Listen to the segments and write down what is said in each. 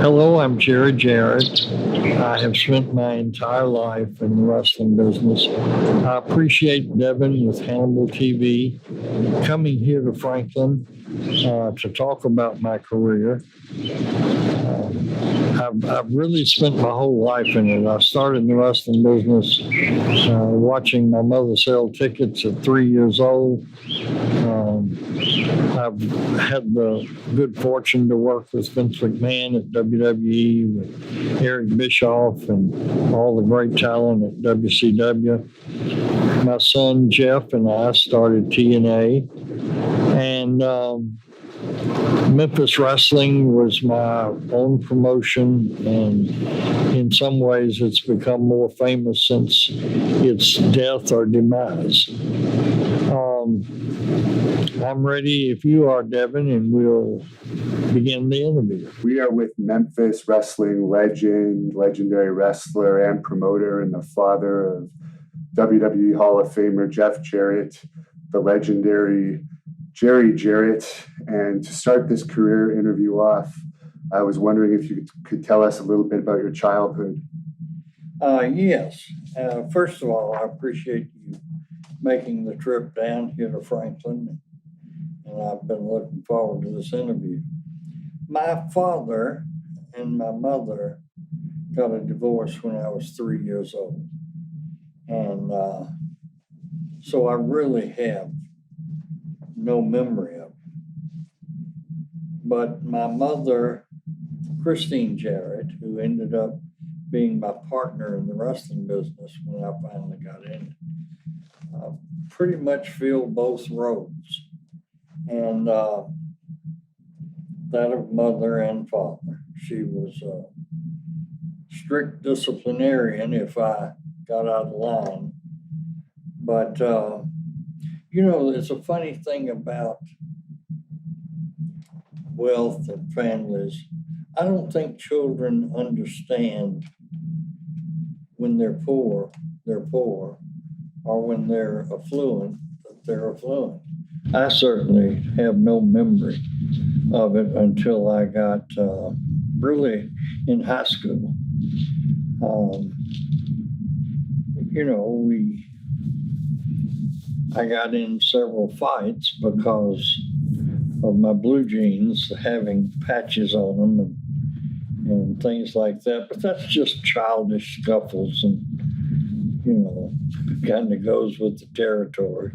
Hello, I'm Jarrett. I have spent my entire life in the wrestling business. I appreciate Devin with Hannibal TV coming here to Franklin to talk about my career. I've really spent my whole life in it. I started in the wrestling business watching my mother sell tickets at 3 years old. I've had the good fortune to work with Vince McMahon at WWE, with Erich Bischoff, and all the great talent at WCW. My son Jeff and I started TNA, and Memphis Wrestling was my own promotion, and in some ways it's become more famous since its death or demise. I'm ready if you are, Devin, and we'll begin the interview. We are with Memphis Wrestling legend, legendary wrestler and promoter, and the father of WWE Hall of Famer Jeff Jarrett, the legendary Jarrett. And to start this career interview off, I was wondering if you could tell us a little bit about your childhood. Yes. First of all, I appreciate you making the trip down here to Franklin, and I've been looking forward to this interview. My father and my mother got a divorce when I was 3 years old, and so I really have no memory of it. But my mother, Christine Jarrett, who ended up being my partner in the wrestling business when I finally got in it, pretty much filled both roles, and that of mother and father. She was a strict disciplinarian if I got out of line. But, it's a funny thing about wealth and families. I don't think children understand when they're poor, or when they're affluent, that they're affluent. I certainly have no memory of it until I got really in high school. I got in several fights because of my blue jeans having patches on them and things like that. But that's just childish scuffles and, kind of goes with the territory.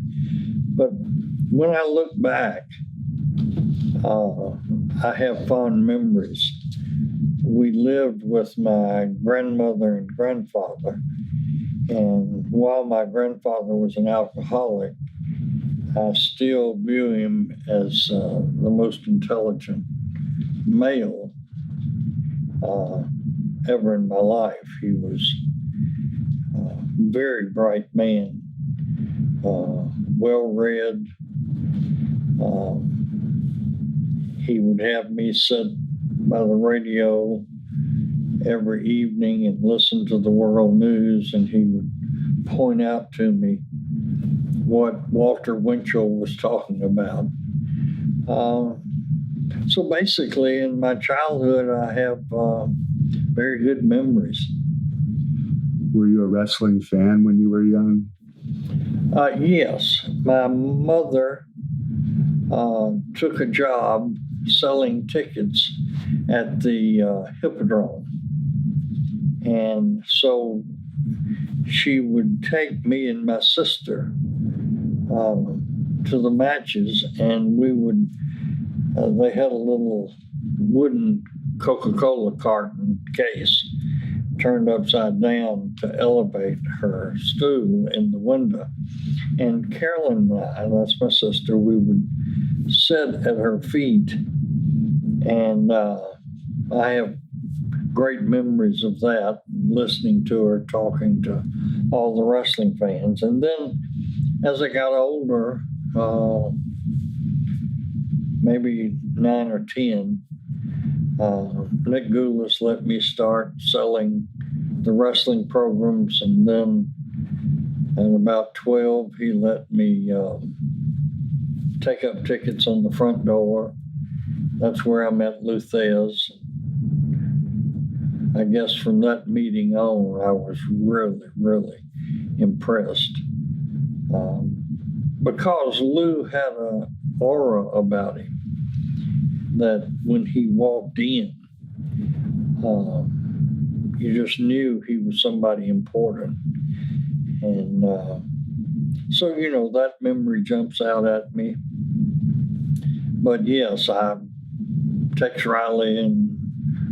But when I look back, I have fond memories. We lived with my grandmother and grandfather, and while my grandfather was an alcoholic, I still view him as the most intelligent male ever in my life. He was a very bright man, well-read. He would have me sit by the radio every evening and listen to the world news, and he would point out to me what Walter Winchell was talking about. So basically, in my childhood, I have very good memories. Were you a wrestling fan when you were young? Yes. My mother took a job selling tickets at the Hippodrome. And so she would take me and my sister to the matches, and we would, they had a little wooden Coca-Cola carton case turned upside down to elevate her stool in the window. And Carolyn and I, that's my sister, we would sit at her feet, and I have great memories of that, listening to her talking to all the wrestling fans. And then as I got older, maybe 9 or 10, Nick Gulas let me start selling the wrestling programs, and then at about 12, he let me take up tickets on the front door. That's where I met Lou Thez. I guess from that meeting on, I was really, really impressed. Because Lou had an aura about him that when he walked in, you just knew he was somebody important. And so, that memory jumps out at me. But yes, I Tex Riley and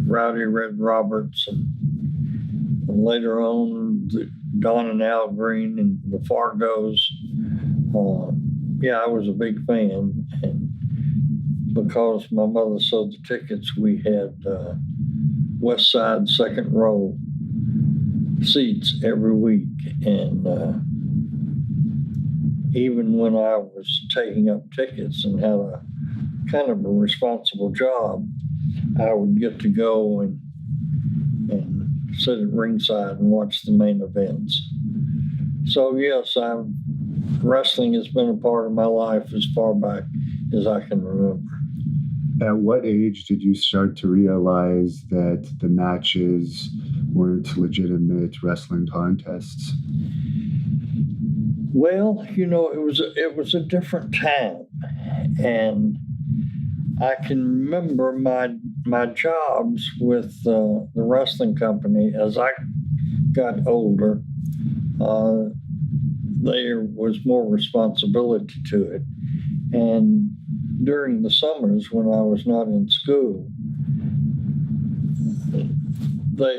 Rowdy Red Roberts, and later on, Don and Al Green and the Fargos. I was a big fan. And because my mother sold the tickets, we had West Side second row seats every week. And even when I was taking up tickets and had a kind of a responsible job, I would get to go and sit at ringside and watch the main events. So yes, wrestling has been a part of my life as far back as I can remember. At what age did you start to realize that the matches weren't legitimate wrestling contests? Well, it was a different time, and I can remember my jobs with the wrestling company. As I got older, there was more responsibility to it. And during the summers when I was not in school,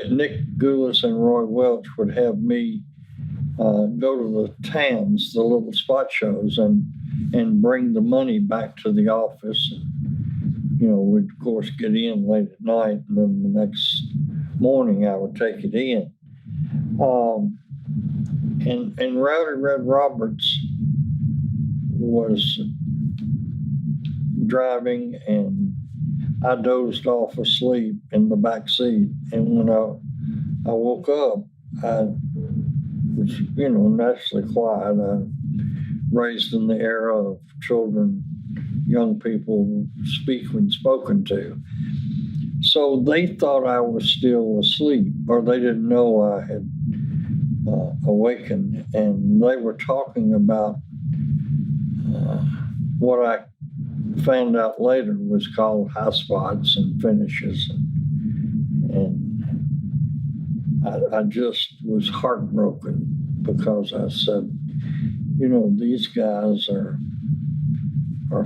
Nick Gulas and Roy Welch would have me go to the TAMs, the little spot shows, and bring the money back to the office. And, we'd of course get in late at night, and then the next morning I would take it in. And Rowdy Red Roberts was driving, and I dozed off asleep in the back seat. And when I woke up, I was, naturally quiet. I raised in the era of children, young people speak when spoken to. So they thought I was still asleep, or they didn't know I had awakened. And they were talking about what I found out later was called high spots and finishes. And I just was heartbroken because I said, these guys are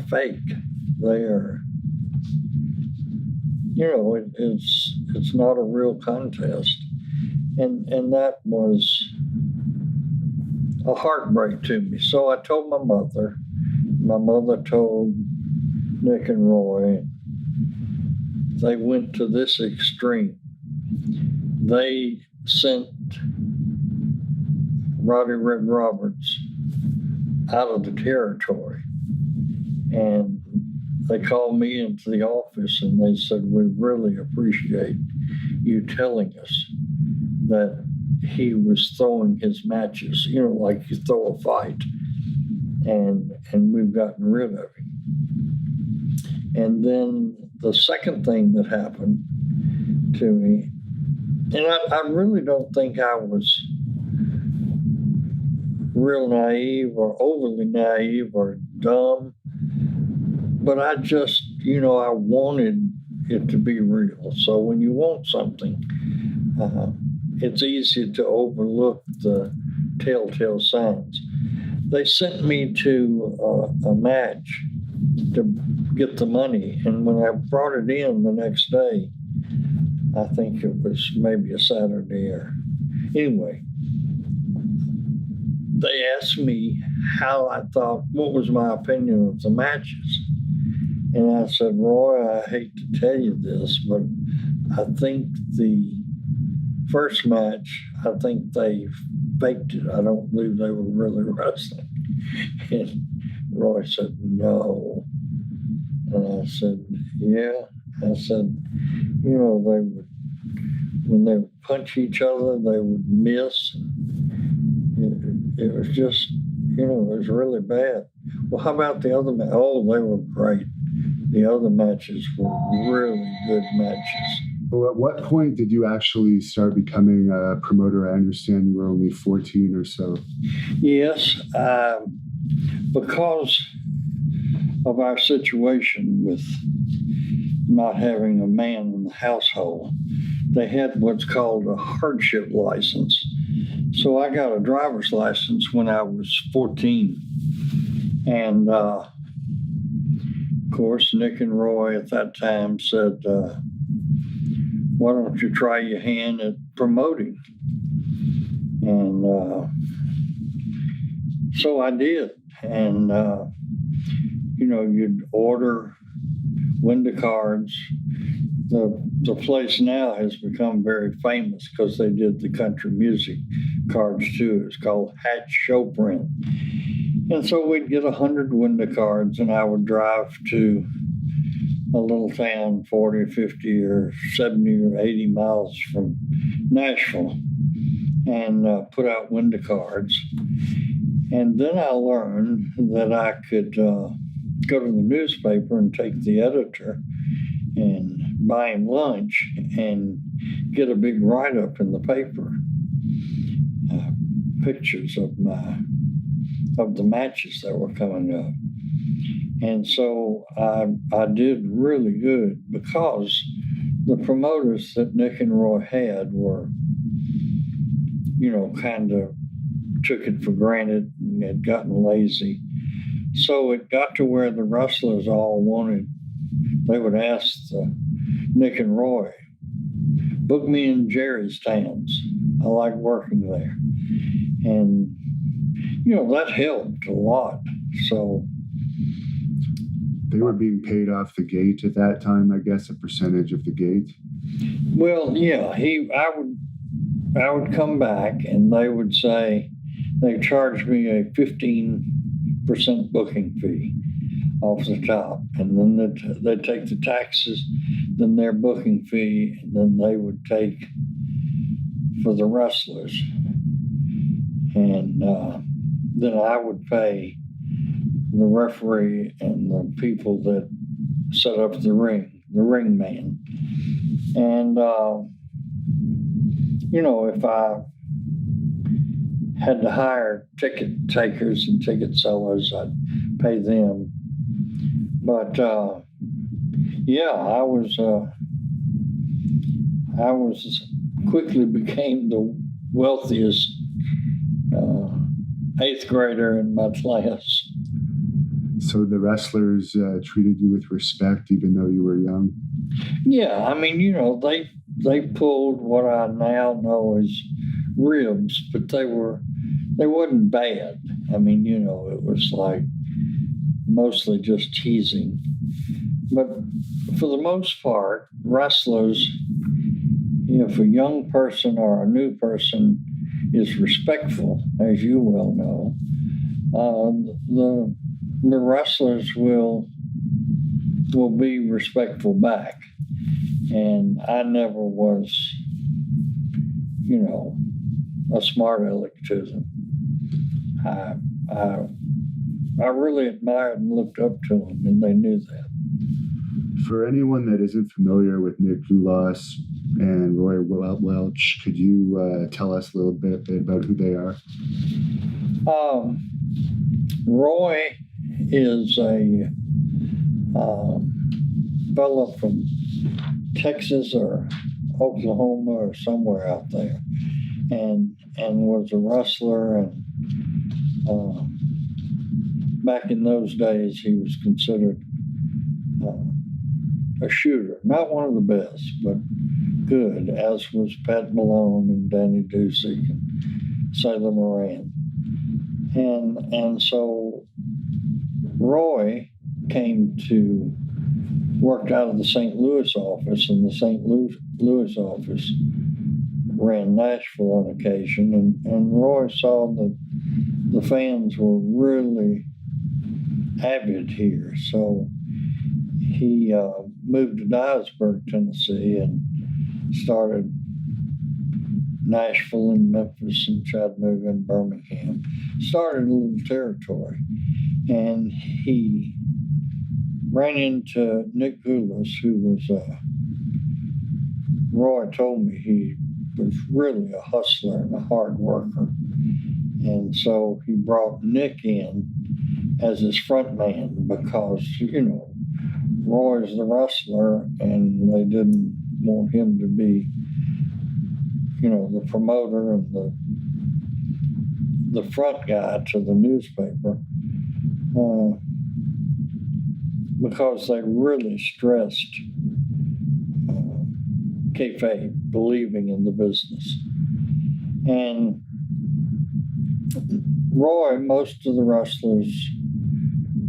fake. They are, it's not a real contest. And that was a heartbreak to me. So I told my mother. My mother told Nick and Roy. They went to this extreme. They sent Rowdy Red Roberts out of the territory. And they called me into the office and they said, "We really appreciate you telling us that he was throwing his matches, like you throw a fight, and we've gotten rid of him." And then the second thing that happened to me, and I really don't think I was real naive or overly naive or dumb, but I just, I wanted it to be real. So when you want something, it's easy to overlook the telltale signs. They sent me to a match to get the money, and when I brought it in the next day, I think it was maybe a Saturday or anyway, they asked me how I thought, what was my opinion of the matches. And I said, "Roy, I hate to tell you this, but I think the first match, I think they faked it. I don't believe they were really wrestling." And Roy said, "No." And I said, "Yeah." I said, they would, when they would punch each other, they would miss. It was just, it was really bad. "Well, how about the other matches?" "Oh, they were great. The other matches were really good matches." Well, at what point did you actually start becoming a promoter? I understand you were only 14 or so. Yes, because of our situation with not having a man in the household, they had what's called a hardship license. So I got a driver's license when I was 14. And of course, Nick and Roy at that time said, why don't you try your hand at promoting? And so I did. And, you'd order window cards. The place now has become very famous because they did the country music cards too. It's called Hatch Show Print. And so we'd get 100 window cards, and I would drive to a little town 40 or 50 or 70 or 80 miles from Nashville and put out window cards. And then I learned that I could go to the newspaper and take the editor and buy him lunch and get a big write-up in the paper, pictures of the matches that were coming up. And so I did really good because the promoters that Nick and Roy had were, kind of took it for granted and had gotten lazy. So it got to where the wrestlers all they would ask Nick and Roy, book me in Jerry's towns. I like working there. And, that helped a lot. So they were being paid off the gate at that time, I guess, a percentage of the gate. Well, yeah, I would come back and they would say they charged me a 15% booking fee off the top, and then they'd take the taxes, then their booking fee, and then they would take for the wrestlers. And then I would pay the referee and the people that set up the ring man. And, if I had to hire ticket takers and ticket sellers, I'd pay them. But, I quickly became the wealthiest eighth grader in my class. So the wrestlers treated you with respect, even though you were young? Yeah, I mean, they pulled what I now know as ribs, but they wasn't bad. I mean, it was like mostly just teasing. But for the most part, wrestlers, if a young person or a new person is respectful, as you well know, the wrestlers will be respectful back. And I never was, a smart aleck to them. I really admired and looked up to them, and they knew that. For anyone that isn't familiar with Nick Gulas and Roy Welch, could you tell us a little bit about who they are? Roy is a fellow from Texas or Oklahoma or somewhere out there, and was a wrestler. And back in those days, he was considered a shooter, not one of the best, but good, as was Pat Malone and Danny Ducey and Sailor Moran. And so Roy worked out of the St. Louis office, and the St. Louis office ran Nashville on occasion, and Roy saw that the fans were really avid here. So he moved to Dyersburg, Tennessee, and started Nashville and Memphis and Chattanooga and Birmingham. Started a little territory. And he ran into Nick Gulas, who was Roy told me he was really a hustler and a hard worker. And so he brought Nick in as his front man because, Roy's the wrestler and they didn't want him to be, the promoter and the front guy to the newspaper because they really stressed kayfabe, believing in the business. And Roy, most of the wrestlers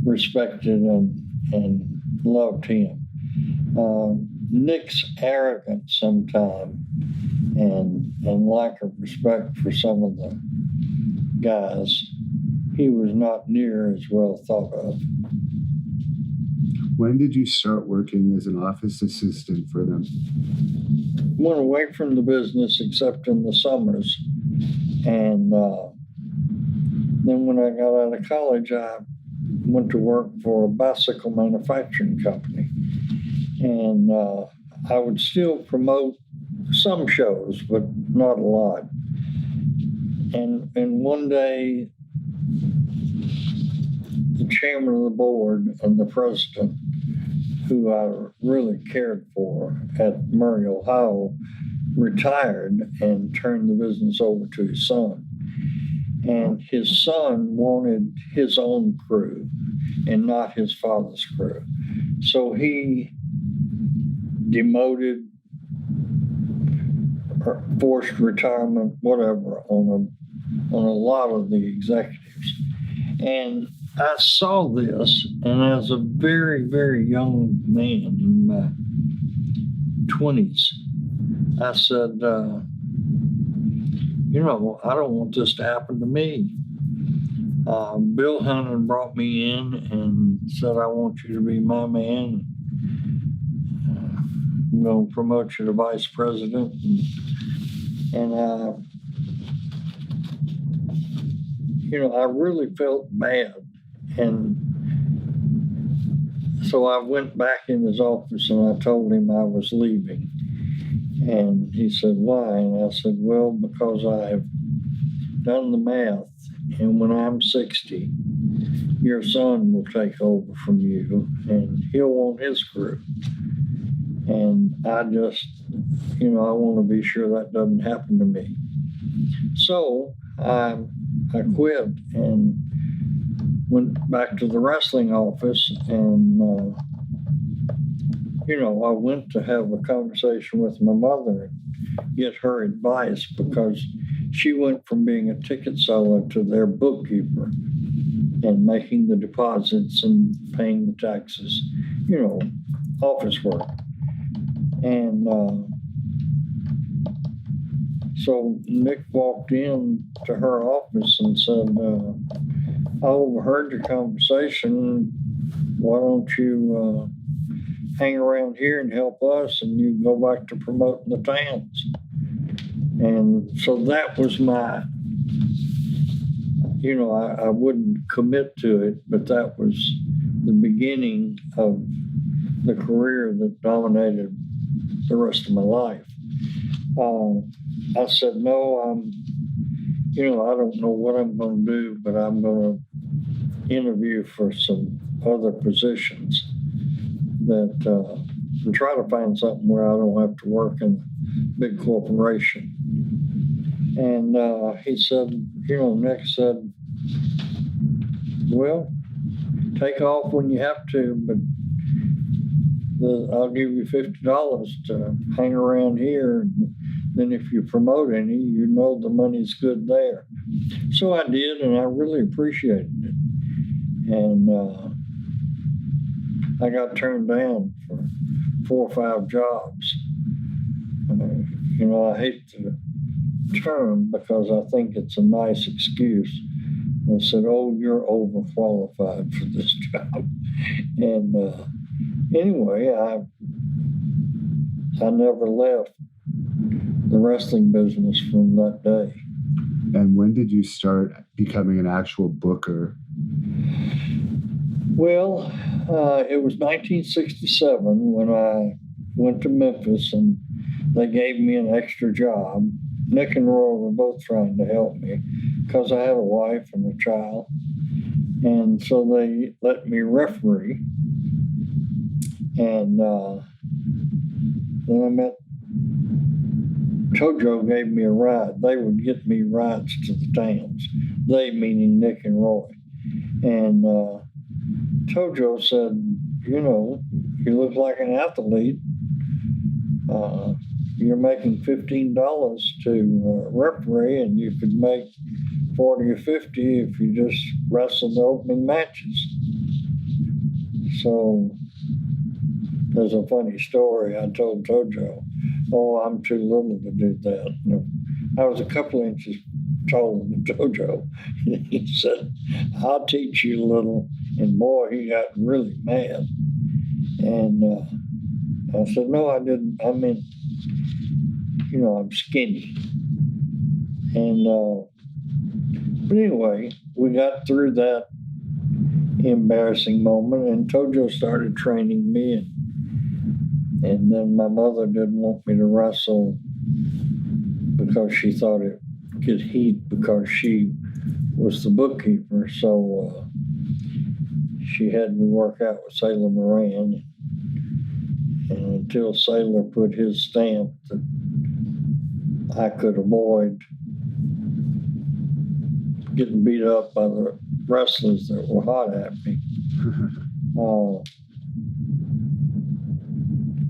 respected and loved him. Nick's arrogant sometimes and lack of respect for some of the guys, he was not near as well thought of. When did you start working as an office assistant for them? Went away from the business except in the summers. And then when I got out of college, I went to work for a bicycle manufacturing company. And I would still promote some shows, but not a lot. And one day, the chairman of the board and the president, who I really cared for at Murray, Ohio, retired and turned the business over to his son. And his son wanted his own crew and not his father's crew. So he demoted or forced retirement, whatever, on a lot of the executives. And I saw this, and as a very, very young man in my 20s, I said, I don't want this to happen to me. Bill Hunter brought me in and said, I want you to be my man. I'm going to promote you to vice president. And I really felt bad. And so I went back in his office and I told him I was leaving. And he said, why? And I said, well, because I've done the math. And when I'm 60, your son will take over from you and he'll want his crew. And I just, I want to be sure that doesn't happen to me. So I quit and went back to the wrestling office and, I went to have a conversation with my mother and get her advice because she went from being a ticket seller to their bookkeeper and making the deposits and paying the taxes, office work. And so Nick walked in to her office and said, I overheard your conversation. Why don't you hang around here and help us and you can go back to promoting the towns? And so that was my, I wouldn't commit to it, but that was the beginning of the career that dominated the rest of my life. I said, no, I don't know what I'm going to do, but I'm going to interview for some other positions that and try to find something where I don't have to work in a big corporation. And he said, Nick said, well, take off when you have to, but I'll give you $50 to hang around here. And then if you promote any, the money's good there. So I did, and I really appreciated it. And I got turned down for 4 or 5 jobs. I hate the term because I think it's a nice excuse. I said, oh, you're overqualified for this job. And anyway, I never left the wrestling business from that day. And when did you start becoming an actual booker? Well, it was 1967 when I went to Memphis, and they gave me an extra job. Nick and Roy were both trying to help me because I had a wife and a child. And so they let me referee. And then I met Tojo gave me a ride. They would get me rides to the towns. They meaning Nick and Roy. And Tojo said, you know, you look like an athlete. You're making $15 to referee, and you could make 40 or 50 if you just wrestled the opening matches. So there's a funny story. I told Tojo, oh, I'm too little to do that. I was a couple inches taller than Tojo. He said, I'll teach you a little. And boy, he got really mad. And I said, no, I didn't. I mean, you know, I'm skinny. And, but anyway, we got through that embarrassing moment, and Tojo started training me. And then my mother didn't want me to wrestle because she thought it get heat because she was the bookkeeper. So she had me work out with Sailor Moran. And until Sailor put his stamp that I could avoid getting beat up by the wrestlers that were hot at me.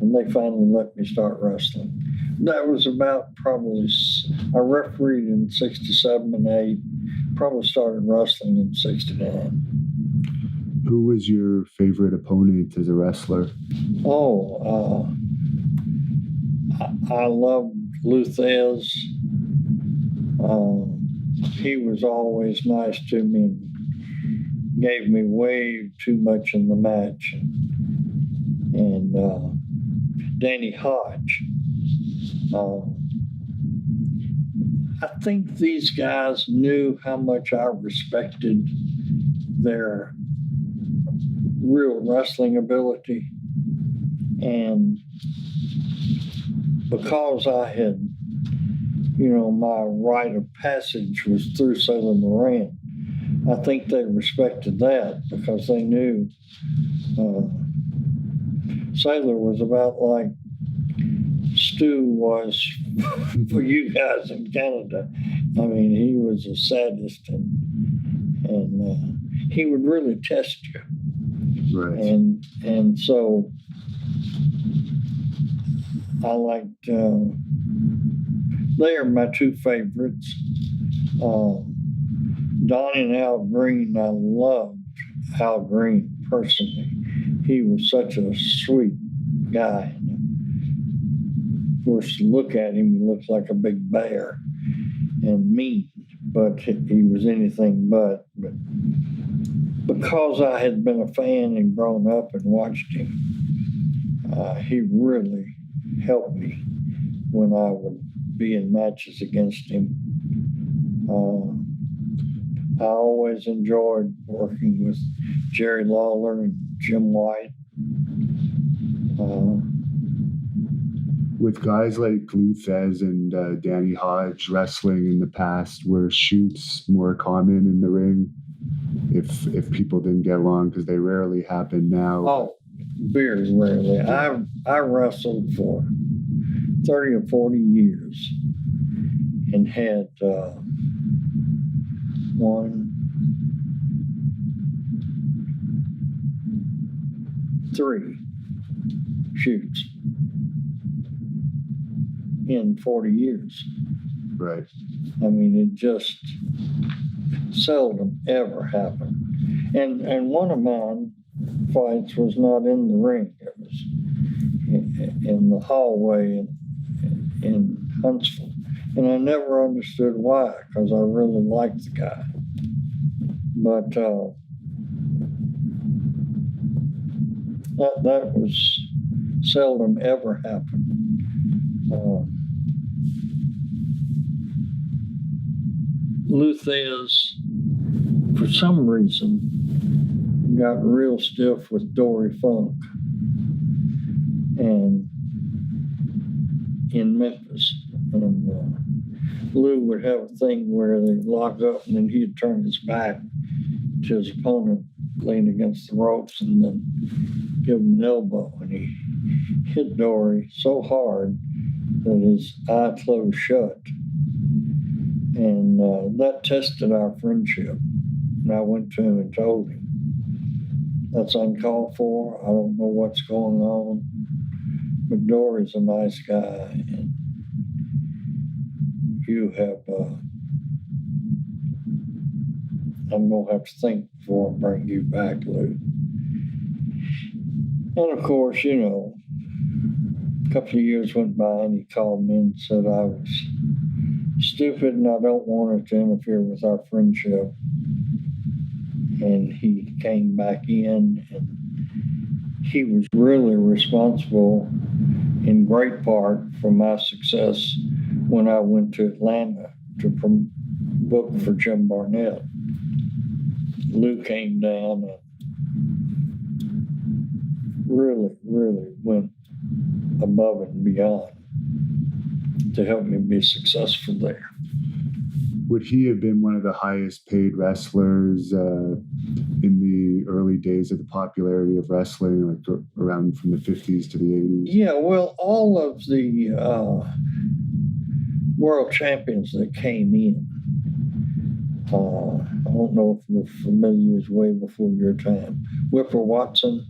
And they finally let me start wrestling. That was about probably, I refereed in 67 and 8, probably started wrestling in 69. Who was your favorite opponent as a wrestler? Oh, I loved Luthez. He was always nice to me and gave me way too much in the match. And Danny Hodge. I think these guys knew how much I respected their real wrestling ability. And because I had, you know, my rite of passage was through Sailor Moran, I think they respected that because they knew Sailor was about like Stu was for you guys in Canada. I mean, he was a sadist, and he would really test you. Right. And so I liked, they are my two favorites. Don and Al Green, I loved Al Green personally. He was such a sweet guy. Of course, to look at him, he looked like a big bear and mean, but he was anything but. But because I had been a fan and grown up and watched him, he really helped me when I would be in matches against him. I always enjoyed working with Jerry Lawler and Jim White. With guys like Luthez and Danny Hodge wrestling in the past, were shoots more common in the ring if people didn't get along, because they rarely happen now? Oh, very rarely. I wrestled for 30 or 40 years and had 3 shoots in 40 years. Right. I mean, it just seldom ever happened. And one of mine fights was not in the ring. It was in the hallway in Huntsville. And I never understood why, because I really liked the guy. But that was seldom ever happened. Luthez, for some reason, got real stiff with Dory Funk. And in Memphis. And Lou would have a thing where they'd lock up and then he'd turn his back to his opponent, lean against the ropes, and then give him an elbow. And he hit Dory so hard that his eye closed shut. And that tested our friendship. And I went to him and told him, that's uncalled for. I don't know what's going on. But Dory's a nice guy. And you have, I'm going to have to think before I bring you back, Lou. And of course, you know, a couple of years went by and he called me and said I was stupid and I don't want it to interfere with our friendship. And he came back in, and he was really responsible in great part for my success when I went to Atlanta to book for Jim Barnett. Lou came down and really, really went above and beyond to help me be successful there. Would he have been one of the highest paid wrestlers in the early days of the popularity of wrestling, like around from the 50s to the 80s? Yeah, well, all of the world champions that came in, I don't know if you're familiar, is way before your time. Whipper Watson.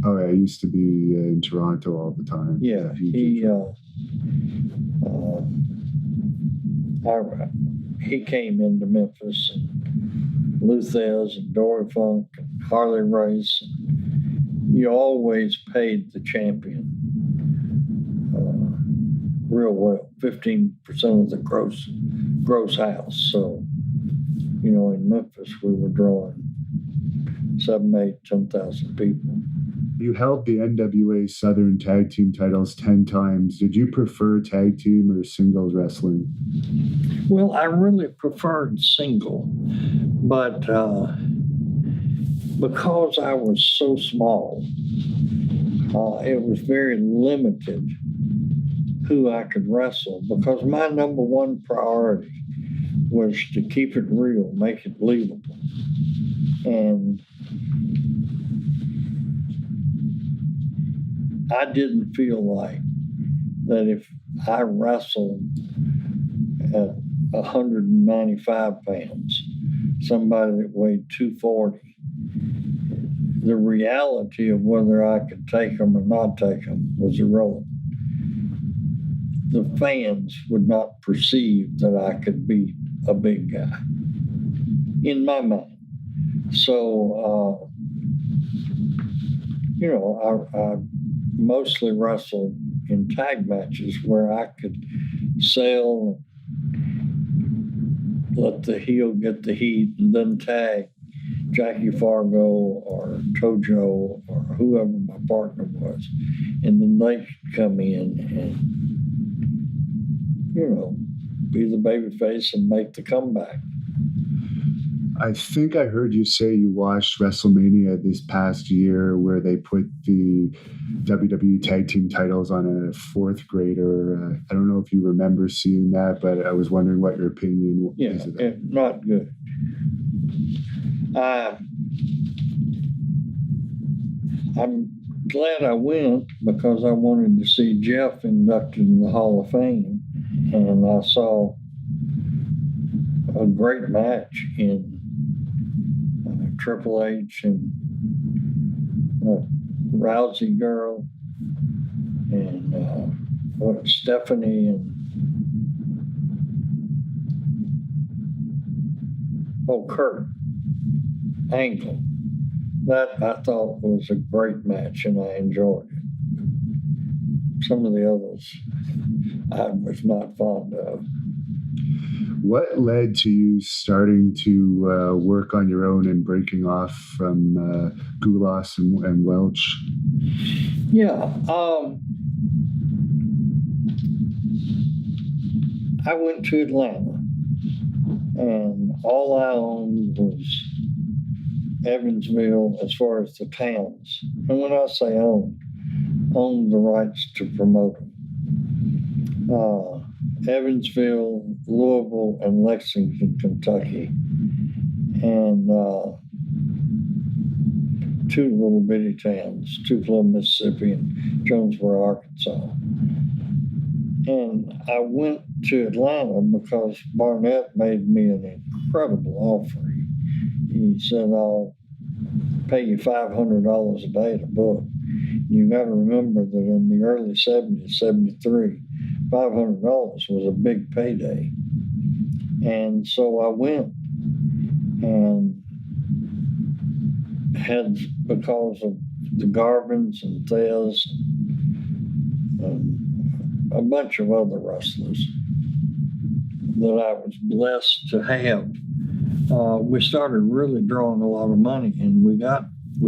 Oh, yeah, I used to be in Toronto all the time. Yeah, he came into Memphis, and Luthez and Dory Funk and Harley Race. And you always paid the champion real well, 15% of the gross house. So, you know, in Memphis, we were drawing 7, 8, 10,000 people. You held the NWA Southern Tag Team titles 10 times. Did you prefer tag team or singles wrestling? Well, I really preferred single, but because I was so small, it was very limited who I could wrestle, because my number one priority was to keep it real, make it believable. And I didn't feel like that if I wrestled at 195 pounds, somebody that weighed 240, the reality of whether I could take them or not take them was irrelevant. The fans would not perceive that I could beat a big guy, in my mind. So, you know, I mostly wrestled in tag matches where I could sell, let the heel get the heat, and then tag Jackie Fargo or Tojo or whoever my partner was. And then they could come in and, you know, be the babyface and make the comeback. I think I heard you say you watched WrestleMania this past year where they put the WWE Tag Team titles on a fourth grader. I don't know if you remember seeing that, but I was wondering what your opinion is of that. Not good. I'm glad I went because I wanted to see Jeff inducted in the Hall of Fame, and I saw a great match in Triple H and Rousey girl and Stephanie and Kurt Angle. That I thought was a great match and I enjoyed it. Some of the others I was not fond of. What led to you starting to work on your own and breaking off from Gulas and Welch? Yeah. I went to Atlanta, and all I owned was Evansville as far as the towns. And when I say owned the rights to promote them. Evansville, Louisville, and Lexington, Kentucky, and two little bitty towns, Tupelo, Mississippi, and Jonesboro, Arkansas. And I went to Atlanta because Barnett made me an incredible offer. He said, I'll pay you $500 a day to book. You got to remember that in the early 70s, 73, $500 was a big payday. And so I went and had, because of the Garvins and Thez and a bunch of other wrestlers that I was blessed to have, we started really drawing a lot of money, and we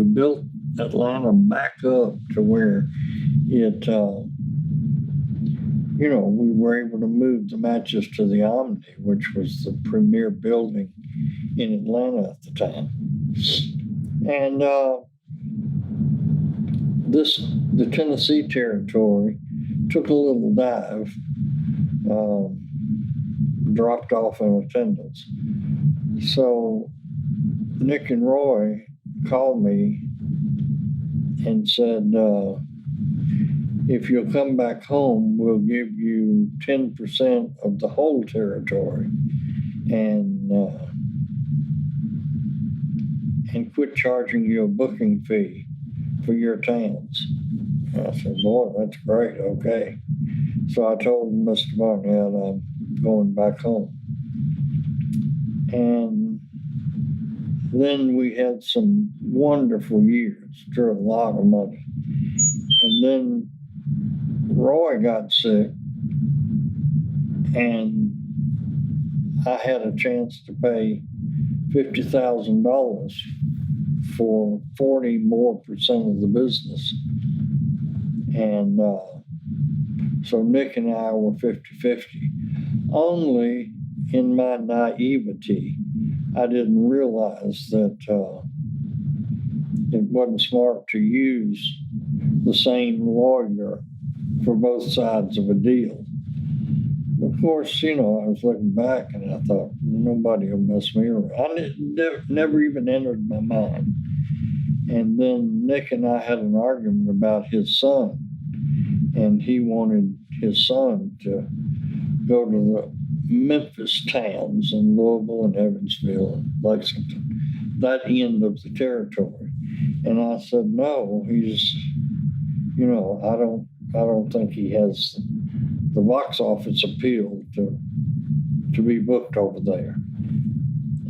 built Atlanta back up to where it, we were able to move the matches to the Omni, which was the premier building in Atlanta at the time. And the Tennessee territory took a little dive, dropped off in attendance. So Nick and Roy called me and said, if you'll come back home, we'll give you 10% of the whole territory and quit charging you a booking fee for your towns. And I said, boy, that's great, okay. So I told Mr. Barnett I'm going back home. And then we had some wonderful years, drew a lot of money. And then Roy got sick, and I had a chance to pay $50,000 for 40% more of the business. And so Nick and I were 50-50. Only in my naivety, I didn't realize that it wasn't smart to use the same lawyer for both sides of a deal. Of course, I was looking back and I thought, nobody will mess me around. It never even entered my mind. And then Nick and I had an argument about his son, and he wanted his son to go to the Memphis towns in Louisville and Evansville and Lexington, that end of the territory. And I said, no, he's, I don't think he has the box office appeal to be booked over there.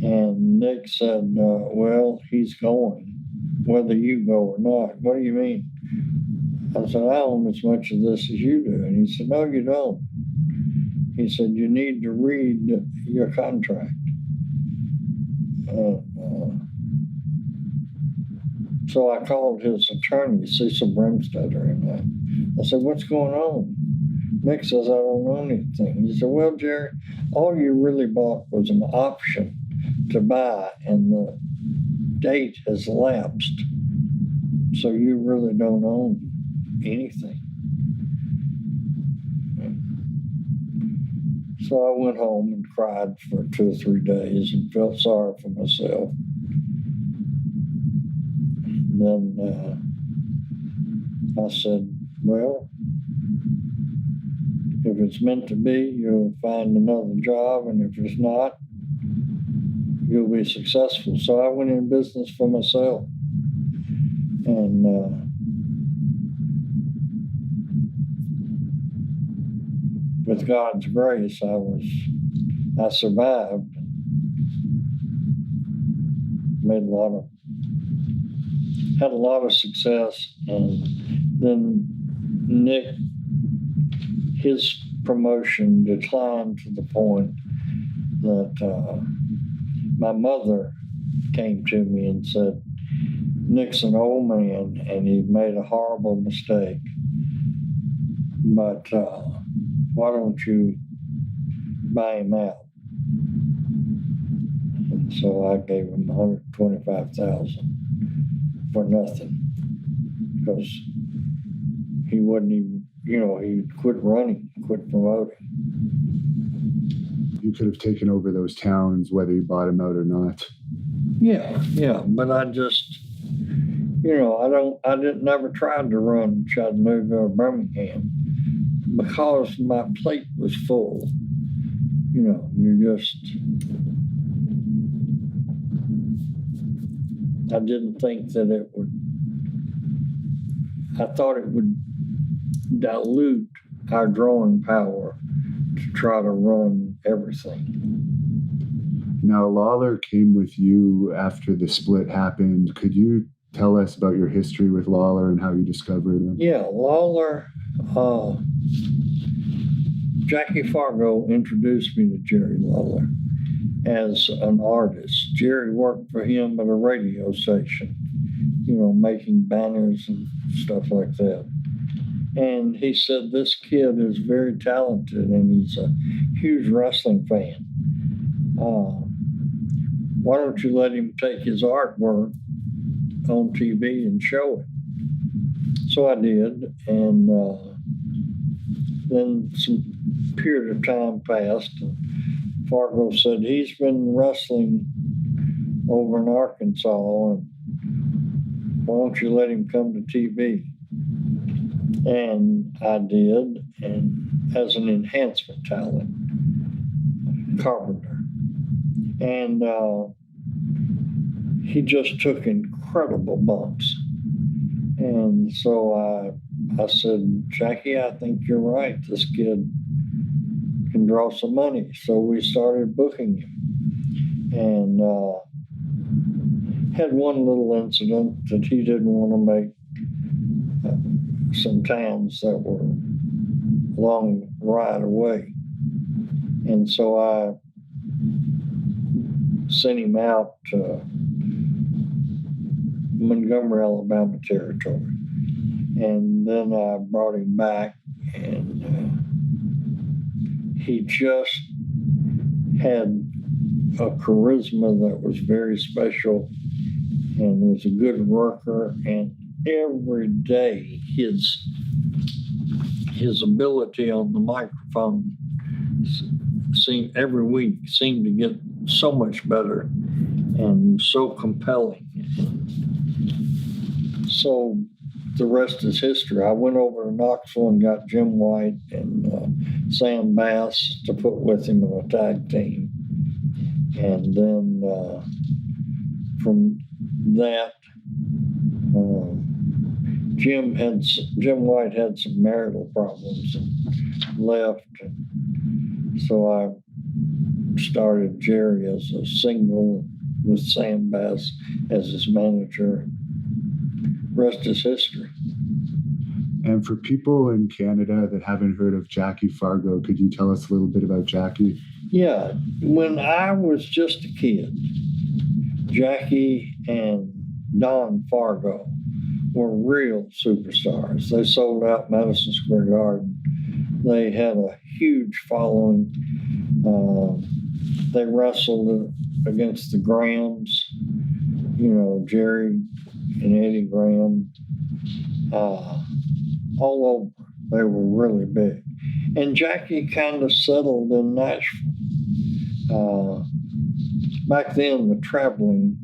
And Nick said, well, he's going, whether you go or not. What do you mean? I said, I own as much of this as you do. And he said, no, you don't. He said, you need to read your contract. So I called his attorney, Cecil Bremstetter, and I said, what's going on? Nick says, I don't know anything. He said, well, Jerry, all you really bought was an option to buy, and the date has lapsed. So you really don't own anything. So I went home and cried for 2 or 3 days and felt sorry for myself. And then I said, well, if it's meant to be, you'll find another job, and if it's not, you'll be successful. So I went in business for myself. And with God's grace, I survived. Had a lot of success. And then Nick, his promotion declined to the point that my mother came to me and said, Nick's an old man and he made a horrible mistake, but why don't you buy him out? And so I gave him $125,000 for nothing, because he wasn't even, he quit running, quit promoting. You could have taken over those towns, whether you bought them out or not. Yeah, but I just, I didn't never tried to run Chattanooga or Birmingham because my plate was full. I didn't think that I thought it would dilute our drawing power to try to run everything. Now, Lawler came with you after the split happened. Could you tell us about your history with Lawler and how you discovered him? Yeah, Lawler, Jackie Fargo introduced me to Jerry Lawler as an artist. Jerry worked for him at a radio station, making banners and stuff like that. And he said, this kid is very talented and he's a huge wrestling fan. Why don't you let him take his artwork on TV and show it? So I did, and then some period of time passed, and Fargo said, he's been wrestling over in Arkansas, and why don't you let him come to TV? And I did, and as an enhancement talent, carpenter. And he just took incredible bumps. And so I said, Jackie, I think you're right. This kid can draw some money. So we started booking him. And had one little incident that he didn't want to make some towns that were a long ride away. And so I sent him out to Montgomery, Alabama territory. And then I brought him back, and he just had a charisma that was very special and was a good worker. And every day his ability on the microphone every week seemed to get so much better and so compelling. So the rest is history. I went over to Knoxville and got Jim White and Sam Bass to put with him in a tag team. And then from that, Jim White had some marital problems and left. And so I started Jerry as a single with Sam Bass as his manager. Rest is history. And for people in Canada that haven't heard of Jackie Fargo, could you tell us a little bit about Jackie? Yeah, when I was just a kid, Jackie and Don Fargo were real superstars. They sold out Madison Square Garden. They had a huge following. They wrestled against the Grahams, Jerry and Eddie Graham, all over. They were really big. And Jackie kind of settled in Nashville. Back then, the traveling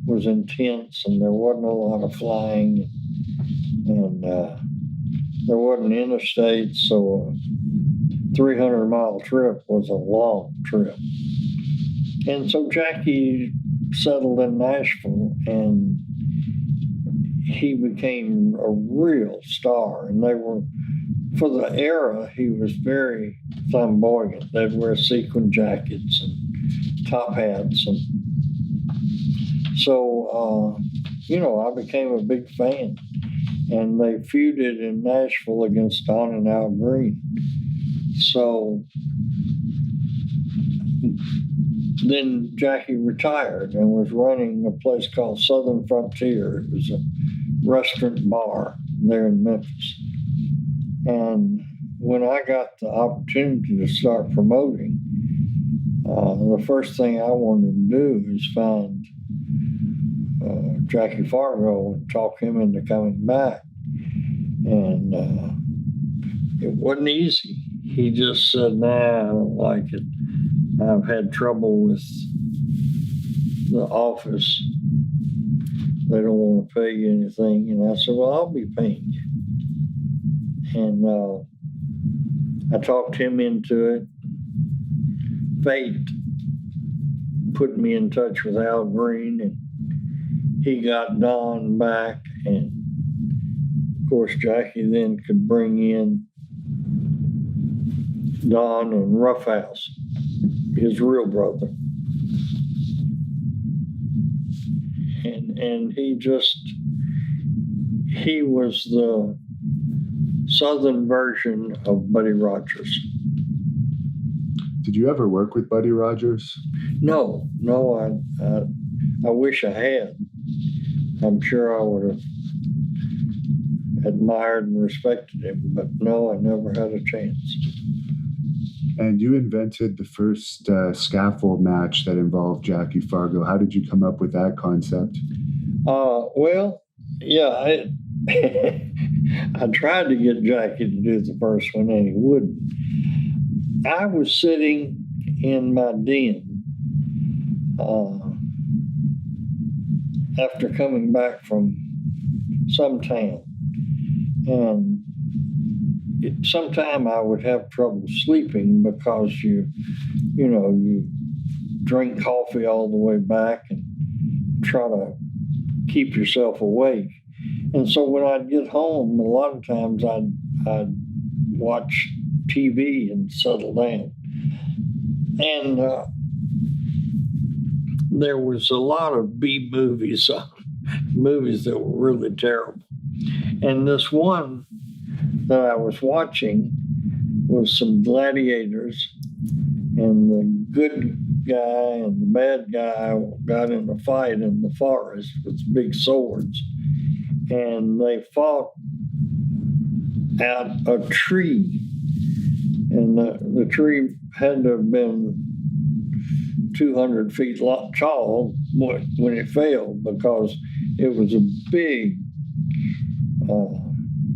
was intense, and there wasn't a lot of flying, and there wasn't interstate, so a 300-mile trip was a long trip. And so Jackie settled in Nashville, and he became a real star. And they were, for the era, he was very flamboyant. They'd wear sequin jackets and top hats. And so, I became a big fan. And they feuded in Nashville against Don and Al Green. So then Jackie retired and was running a place called Southern Frontier. It was a restaurant bar there in Memphis. And when I got the opportunity to start promoting, the first thing I wanted to do is find Jackie Fargo and talk him into coming back. And it wasn't easy. He just said, nah, I don't like it. I've had trouble with the office. They don't want to pay you anything. And I said, well, I'll be paying you. And I talked him into it. Fate put me in touch with Al Green, and he got Don back. And of course, Jackie then could bring in Don and Roughhouse, his real brother. And he was the Southern version of Buddy Rogers. Did you ever work with Buddy Rogers? No, I wish I had. I'm sure I would have admired and respected him, but no, I never had a chance. And you invented the first scaffold match that involved Jackie Fargo. How did you come up with that concept? Well, yeah, I tried to get Jackie to do the first one, and he wouldn't. I was sitting in my den after coming back from some town, and sometime I would have trouble sleeping because you drink coffee all the way back and try to keep yourself awake. And so when I'd get home, a lot of times I'd watch TV and settle down. And there was a lot of B movies, movies that were really terrible. And this one that I was watching was some gladiators, and the good guy and the bad guy got in a fight in the forest with big swords, and they fought out a tree, and the tree had to have been 200 feet tall when it fell, because it was a big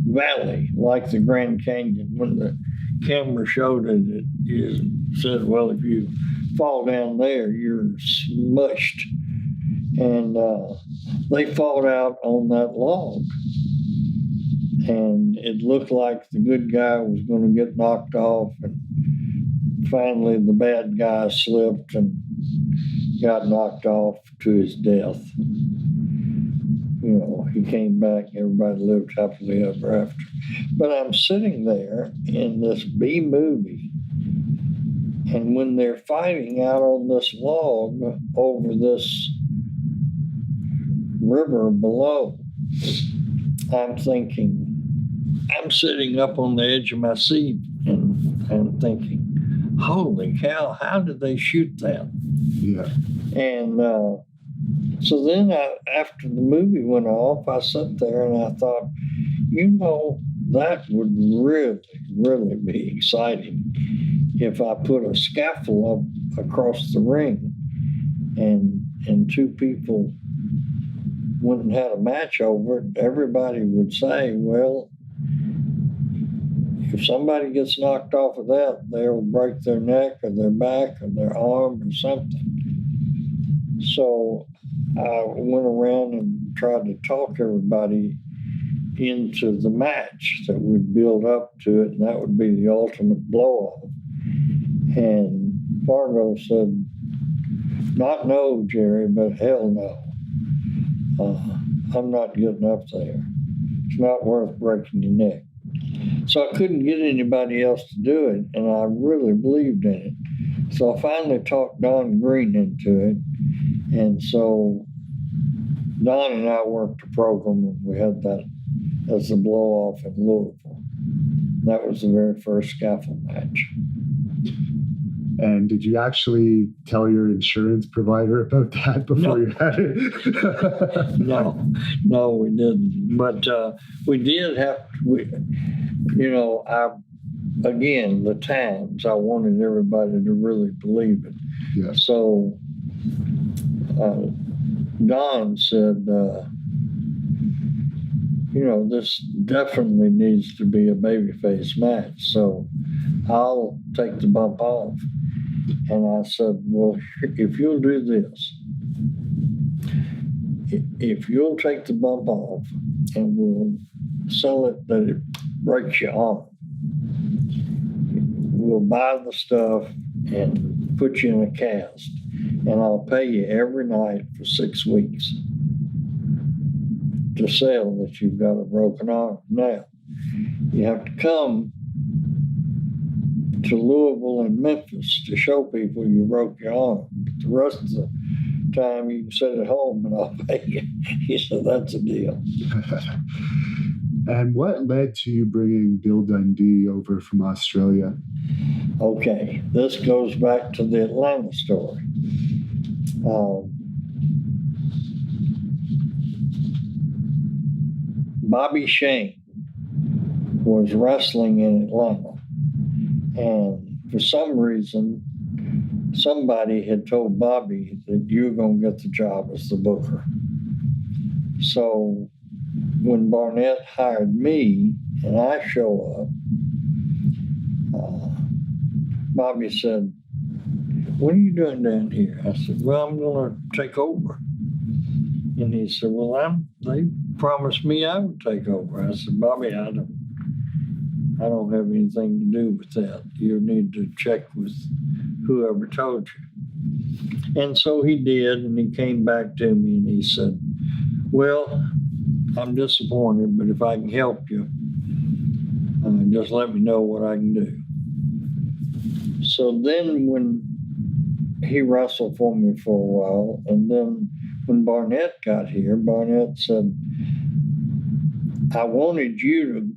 valley like the Grand Canyon. When the camera showed it said, well, if you fall down there, you're smushed. And they fought out on that log. And it looked like the good guy was going to get knocked off. And finally, the bad guy slipped and got knocked off to his death. You know, he came back, everybody lived happily ever after. But I'm sitting there in this B movie, and when they're fighting out on this log over this river below, I'm thinking, I'm sitting up on the edge of my seat and thinking, holy cow, how did they shoot that? Yeah. And so then after the movie went off, I sat there and I thought, that would really, really be exciting if I put a scaffold up across the ring and two people went and had a match over it. Everybody would say, well, if somebody gets knocked off of that, they'll break their neck or their back or their arm or something. So I went around and tried to talk everybody into the match that would build up to it, and that would be the ultimate blow-off. And Fargo said, not no, Jerry, but hell no. I'm not getting up there. It's not worth breaking your neck. So I couldn't get anybody else to do it, and I really believed in it. So I finally talked Don Green into it, and so Don and I worked a program, and we had that as the blow-off in Louisville. That was the very first scaffold match. And did you actually tell your insurance provider about that before you had it? No, we didn't. But we did have, again, the times, I wanted everybody to really believe it. Yeah. So Don said, this definitely needs to be a babyface match, so I'll take the bump off. And I said, well, if you'll do this, if you'll take the bump off and we'll sell it that it breaks your arm, we'll buy the stuff and put you in a cast, and I'll pay you every night for 6 weeks to sell that you've got a broken arm. Now, you have to come to Louisville and Memphis to show people you broke your arm. But the rest of the time, you can sit at home and I'll pay you. He said, that's a deal. And what led to you bringing Bill Dundee over from Australia? Okay, this goes back to the Atlanta story. Bobby Shane was wrestling in Atlanta, and for some reason, somebody had told Bobby that you're going to get the job as the booker. So when Barnett hired me and I show up, Bobby said, what are you doing down here? I said, well, I'm going to take over. And he said, well, they promised me I would take over. I said, Bobby, I don't have anything to do with that. You need to check with whoever told you. And so he did, and he came back to me and he said, well, I'm disappointed, but if I can help you, just let me know what I can do. So then when he wrestled for me for a while, and then when Barnett got here, Barnett said, I wanted you to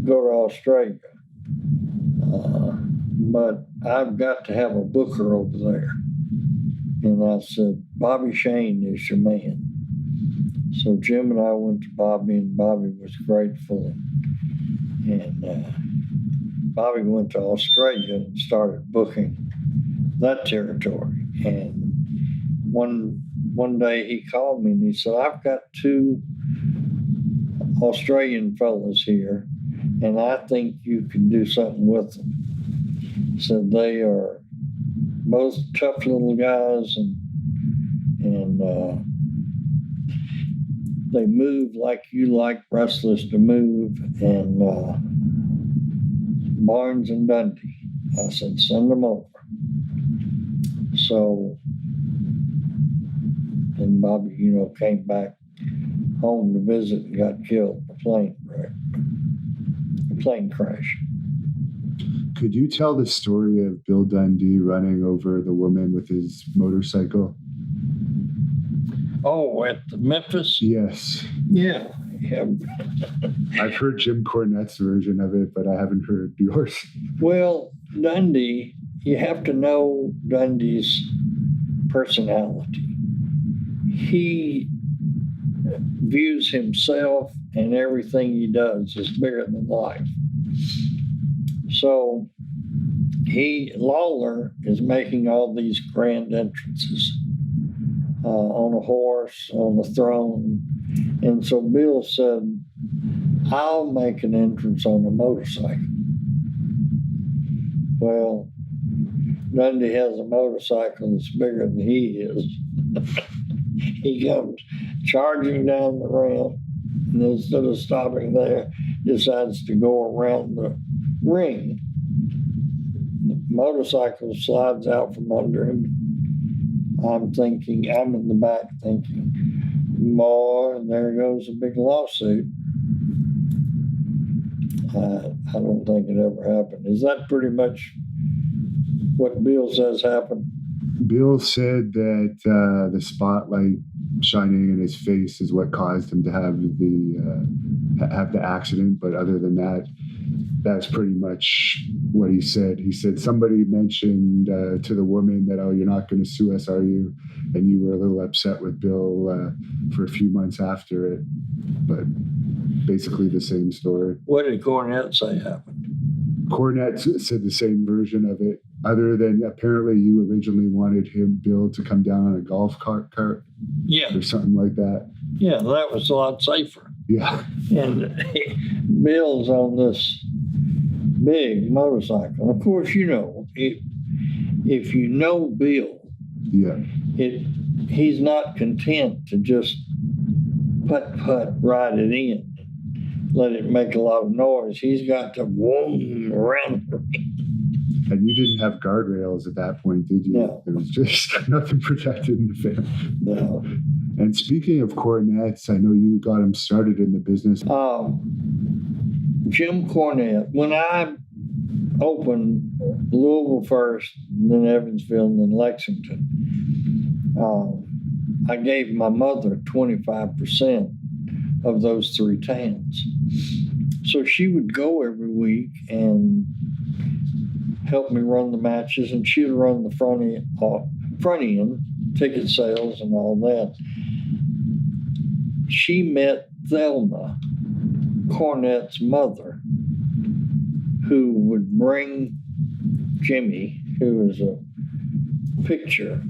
go to Australia, but I've got to have a booker over there. And I said, Bobby Shane is your man. So Jim and I went to Bobby, and Bobby was grateful. And Bobby went to Australia and started booking that territory. And one day he called me and he said, I've got 2 Australian fellas here, and I think you can do something with them. He said they are both tough little guys, and they move like you like wrestlers to move, and Barnes and Dundee. I said, send them over. So, and Bobby, came back home to visit and got killed in a plane crash. Could you tell the story of Bill Dundee running over the woman with his motorcycle? Oh, at Memphis? Yes. Yeah. I've heard Jim Cornette's version of it, but I haven't heard yours. Well, Dundee, you have to know Dundee's personality. He views himself and everything he does as bigger than life. So Lawler is making all these grand entrances on a horse, on the throne. And so Bill said, I'll make an entrance on a motorcycle. Well, Dundee has a motorcycle that's bigger than he is. He comes charging down the ramp, and instead of stopping there, decides to go around the ring. The motorcycle slides out from under him. I'm in the back thinking, more, and there goes a big lawsuit. I don't think it ever happened. Is that pretty much what Bill says happened? Bill said that the spotlight shining in his face is what caused him to have the accident. But other than that, that's pretty much what he said. He said somebody mentioned to the woman that, oh, you're not going to sue us, are you? And you were a little upset with Bill for a few months after it. But basically the same story. What did Cornette say happened? Cornette said the same version of it, other than apparently you originally wanted Bill, to come down on a golf cart. Yeah. Or something like that. Yeah, that was a lot safer. Yeah. And Bill's on this big motorcycle. Of course, you know, if you know Bill, Yeah. He's not content to just putt ride it in, let it make a lot of noise. He's got to boom around the ring. And you didn't have guardrails at that point, did you? No. It was just nothing protected in the family. No. And speaking of Cornettes, I know you got him started in the business. Jim Cornette, when I opened Louisville first, then Evansville, and then Lexington, I gave my mother 25% of those 3 towns. So she would go every week and help me run the matches, and she'd run the front end, ticket sales and all that. She met Thelma, Cornette's mother, who would bring Jimmy, who was a picture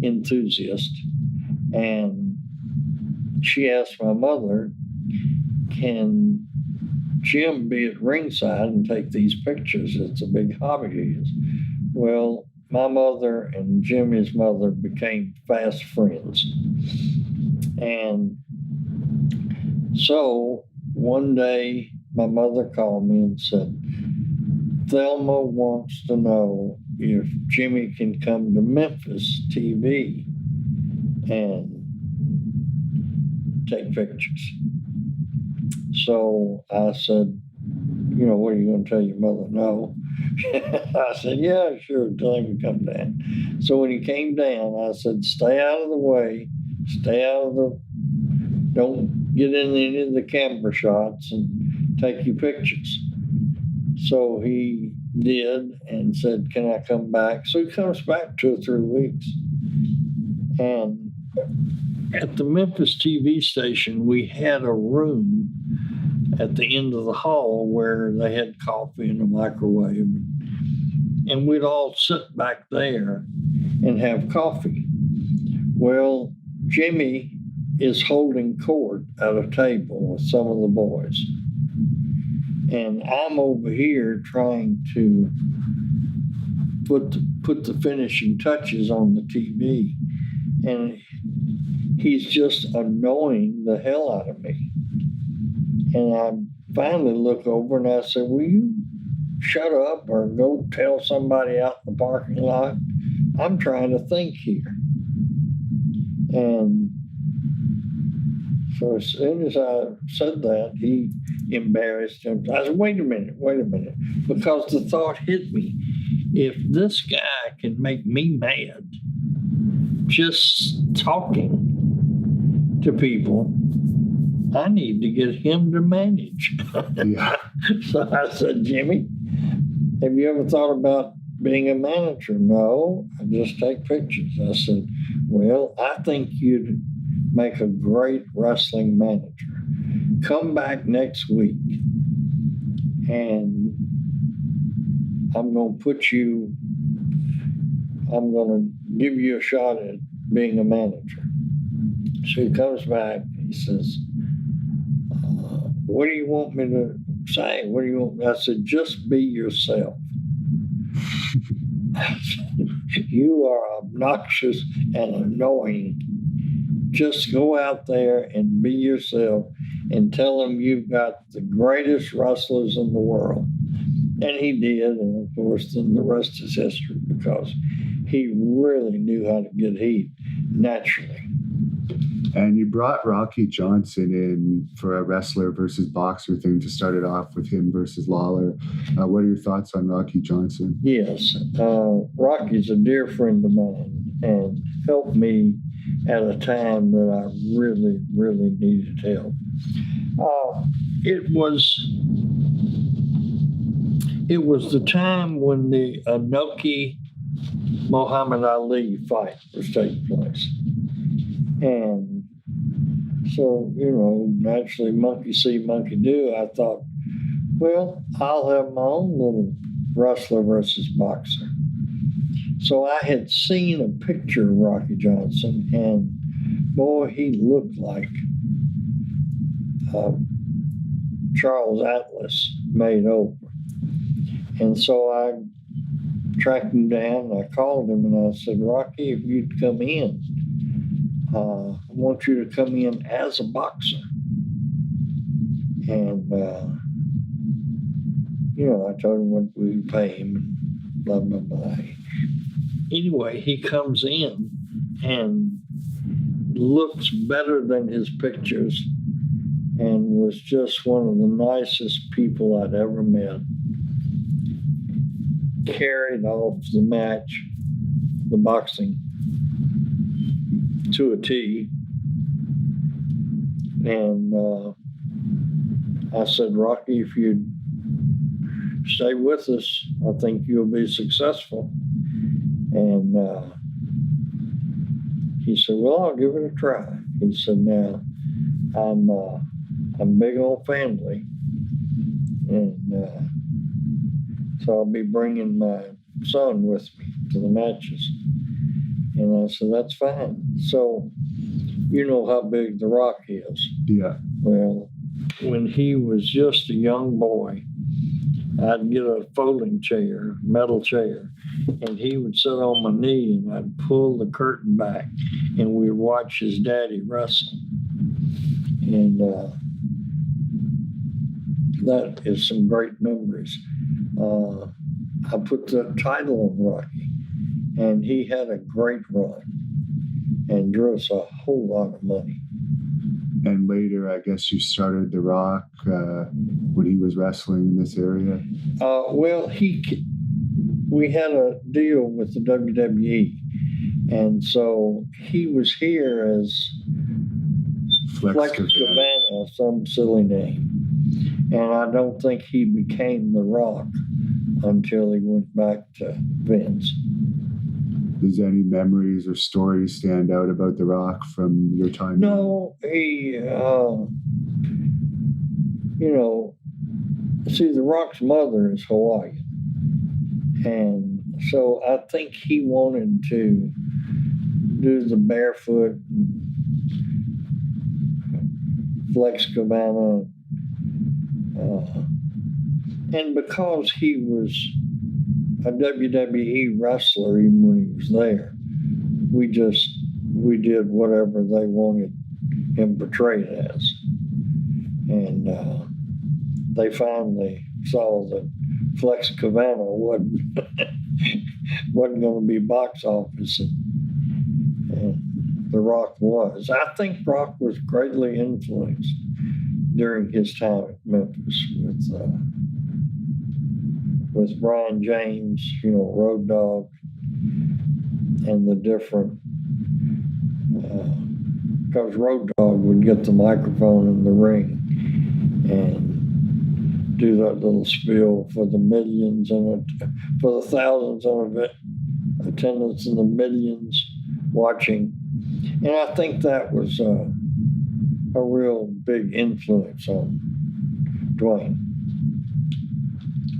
enthusiast, and she asked my mother, can Jim be at ringside and take these pictures? It's a big hobby of his. Well, my mother and Jimmy's mother became fast friends. And so one day my mother called me and said, Thelma wants to know if Jimmy can come to Memphis TV and take pictures. So I said, you know, what are you going to tell your mother? No. I said, yeah, sure, tell him to come down. So when he came down, I said, stay out of the way, don't get in any of the camera shots and take your pictures. So he did and said, can I come back? So he comes back 2 or 3 weeks. And at the Memphis TV station, we had a room at the end of the hall where they had coffee and a microwave. And we'd all sit back there and have coffee. Well, Jimmy is holding court at a table with some of the boys. And I'm over here trying to put the finishing touches on the TV. And he's just annoying the hell out of me. And I finally look over and I said, will you shut up or go tell somebody out in the parking lot? I'm trying to think here. And so as soon as I said that, he embarrassed him. I said, wait a minute, because the thought hit me. If this guy can make me mad just talking to people, I need to get him to manage. Yeah. So I said, Jimmy, have you ever thought about being a manager? No, I just take pictures. I said, well, I think you'd make a great wrestling manager. Come back next week and I'm going to give you a shot at being a manager. So he comes back, he says, what do you want me to say? What do you want? I said, just be yourself. You are obnoxious and annoying. Just go out there and be yourself and tell them you've got the greatest wrestlers in the world. And he did. And of course, then the rest is history because he really knew how to get heat naturally. And you brought Rocky Johnson in for a wrestler versus boxer thing to start it off with him versus Lawler. What are your thoughts on Rocky Johnson? Yes. Rocky's a dear friend of mine and helped me at a time that I really, really needed help. It was the time when the Inoki Muhammad Ali fight was taking place. And so, you know, naturally, monkey see, monkey do. I thought, well, I'll have my own little wrestler versus boxer. So I had seen a picture of Rocky Johnson, and boy, he looked like Charles Atlas made over. And so I tracked him down, and I called him, and I said, Rocky, if you'd come in, I want you to come in as a boxer. And, I told him what we would pay him, and blah, blah, blah. Anyway, he comes in and looks better than his pictures and was just one of the nicest people I'd ever met. Carried off the match, the boxing, to a T. And I said, Rocky, if you'd stay with us, I think you'll be successful. And he said, well, I'll give it a try. He said, now, I'm big on family. And so I'll be bringing my son with me to the matches. And I said, that's fine. So, you know how big The Rock is. Yeah. Well, when he was just a young boy, I'd get a folding chair, metal chair, and he would sit on my knee, and I'd pull the curtain back, and we'd watch his daddy wrestle. And that is some great memories. I put the title on Rocky, and he had a great run and drew us a whole lot of money. And later, I guess you started The Rock when he was wrestling in this area? Well, we had a deal with the WWE, and so he was here as Flex Cabana, some silly name. And I don't think he became The Rock until he went back to Vince. Does any memories or stories stand out about The Rock from your time? No, he, see, The Rock's mother is Hawaiian. And so I think he wanted to do the barefoot Flex Cabana. And because he was a WWE wrestler, even when he was there, we did whatever they wanted him portrayed as. And they finally saw that Flex Cabana wasn't going to be box office, and The Rock was. I think Rock was greatly influenced during his time at Memphis with Brian James, Road Dogg, and the different, because Road Dogg would get the microphone in the ring and do that little spiel for the millions and for the thousands of attendants and the millions watching. And I think that was a real big influence on Dwayne.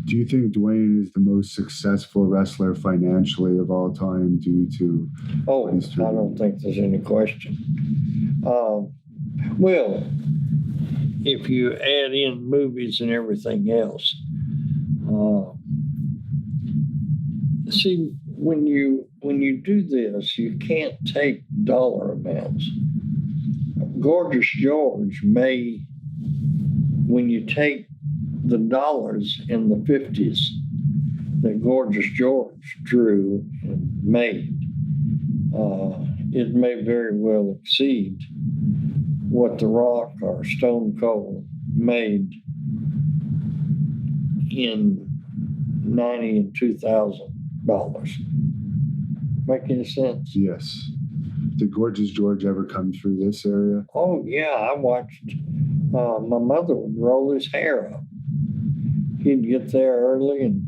Do you think Dwayne is the most successful wrestler financially of all time due to... Oh, I don't think there's any question. Well, if you add in movies and everything else, see, when you do this, you can't take dollar amounts. Gorgeous George may, when you take the dollars in the 50s that Gorgeous George drew and made, it may very well exceed what The Rock or Stone Cold made in $90,000 and $2,000. Make any sense? Yes. Did Gorgeous George ever come through this area? Oh, yeah. I watched. My mother would roll his hair up. He'd get there early and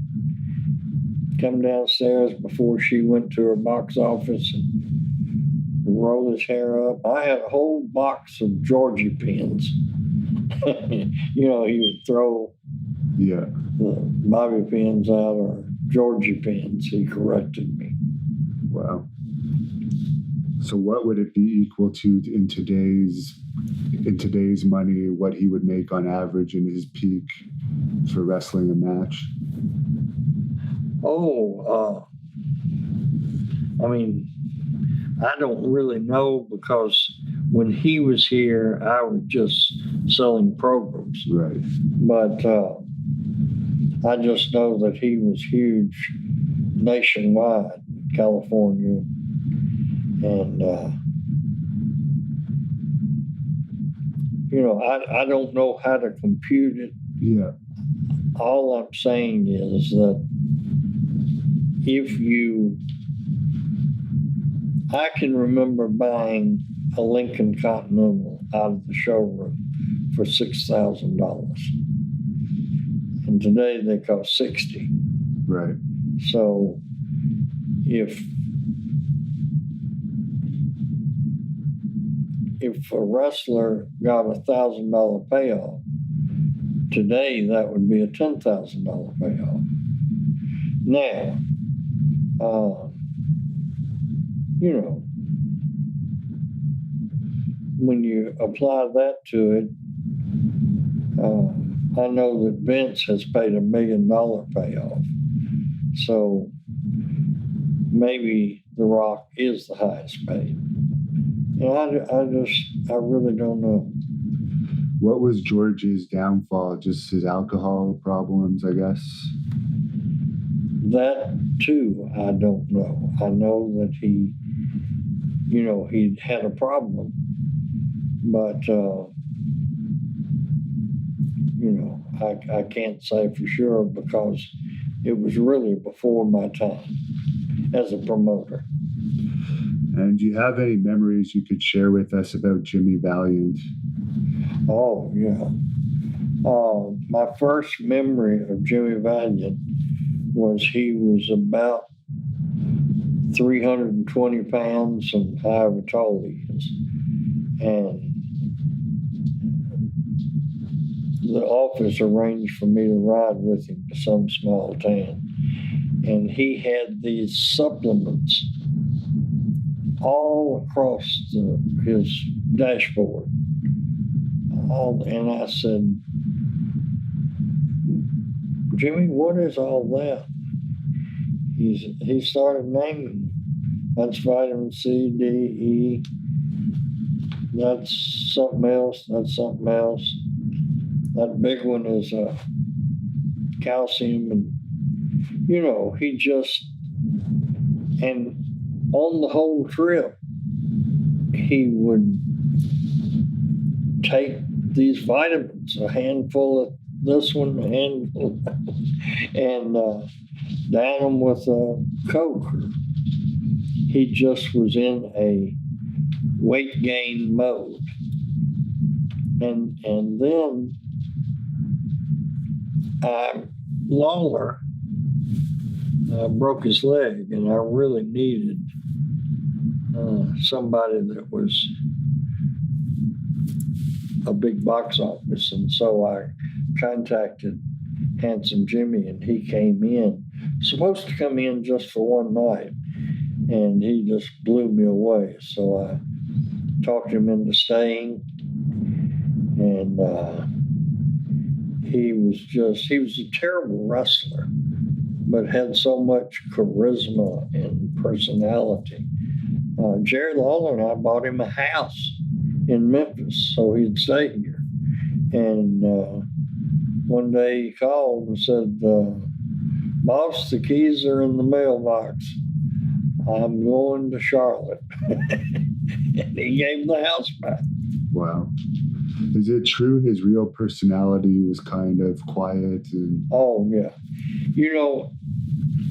come downstairs before she went to her box office and roll his hair up. I had a whole box of Georgie pins. He would throw the bobby pins out or Georgie pins. He corrected me. Wow. So what would it be equal to in today's money, what he would make on average in his peak for wrestling a match? I mean, I don't really know, because when he was here, I was just selling programs. Right. But I just know that he was huge nationwide, California. And, I don't know how to compute it. Yeah. All I'm saying is that I can remember buying a Lincoln Continental out of the showroom for $6,000. And today they cost $60,000. Right. So if a wrestler got $1,000 payoff, today that would be a $10,000 payoff. Now, when you apply that to it, I know that Vince has paid $1 million payoff. So maybe The Rock is the highest paid. I really don't know. What was George's downfall? Just his alcohol problems, I guess? That, too, I don't know. I know that he had a problem, but, I can't say for sure, because it was really before my time as a promoter. And do you have any memories you could share with us about Jimmy Valiant? Oh, yeah. My first memory of Jimmy Valiant was he was about 320 pounds and however tall he is. And the office arranged for me to ride with him to some small town. And he had these supplements all across his dashboard. And I said, Jimmy, what is all that? He started naming. That's vitamin C, D, E. That's something else. That's something else. That big one is calcium. And, he just, and on the whole trip, he would take these vitamins, a handful of this one, a handful, and down them with Coke. He just was in a weight gain mode. And then Lawler broke his leg, and I really needed somebody that was a big box office. And so I contacted Handsome Jimmy, and he came in, supposed to come in just for one night, and he just blew me away. So I talked him into staying, and he was a terrible wrestler, but had so much charisma and personality. Jerry Lawler and I bought him a house in Memphis so he'd stay here. And one day he called and said, boss, the keys are in the mailbox. I'm going to Charlotte. And he gave the house back. Wow. Is it true his real personality was kind of quiet? Oh, yeah.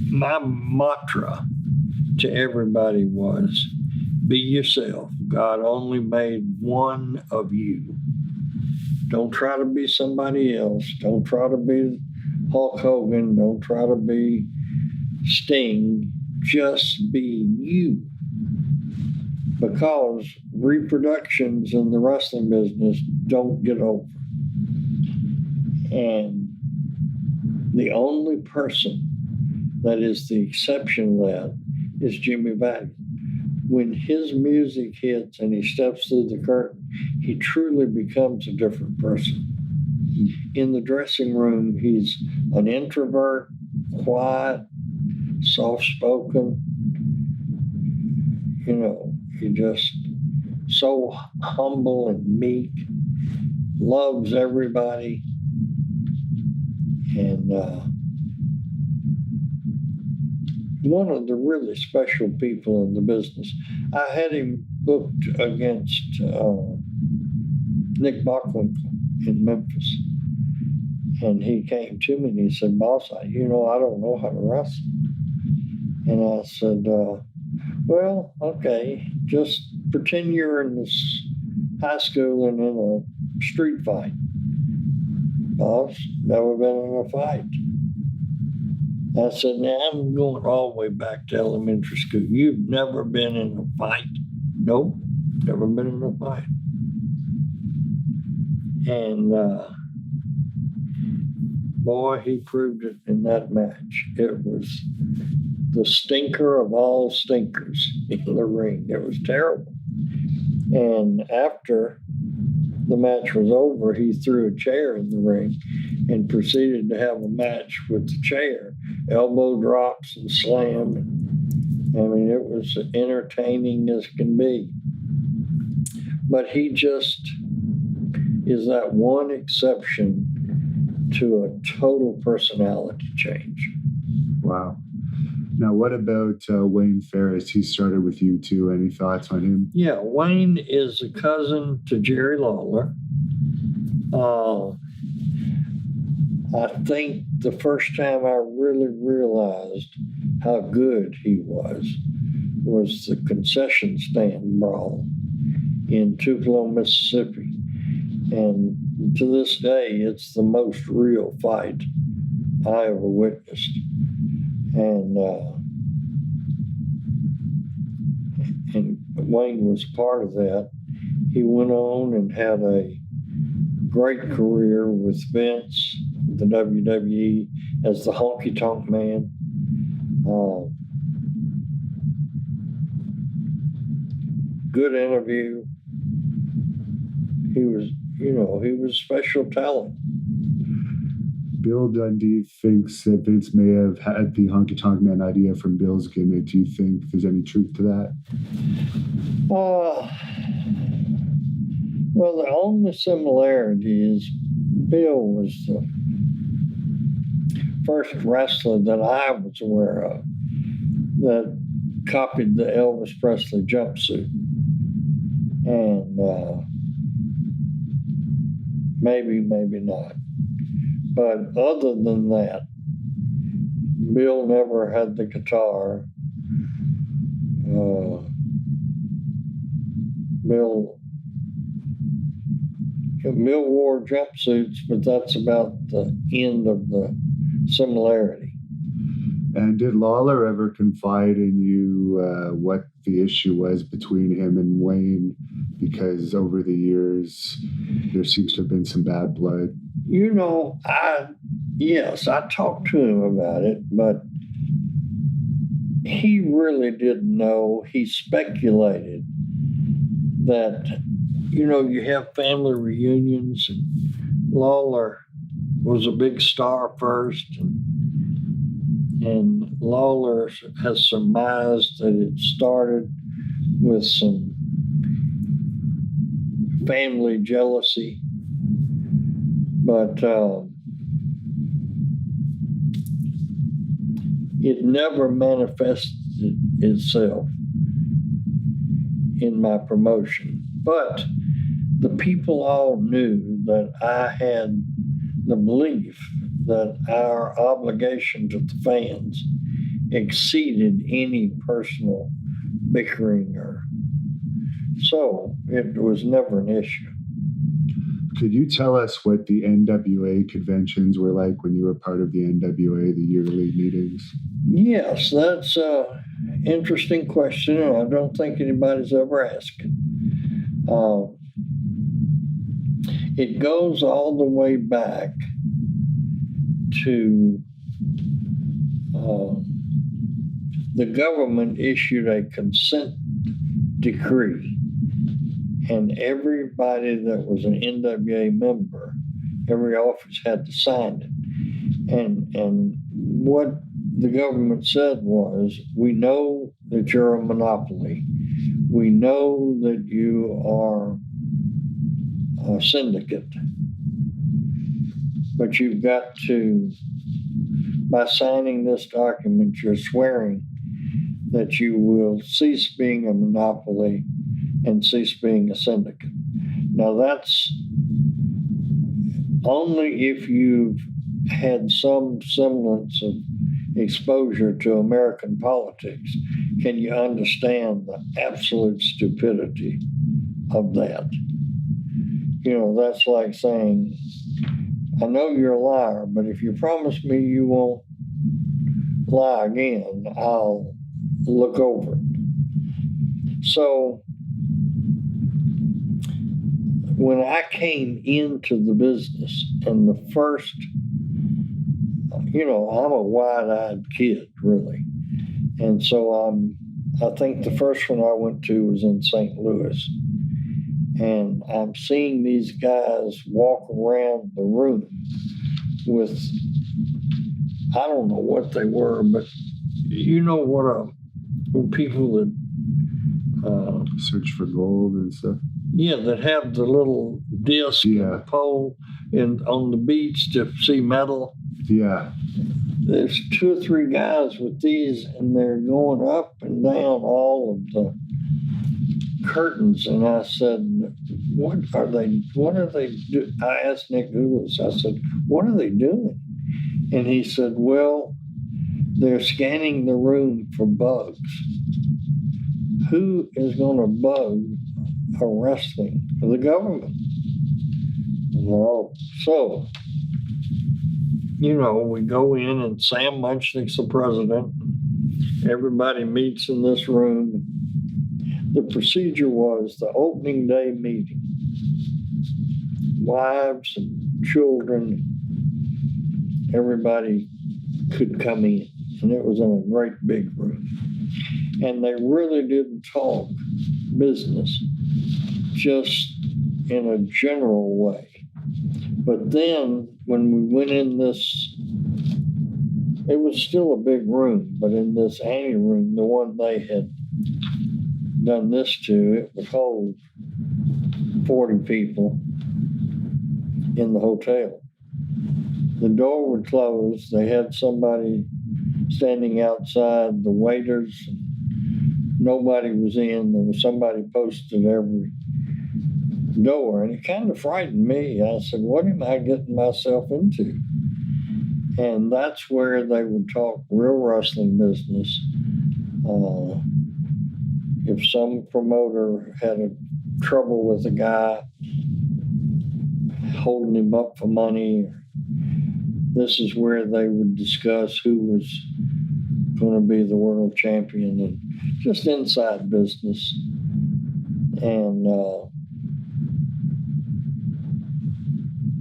My mantra to everybody was, be yourself. God only made one of you. Don't try to be somebody else. Don't try to be Hulk Hogan. Don't try to be Sting. Just be you. Because reproductions in the wrestling business don't get over. And the only person that is the exception to that is Jimmy Valiant. when his music hits and he steps through the curtain, he truly becomes a different person. In the dressing room, he's an introvert, quiet, soft-spoken. You know, he just so humble and meek, loves everybody, and one of the really special people in the business. I had him booked against Nick Bockwinkel in Memphis. And he came to me and he said, "Boss, I don't know how to wrestle." And I said, well, okay, just pretend you're in this high school and in a street fight. Boss, never been in a fight. I said, now I'm going all the way back to elementary school. You've never been in a fight? Nope, never been in a fight. And boy, he proved it in that match. It was the stinker of all stinkers in the ring. It was terrible. And after the match was over, he threw a chair in the ring and proceeded to have a match with the chair. Elbow drops and slam. I mean, it was entertaining as can be. But he just is that one exception to a total personality change. Wow. Now, what about Wayne Ferris? He started with you too. Any thoughts on him? Yeah, Wayne is a cousin to Jerry Lawler. I think the first time I really realized how good he was the concession stand brawl in Tupelo, Mississippi. And to this day, it's the most real fight I ever witnessed. And Wayne was part of that. He went on and had a great career with Vince, the WWE, as the Honky Tonk Man. Good interview. He was special talent. Bill Dundee thinks that Vince may have had the Honky Tonk Man idea from Bill's gimmick. Do you think there's any truth to that? Well, the only similarity is Bill was the first wrestler that I was aware of that copied the Elvis Presley jumpsuit. And maybe not. But other than that, Bill never had the guitar. Bill wore jumpsuits, but that's about the end of the similarity. And did Lawler ever confide in you what the issue was between him and Wayne? Because over the years, there seems to have been some bad blood. I talked to him about it, but he really didn't know. He speculated that, you have family reunions, and Lawler was a big star first, and Lawler has surmised that it started with some family jealousy, but it never manifested itself in my promotion. But the people all knew that I had the belief that our obligation to the fans exceeded any personal bickering, so it was never an issue. Could you tell us what the NWA conventions were like when you were part of the NWA, the yearly meetings? Yes, that's an interesting question, and I don't think anybody's ever asked it. It goes all the way back to the government issued a consent decree. And everybody that was an NWA member, every office had to sign it. And what the government said was, we know that you're a monopoly. We know that you are a syndicate. But you've got to, by signing this document, you're swearing that you will cease being a monopoly and cease being a syndicate. Now, that's only if you've had some semblance of exposure to American politics can you understand the absolute stupidity of that. You know, that's like saying, I know you're a liar, but if you promise me you won't lie again, I'll look over it. So when I came into the business, and the first, you know, I'm a wide-eyed kid, really. And so I think the first one I went to was in St. Louis. And I'm seeing these guys walk around the room with, I don't know what they were, but you know what people that search for gold and stuff. Yeah, that have the little disc and the pole on the beach to see metal. Yeah. There's 2 or 3 guys with these, and they're going up and down all of the curtains. And I said, what are they doing? I asked Nick Gulas, I said, what are they doing? And he said, well, they're scanning the room for bugs. Who is going to bug a wrestling? The government. Well, so, you know, we go in and Sam Munchnick's the president. Everybody meets in this room. The procedure was the opening day meeting. Wives and children, everybody could come in. And it was in a great big room. And they really didn't talk business, just in a general way. But then when we went in this, it was still a big room, but in this ante room, the one they had done this to, it would hold 40 people in the hotel. The door would close. They had somebody standing outside, the waiters. Nobody was in. There was somebody posted every door, and it kind of frightened me. I said, what am I getting myself into? And that's where they would talk real wrestling business. If some promoter had trouble with a guy, holding him up for money, this is where they would discuss who was going to be the world champion, and just inside business. And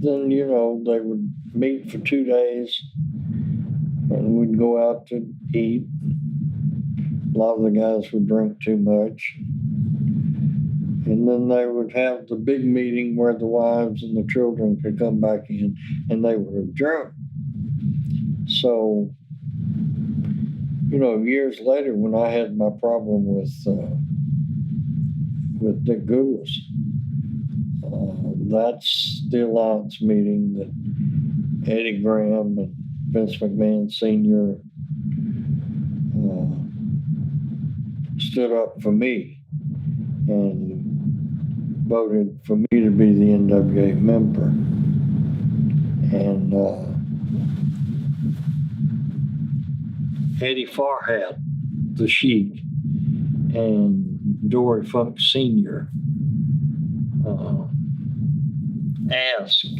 then, you know, they would meet for 2 days, and we'd go out to eat. A lot of the guys would drink too much. And then they would have the big meeting where the wives and the children could come back in, and they would adjourn. So, you know, years later, when I had my problem with Dick Gulas, that's the alliance meeting that Eddie Graham and Vince McMahon Sr. Stood up for me and voted for me to be the NWA member. And Eddie Farhat, the Sheik, and Dory Funk Sr. Asked,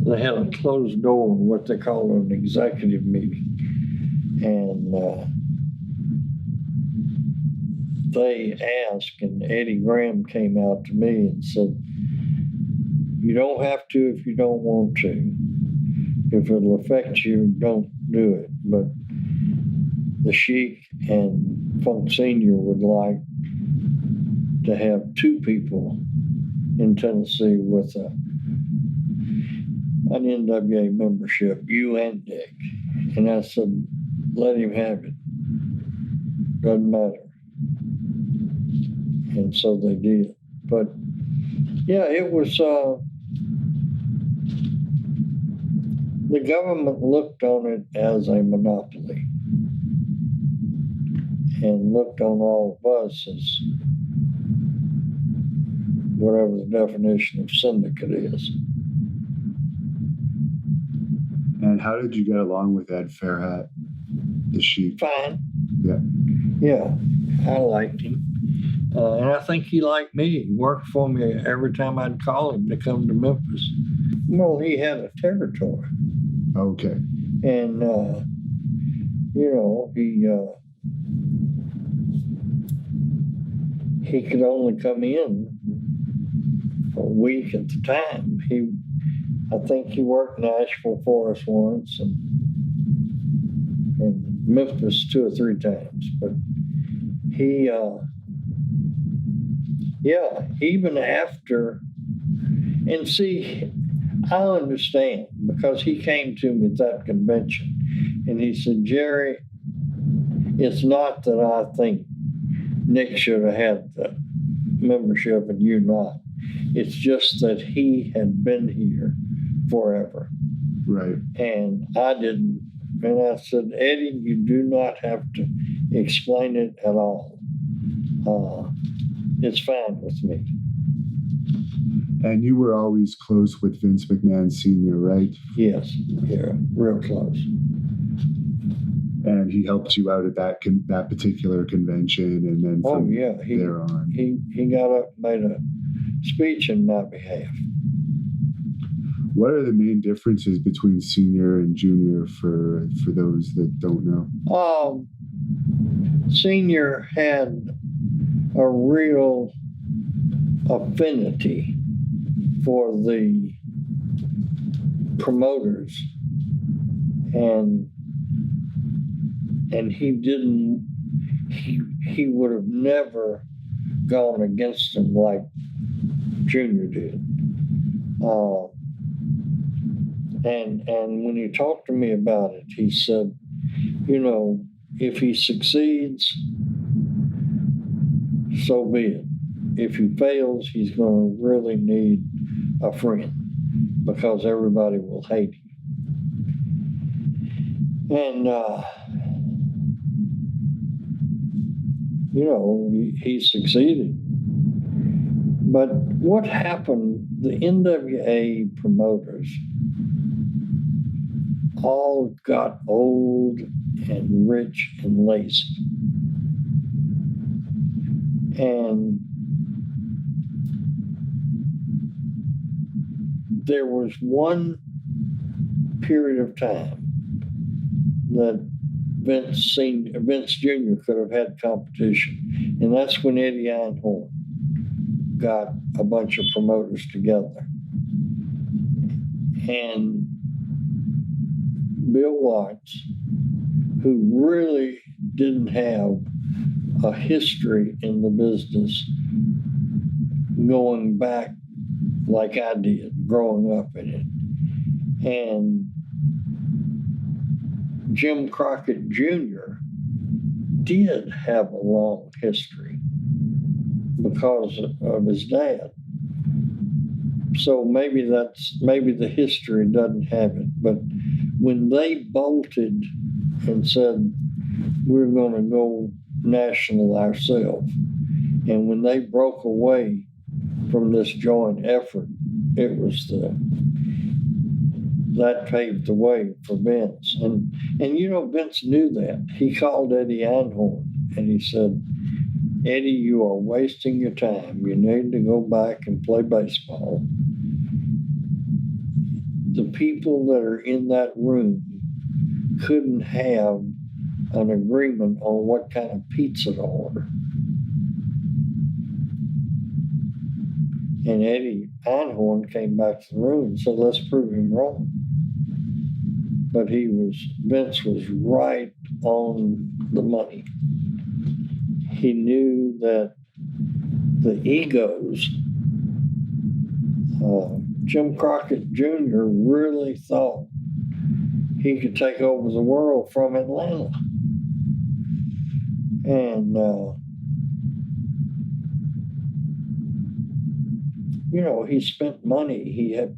they had a closed door, what they call an executive meeting. And they asked, and Eddie Graham came out to me and said, you don't have to if you don't want to. If it'll affect you, don't do it. But the Sheik and Funk Sr. would like to have two people in Tennessee with an NWA membership, you and Dick. And I said, let him have it. Doesn't matter. And so they did. But yeah, it was, the government looked on it as a monopoly and looked on all of us as whatever the definition of syndicate is. And how did you get along with Ed Fairhat, the Sheik? Fine. Yeah. Yeah, I liked him. And I think he liked me. He worked for me every time I'd call him to come to Memphis. Well, he had a territory. Okay. And, you know, he could only come in for a week at the time. I think he worked Nashville for us once and Memphis 2 or 3 times. But he, yeah, even after, and see, I understand because he came to me at that convention and he said, Jerry, it's not that I think Nick should have had the membership and you not. It's just that he had been here forever. Right. And I didn't. And I said, Eddie, you do not have to explain it at all. It's fine with me. And you were always close with Vince McMahon Sr., right? Yes, yeah, real close. And he helped you out at that particular convention, and then from there on. He got up and made a speech in my behalf. What are the main differences between senior and junior for those that don't know? Senior had a real affinity for the promoters, and he would have never gone against them like Junior did. And when he talked to me about it, he said, you know, if he succeeds, so be it. If he fails, he's going to really need a friend because everybody will hate him. And, you know, he succeeded. But what happened, the NWA promoters all got old and rich and lazy. And there was one period of time that Vince Jr. could have had competition, and that's when Eddie Einhorn got a bunch of promoters together. And Bill Watts, who really didn't have a history in the business going back like I did, growing up in it, and Jim Crockett Jr. did have a long history because of his dad. So maybe the history doesn't have it. But when they bolted and said, we're going to go national ourselves, and when they broke away from this joint effort, it was that paved the way for Vince. And you know, Vince knew that. He called Eddie Einhorn and he said, Eddie, you are wasting your time. You need to go back and play baseball. The people that are in that room couldn't have an agreement on what kind of pizza to order. And Eddie Einhorn came back to the room and said, let's prove him wrong. But Vince was right on the money. He knew that the egos. Jim Crockett Jr. really thought he could take over the world from Atlanta. And, he spent money. He had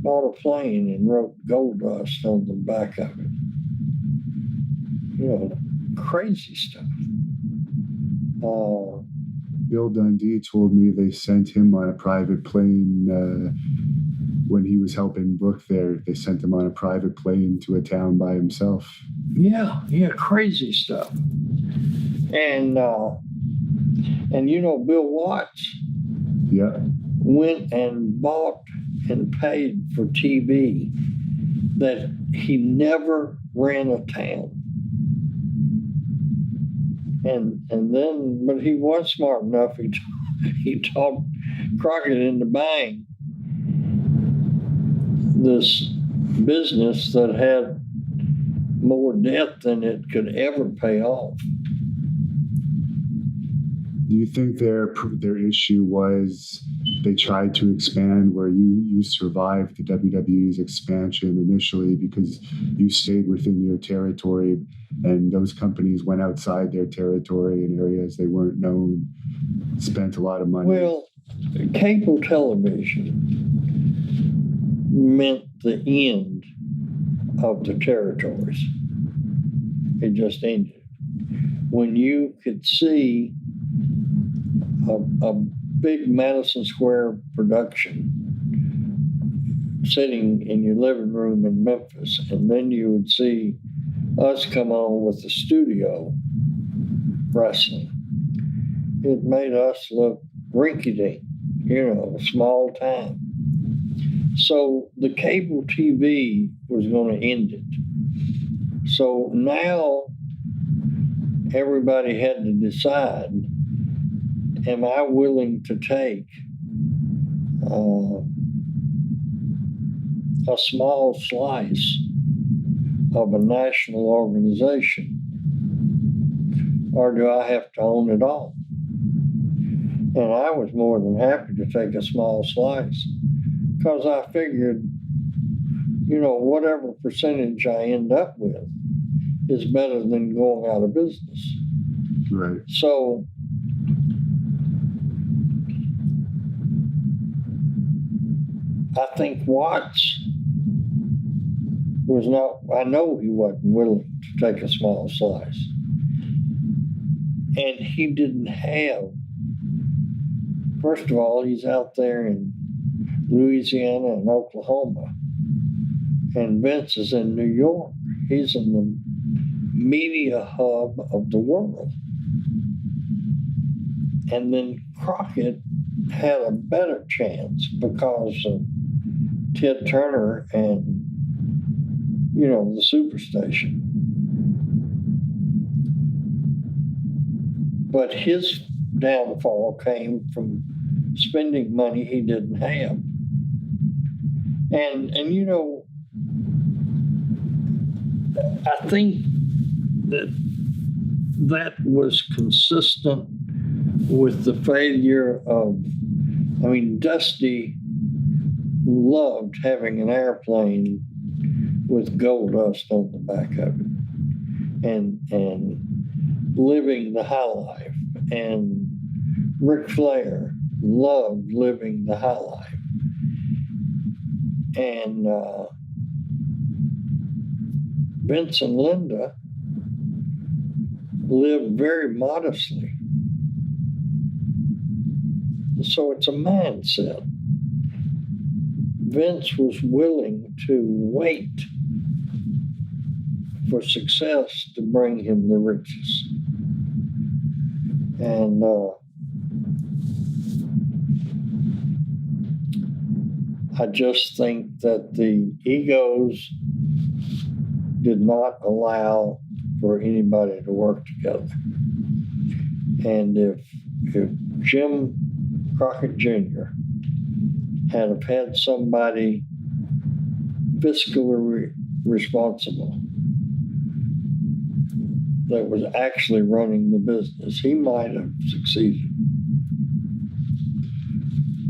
bought a plane and wrote Gold Dust on the back of it. Crazy stuff. Bill Dundee told me they sent him on a private plane when he was helping book there. They sent him on a private plane to a town by himself. Yeah, crazy stuff. And Bill Watts went and bought and paid for TV that he never ran a town. But he was smart enough. He talked Crockett into buying this business that had more debt than it could ever pay off. Do you think their issue was they tried to expand where you survived the WWE's expansion initially because you stayed within your territory, and those companies went outside their territory in areas they weren't known, spent a lot of money? Well, cable television meant the end of the territories. It just ended. When you could see a big Madison Square production sitting in your living room in Memphis, and then you would see us come on with the studio wrestling. It made us look rinky-dink, small time. So the cable TV was going to end it. So now everybody had to decide, am I willing to take a small slice of a national organization, or do I have to own it all? And I was more than happy to take a small slice because I figured, whatever percentage I end up with is better than going out of business. Right. So I think Watts was not, I know he wasn't willing to take a small slice. And he didn't have, first of all, he's out there in Louisiana and Oklahoma. And Vince is in New York. He's in the media hub of the world. And then Crockett had a better chance because of Ted Turner and, the Superstation. But his downfall came from spending money he didn't have. And I think that was consistent with the failure of, Dusty loved having an airplane with gold dust on the back of it and living the high life. And Ric Flair loved living the high life. And Vince and Linda lived very modestly. So it's a mindset. Vince was willing to wait for success to bring him the riches. And I just think that the egos did not allow for anybody to work together. And if Jim Crockett Jr. had have had somebody fiscally responsible that was actually running the business, he might have succeeded.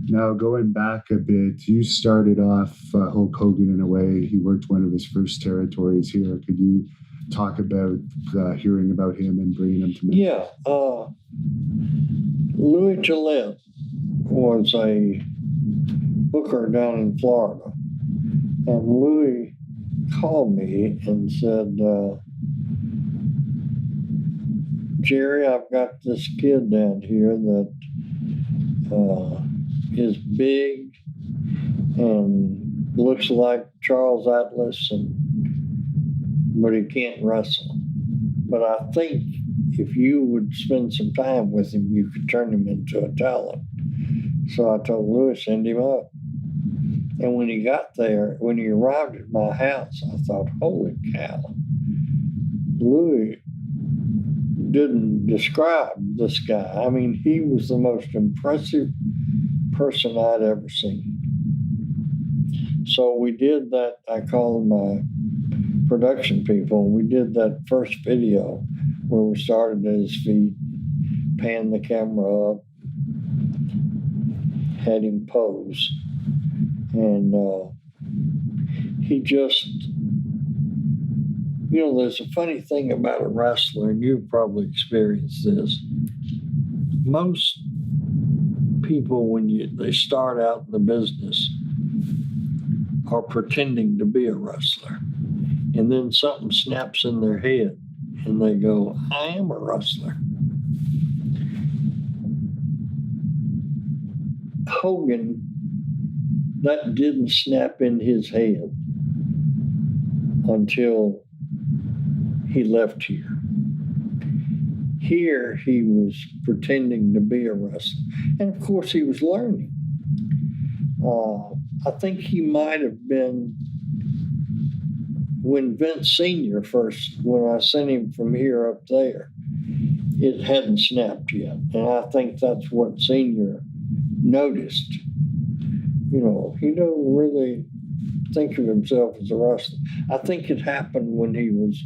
Now, going back a bit, you started off Hulk Hogan in a way. He worked one of his first territories here. Could you talk about hearing about him and bringing him to me? Yeah. Louis Gillette was a booker down in Florida. And Louis called me and said, Jerry, I've got this kid down here that is big and looks like Charles Atlas, but he can't wrestle. But I think if you would spend some time with him, you could turn him into a talent. So I told Louis, send him up. And when he got there, when he arrived at my house, I thought, holy cow. Louis didn't describe this guy. I mean, he was the most impressive person I'd ever seen. So we did that. I called my production people, and we did that first video where we started at his feet, panned the camera up, had him pose. And he just, there's a funny thing about a wrestler, and you've probably experienced this. Most people, when they start out in the business, are pretending to be a wrestler. And then something snaps in their head, and they go, I am a wrestler. Hogan, that didn't snap in his head until he left here. Here, he was pretending to be a wrestler. And of course, he was learning. I think he might have been, when Vince Sr. when I sent him from here up there, it hadn't snapped yet. And I think that's what Sr. noticed. He don't really think of himself as a wrestler. I think it happened when he was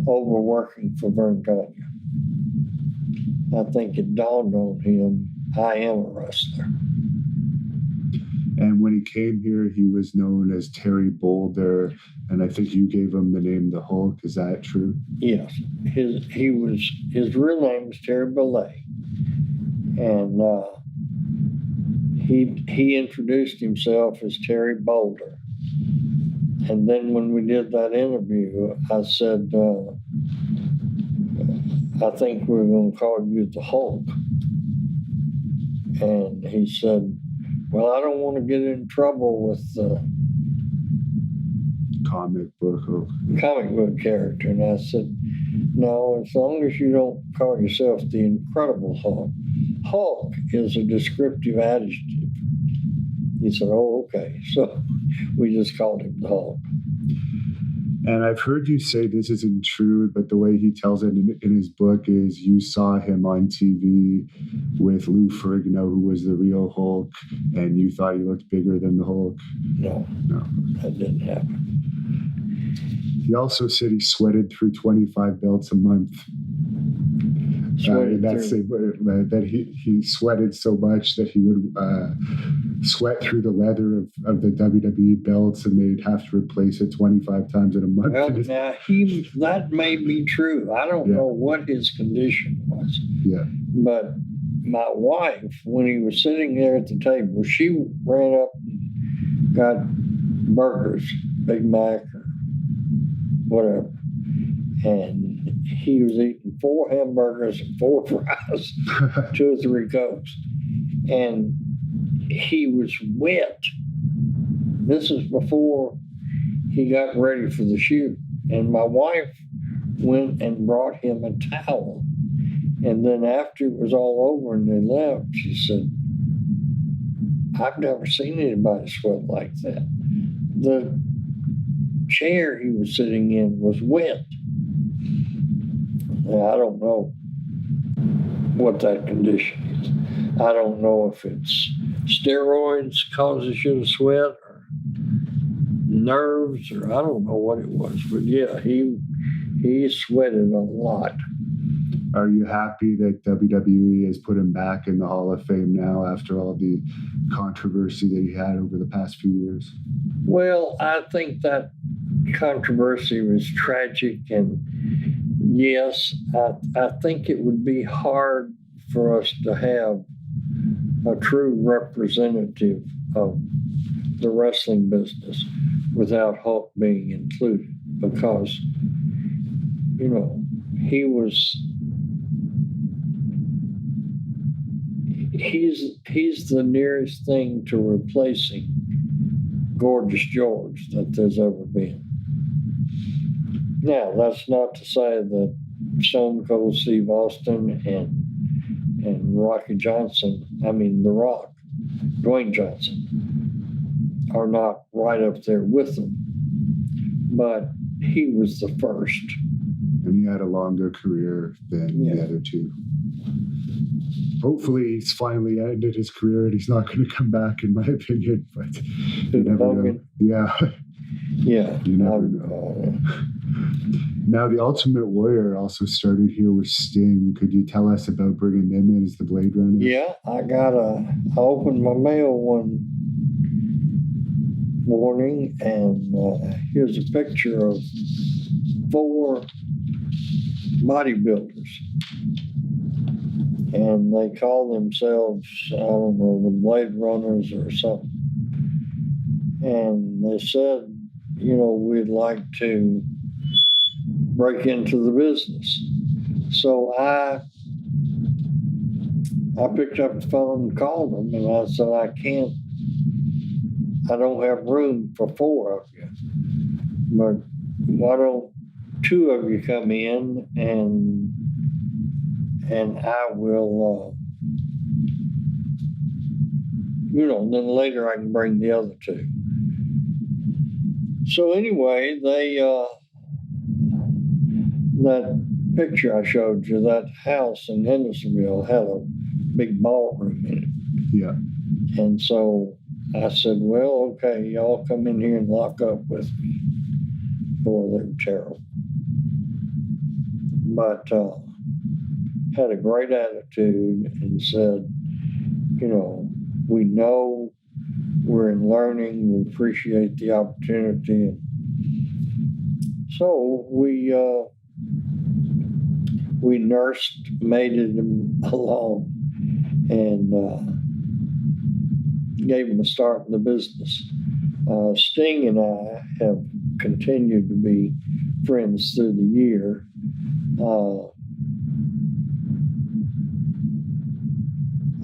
overworking for Vern Gagne. I think it dawned on him, I am a wrestler. And when he came here, he was known as Terry Boulder, and I think you gave him the name the Hulk. Is that true? Yes. His real name was Terry Belay. And he introduced himself as Terry Boulder. And then when we did that interview, I said, I think we're going to call you the Hulk. And he said, well, I don't want to get in trouble with the comic book character. And I said, no, as long as you don't call yourself the Incredible Hulk. Hulk is a descriptive adjective. He said, oh, okay. So we just called him the Hulk. And I've heard you say this isn't true, but the way he tells it in his book is you saw him on TV with Lou Ferrigno, who was the real Hulk, and you thought he looked bigger than the Hulk. No, that didn't happen. He also said he sweated through 25 belts a month. That he sweated so much that he would sweat through the leather of the WWE belts, and they'd have to replace it 25 times in a month. Well, now that may be true. I don't know what his condition was. Yeah. But my wife, when he was sitting there at the table, she ran up and got burgers, Big Mac or whatever, and he was eating 4 hamburgers and 4 fries, 2 or 3 Cokes. And he was wet. This is before he got ready for the shoot. And my wife went and brought him a towel. And then after it was all over and they left, she said, I've never seen anybody sweat like that. The chair he was sitting in was wet. I don't know what that condition is. I don't know if it's steroids causes you to sweat or nerves, or I don't know what it was. But yeah, he sweated a lot. Are you happy that WWE has put him back in the Hall of Fame now after all the controversy that he had over the past few years? Well, I think that controversy was tragic, and yes, I think it would be hard for us to have a true representative of the wrestling business without Hulk being included, because, you know, he's the nearest thing to replacing Gorgeous George that there's ever been. Now, that's not to say that Stone Cold Steve Austin and Rocky Johnson, The Rock, Dwayne Johnson, are not right up there with them. But he was the first. And he had a longer career than the other two. Hopefully, he's finally ended his career and he's not going to come back, in my opinion. But you never know. Yeah. Yeah. You never know. Now, the Ultimate Warrior also started here with Sting. Could you tell us about bringing them in as the Blade Runner? Yeah, I opened my mail one morning, and here's a picture of 4 bodybuilders. And they call themselves, I don't know, the Blade Runners or something. And they said, we'd like to break into the business. So I picked up the phone and called them, and I said, I don't have room for 4 of you, but why don't 2 of you come in and I will, then later I can bring the other 2. So anyway, that picture I showed you, that house in Hendersonville had a big ballroom in it. Yeah. And so I said, well, okay, y'all come in here and lock up with me. Boy, they were terrible. But had a great attitude and said, we know we're in learning, we appreciate the opportunity. And so we nursed, mated him along, and gave him a start in the business. Sting and I have continued to be friends through the year.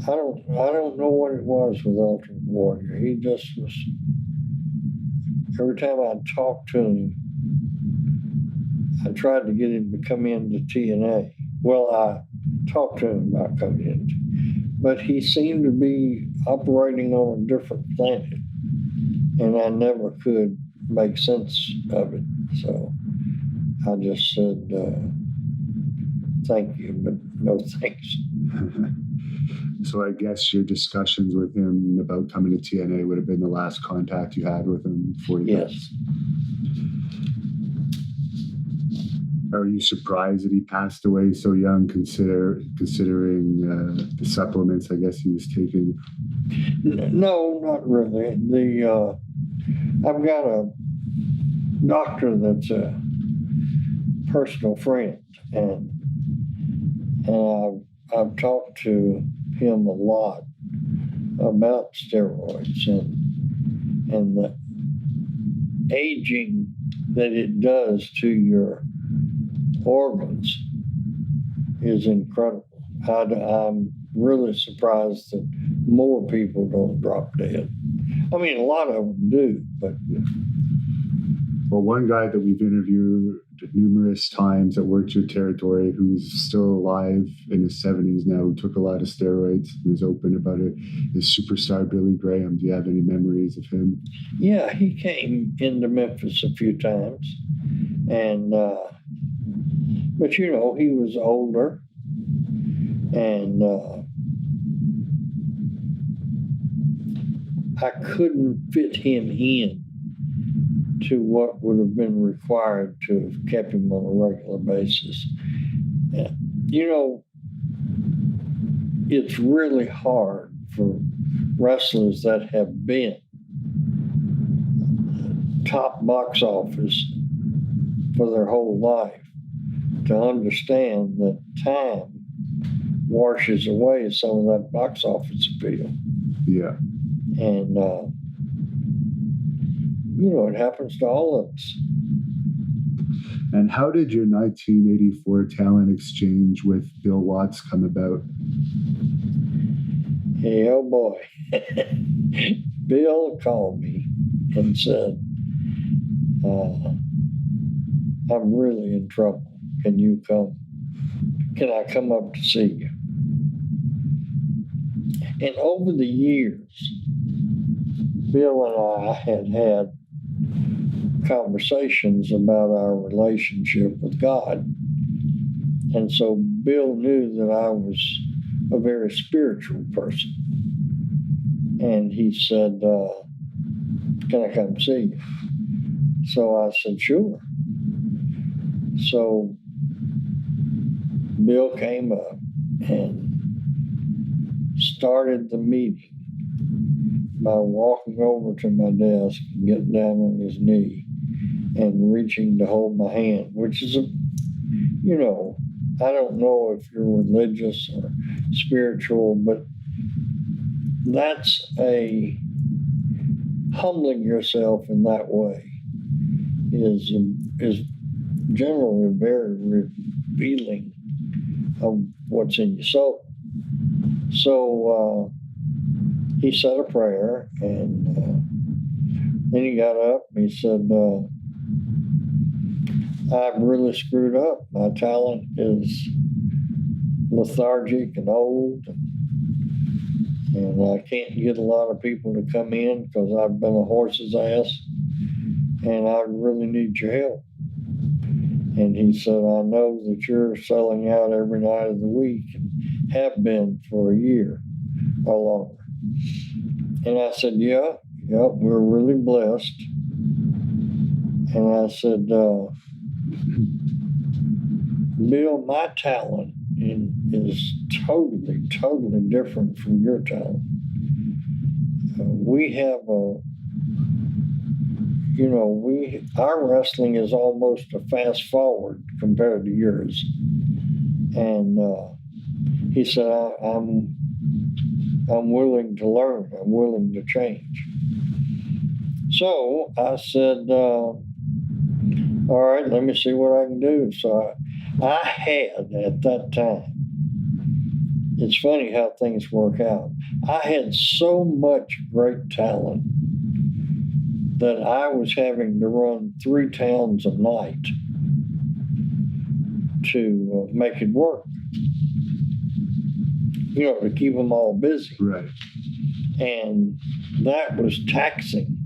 I don't know what it was with Ultimate Warrior. He just was. Every time I talked to him, I tried to get him to come into TNA. Well, I talked to him about coming in, but he seemed to be operating on a different planet, and I never could make sense of it. So I just said, thank you, but no thanks. So I guess your discussions with him about coming to TNA would have been the last contact you had with him before you Yes. passed. Are you surprised that he passed away so young, considering the supplements I guess he was taking? No, not really. I've got a doctor that's a personal friend, and I've talked to him a lot about steroids and the aging that it does to your organs is incredible. I'm really surprised that more people don't drop dead. A lot of them do, but... Well, one guy that we've interviewed numerous times that worked your territory, who's still alive in his 70s now, who took a lot of steroids and is open about it, is superstar Billy Graham. Do you have any memories of him? Yeah, he came into Memphis a few times, and but he was older, and I couldn't fit him in to what would have been required to have kept him on a regular basis. you know, it's really hard for wrestlers that have been top box office for their whole life to understand that time washes away some of that box office appeal. Yeah. And, you know, it happens to all of us. And how did your 1984 talent exchange with Bill Watts come about? Hey, oh boy. Bill called me and said, I'm really in trouble. Can you come? Can I come up to see you? And over the years, Bill and I had conversations about our relationship with God. And so Bill knew that I was a very spiritual person. And he said, can I come see you? So I said, sure. So Bill came up and started the meeting by walking over to my desk and getting down on his knee and reaching to hold my hand, which is you know, I don't know if you're religious or spiritual, but that's humbling yourself in that way is generally very revealing of what's in your soul. So he said a prayer, and then he got up and he said, I've really screwed up. My talent is lethargic and old, and I can't get a lot of people to come in because I've been a horse's ass, and I really need your help. And he said, I know that you're selling out every night of the week and have been for a year or longer. And I said, yep, we're really blessed. And I said, Bill, my talent is totally different from your talent. We have our wrestling is almost a fast forward compared to yours. And he said, I'm willing to learn. I'm willing to change. So I said, all right, let me see what I can do. So I had at that time, it's funny how things work out. I had so much great talent that I was having to run 3 towns a night to make it work. You know, to keep them all busy. Right. And that was taxing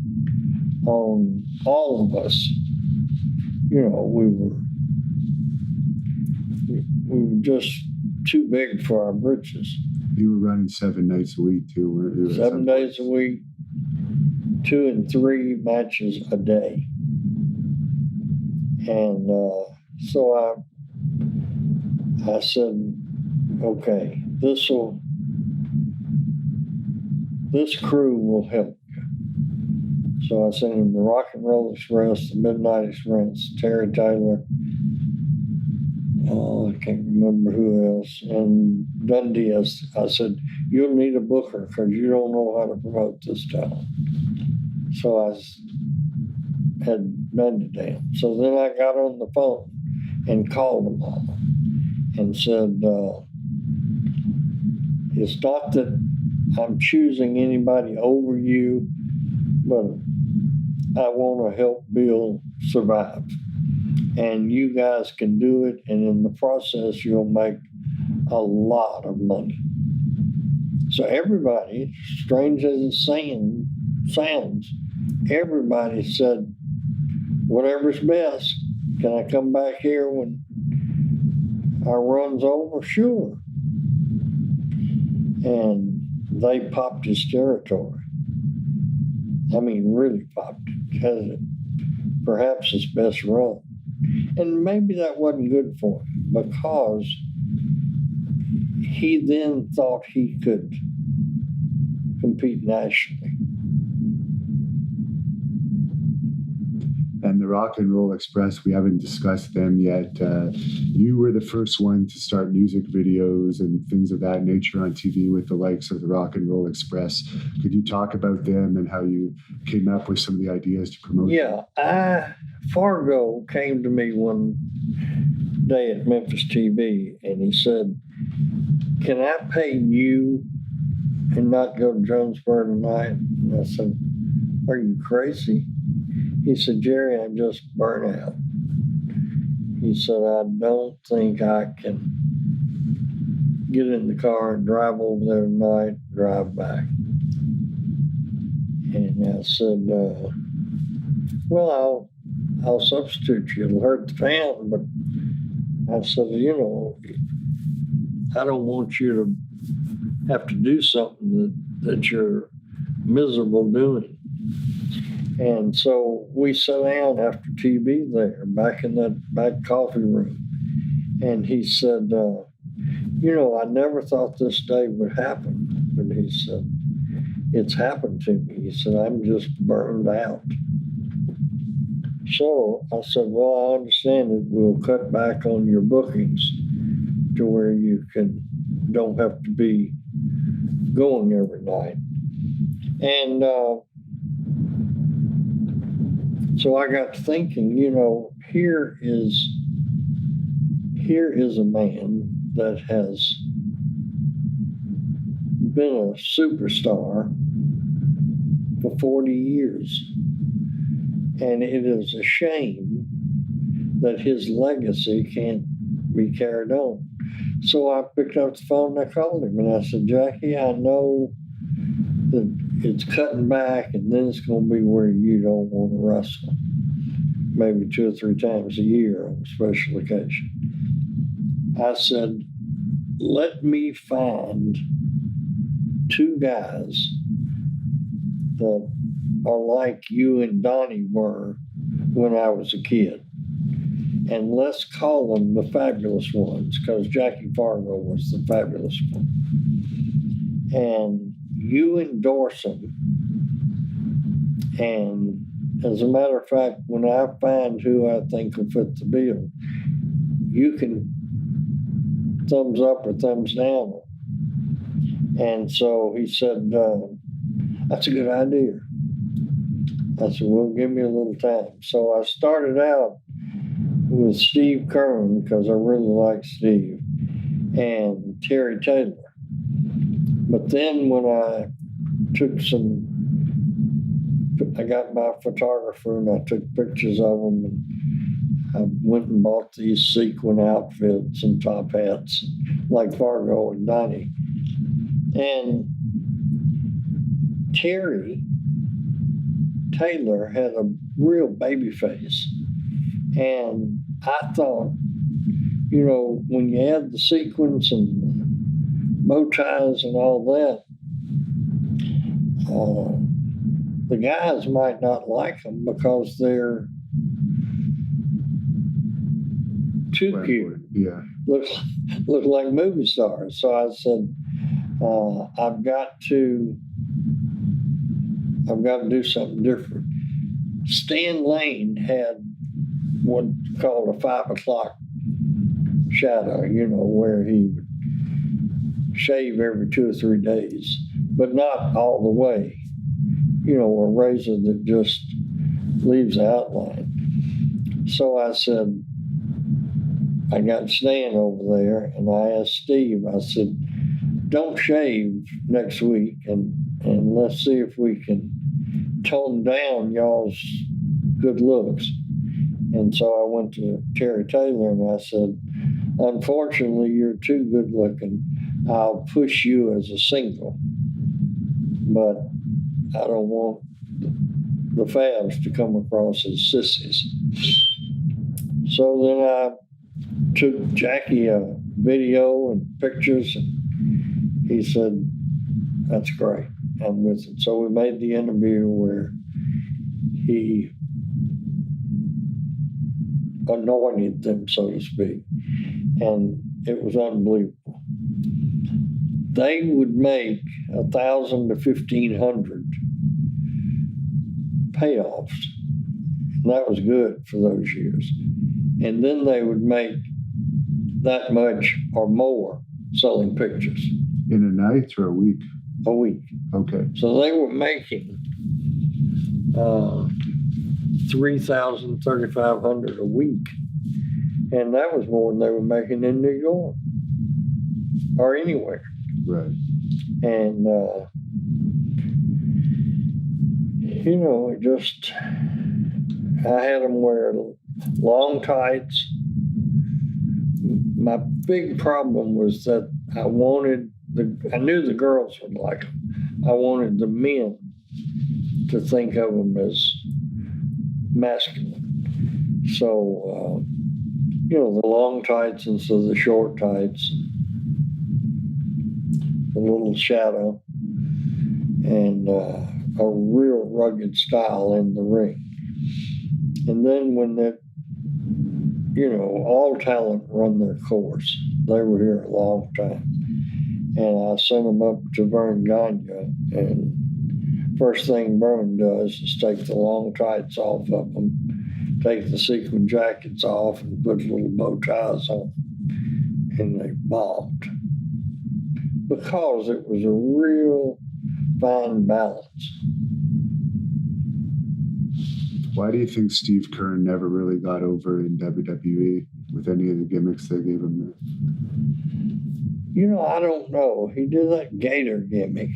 on all of us. You know, we were just too big for our britches. You were running 7 nights a week too, weren't you? 7 days a week, 2 and 3 matches a day. And so I said, okay, this crew will help you. So I sent him the Rock and Roll Express, the Midnight Express, Terry Taylor, I can't remember who else, and Dundee. I said, you'll need a booker because you don't know how to promote this talent. So I had bended down. So then I got on the phone and called them all and said, it's not that I'm choosing anybody over you, but I want to help Bill survive. And you guys can do it, and in the process, you'll make a lot of money. So everybody, strange as it sounds, everybody said, whatever's best. Can I come back here when our run's over? Sure. And they popped his territory. I mean, really popped it. Had perhaps his best run. And maybe that wasn't good for him because he then thought he could compete nationally. And the Rock and Roll Express, we haven't discussed them yet. You were the first one to start music videos and things of that nature on TV with the likes of the Rock and Roll Express. Could you talk about them and how you came up with some of the ideas to promote them? Yeah, Fargo came to me one day at Memphis TV, and he said, "Can I pay you and not go to Jonesboro tonight?" And I said, "Are you crazy?" He said, "Jerry, I'm just burnt out." He said, "I don't think I can get in the car and drive over there tonight, drive back." And I said, "Well, I'll substitute you. It'll hurt the town." But I said, I don't want you to have to do something that you're miserable doing. And so we sat down after TV there, back in that back coffee room. And he said, I never thought this day would happen. But he said, "It's happened to me." He said, "I'm just burned out." So I said, "Well, I understand it. We'll cut back on your bookings to where you don't have to be going every night." And so I got to thinking, here is a man that has been a superstar for 40 years. And it is a shame that his legacy can't be carried on. So I picked up the phone and I called him and I said, "Jackie, I know that it's cutting back and then it's going to be where you don't want to wrestle. Maybe 2 or 3 times a year on special occasion." I said, "Let me find 2 guys that are like you and Donnie were when I was a kid. And let's call them the fabulous ones, because Jackie Fargo was the fabulous one. And you endorse them. And as a matter of fact, when I find who I think will fit the bill, you can thumbs up or thumbs down." And so he said, "That's a good idea." I said, "Well, give me a little time." So I started out with Steve Kern, because I really like Steve, and Terry Taylor. But then when I got my photographer and I took pictures of them, and I went and bought these sequin outfits and top hats like Fargo and Donnie. And Terry Taylor had a real baby face. And I thought, when you add the sequins and the bow ties and all that, the guys might not like them because they're too cute. Yeah. Look like movie stars. So I said, I've got to do something different. Stan Lane had what's called a 5 o'clock shadow, where he would shave every 2 or 3 days, but not all the way. A razor that just leaves the outline. So I said, I got Stan over there, and I asked Steve, I said, "Don't shave next week, and let's see if we can tone down y'all's good looks." And so I went to Terry Taylor and I said, "Unfortunately, you're too good looking. I'll push you as a single, but I don't want the fabs to come across as sissies." So then I took Jackie a video and pictures, and he said, "That's great, I'm with it." So we made the interview where he anointed them, so to speak, and it was unbelievable. they would make 1,000 to 1,500 payoffs. And that was good for those years. And then they would make that much or more selling pictures. In a night or a week? A week. Okay. So they were making 3,000, 3,500 a week. And that was more than they were making in New York or anywhere. Right. And, you know, it just, I had them wear long tights. My big problem was that I knew the girls would like them. I wanted the men to think of them as masculine. So, you know, the long tights instead of the short tights, a little shadow, and a real rugged style in the ring. And then when that, you know, all talent run their course. They were here a long time. And I sent them up to Vern Gagne, and first thing Vern does is take the long tights off of them, take the sequin jackets off, and put little bow ties on. And they bombed. Because it was a real fine balance. Why do you think Steve Keirn never really got over in WWE with any of the gimmicks they gave him there? You know, I don't know. He did that gator gimmick.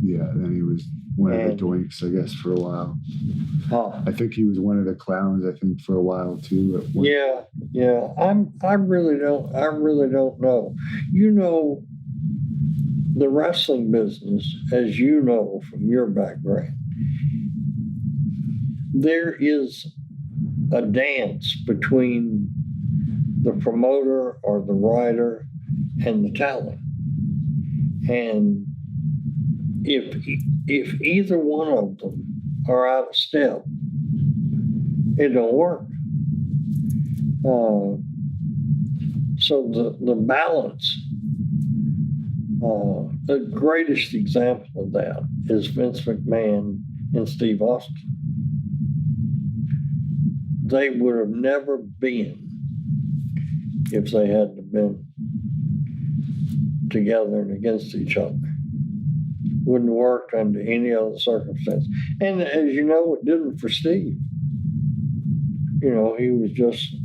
Yeah, then he was one of the doinks, I guess, for a while. Huh. I think he was one of the clowns, I think, for a while too. Yeah. I really don't know. You know, the wrestling business, as you know from your background, there is a dance between the promoter or the writer and the talent. And if either one of them are out of step, it don't work. So the balance, the greatest example of that is Vince McMahon and Steve Austin. They would have never been if they hadn't been together and against each other. Wouldn't have worked under any other circumstance. And as you know, it didn't for Steve. You know, he was just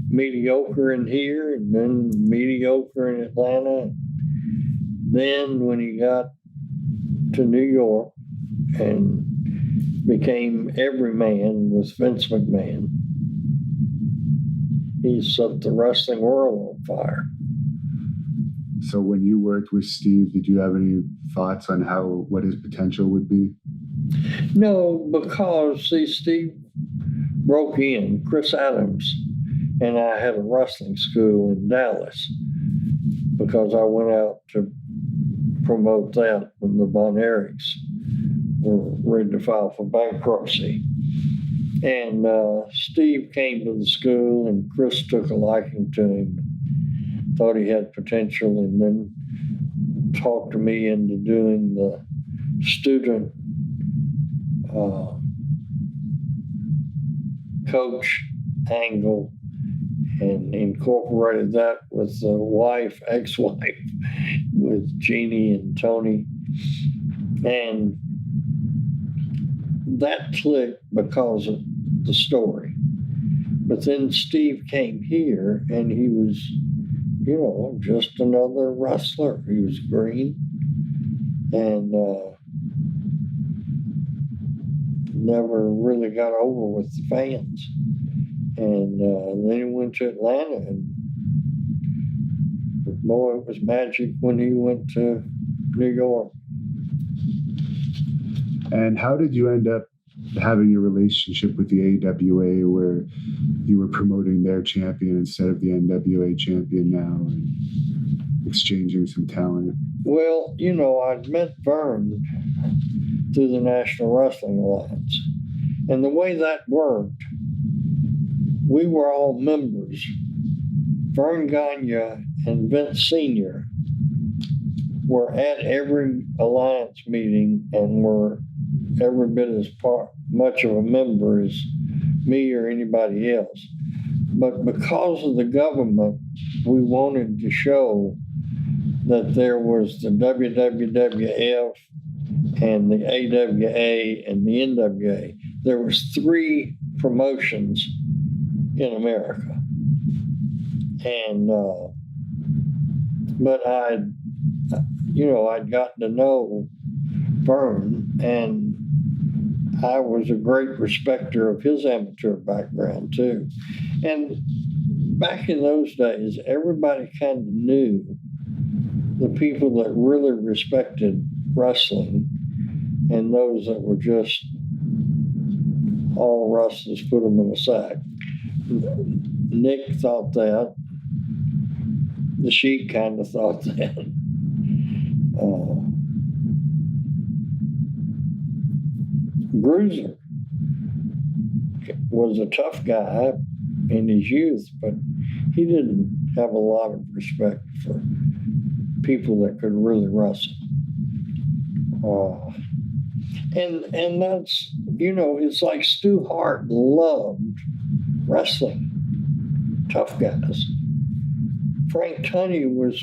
mediocre in here and then mediocre in Atlanta. Then when he got to New York and became everyman with Vince McMahon, he set the wrestling world on fire. So when you worked with Steve, did you have any thoughts on what his potential would be? No, because see, Steve broke in. Chris Adams and I had a wrestling school in Dallas because I went out to promote that when the Von Erichs were ready to file for bankruptcy. And Steve came to the school, and Chris took a liking to him, thought he had potential, and then talked to me into doing the student coach angle and incorporated that with the ex-wife, with Jeannie and Tony. And that clicked because of the story. But then Steve came here and he was, you know, just another wrestler. He was green and never really got over with the fans. And then he went to Atlanta, and boy, it was magic when he went to New York. And how did you end up having a relationship with the AWA where you were promoting their champion instead of the NWA champion now and exchanging some talent? Well, you know, I'd met Vern through the National Wrestling Alliance. And the way that worked, we were all members. Vern Gagne and Vince Sr. were at every alliance meeting and were every bit as much of a member as me or anybody else. But because of the government, we wanted to show that there was the WWF and the AWA and the NWA. There was 3 promotions in America. And, but I'd gotten to know Vern, and I was a great respecter of his amateur background too. And back in those days, everybody kind of knew the people that really respected wrestling and those that were just all wrestlers, put them in a sack. Nick thought that. The Sheik kind of thought that. Bruiser was a tough guy in his youth, but he didn't have a lot of respect for people that could really wrestle. And that's, it's like Stu Hart loved wrestling, tough guys. Frank Tunney was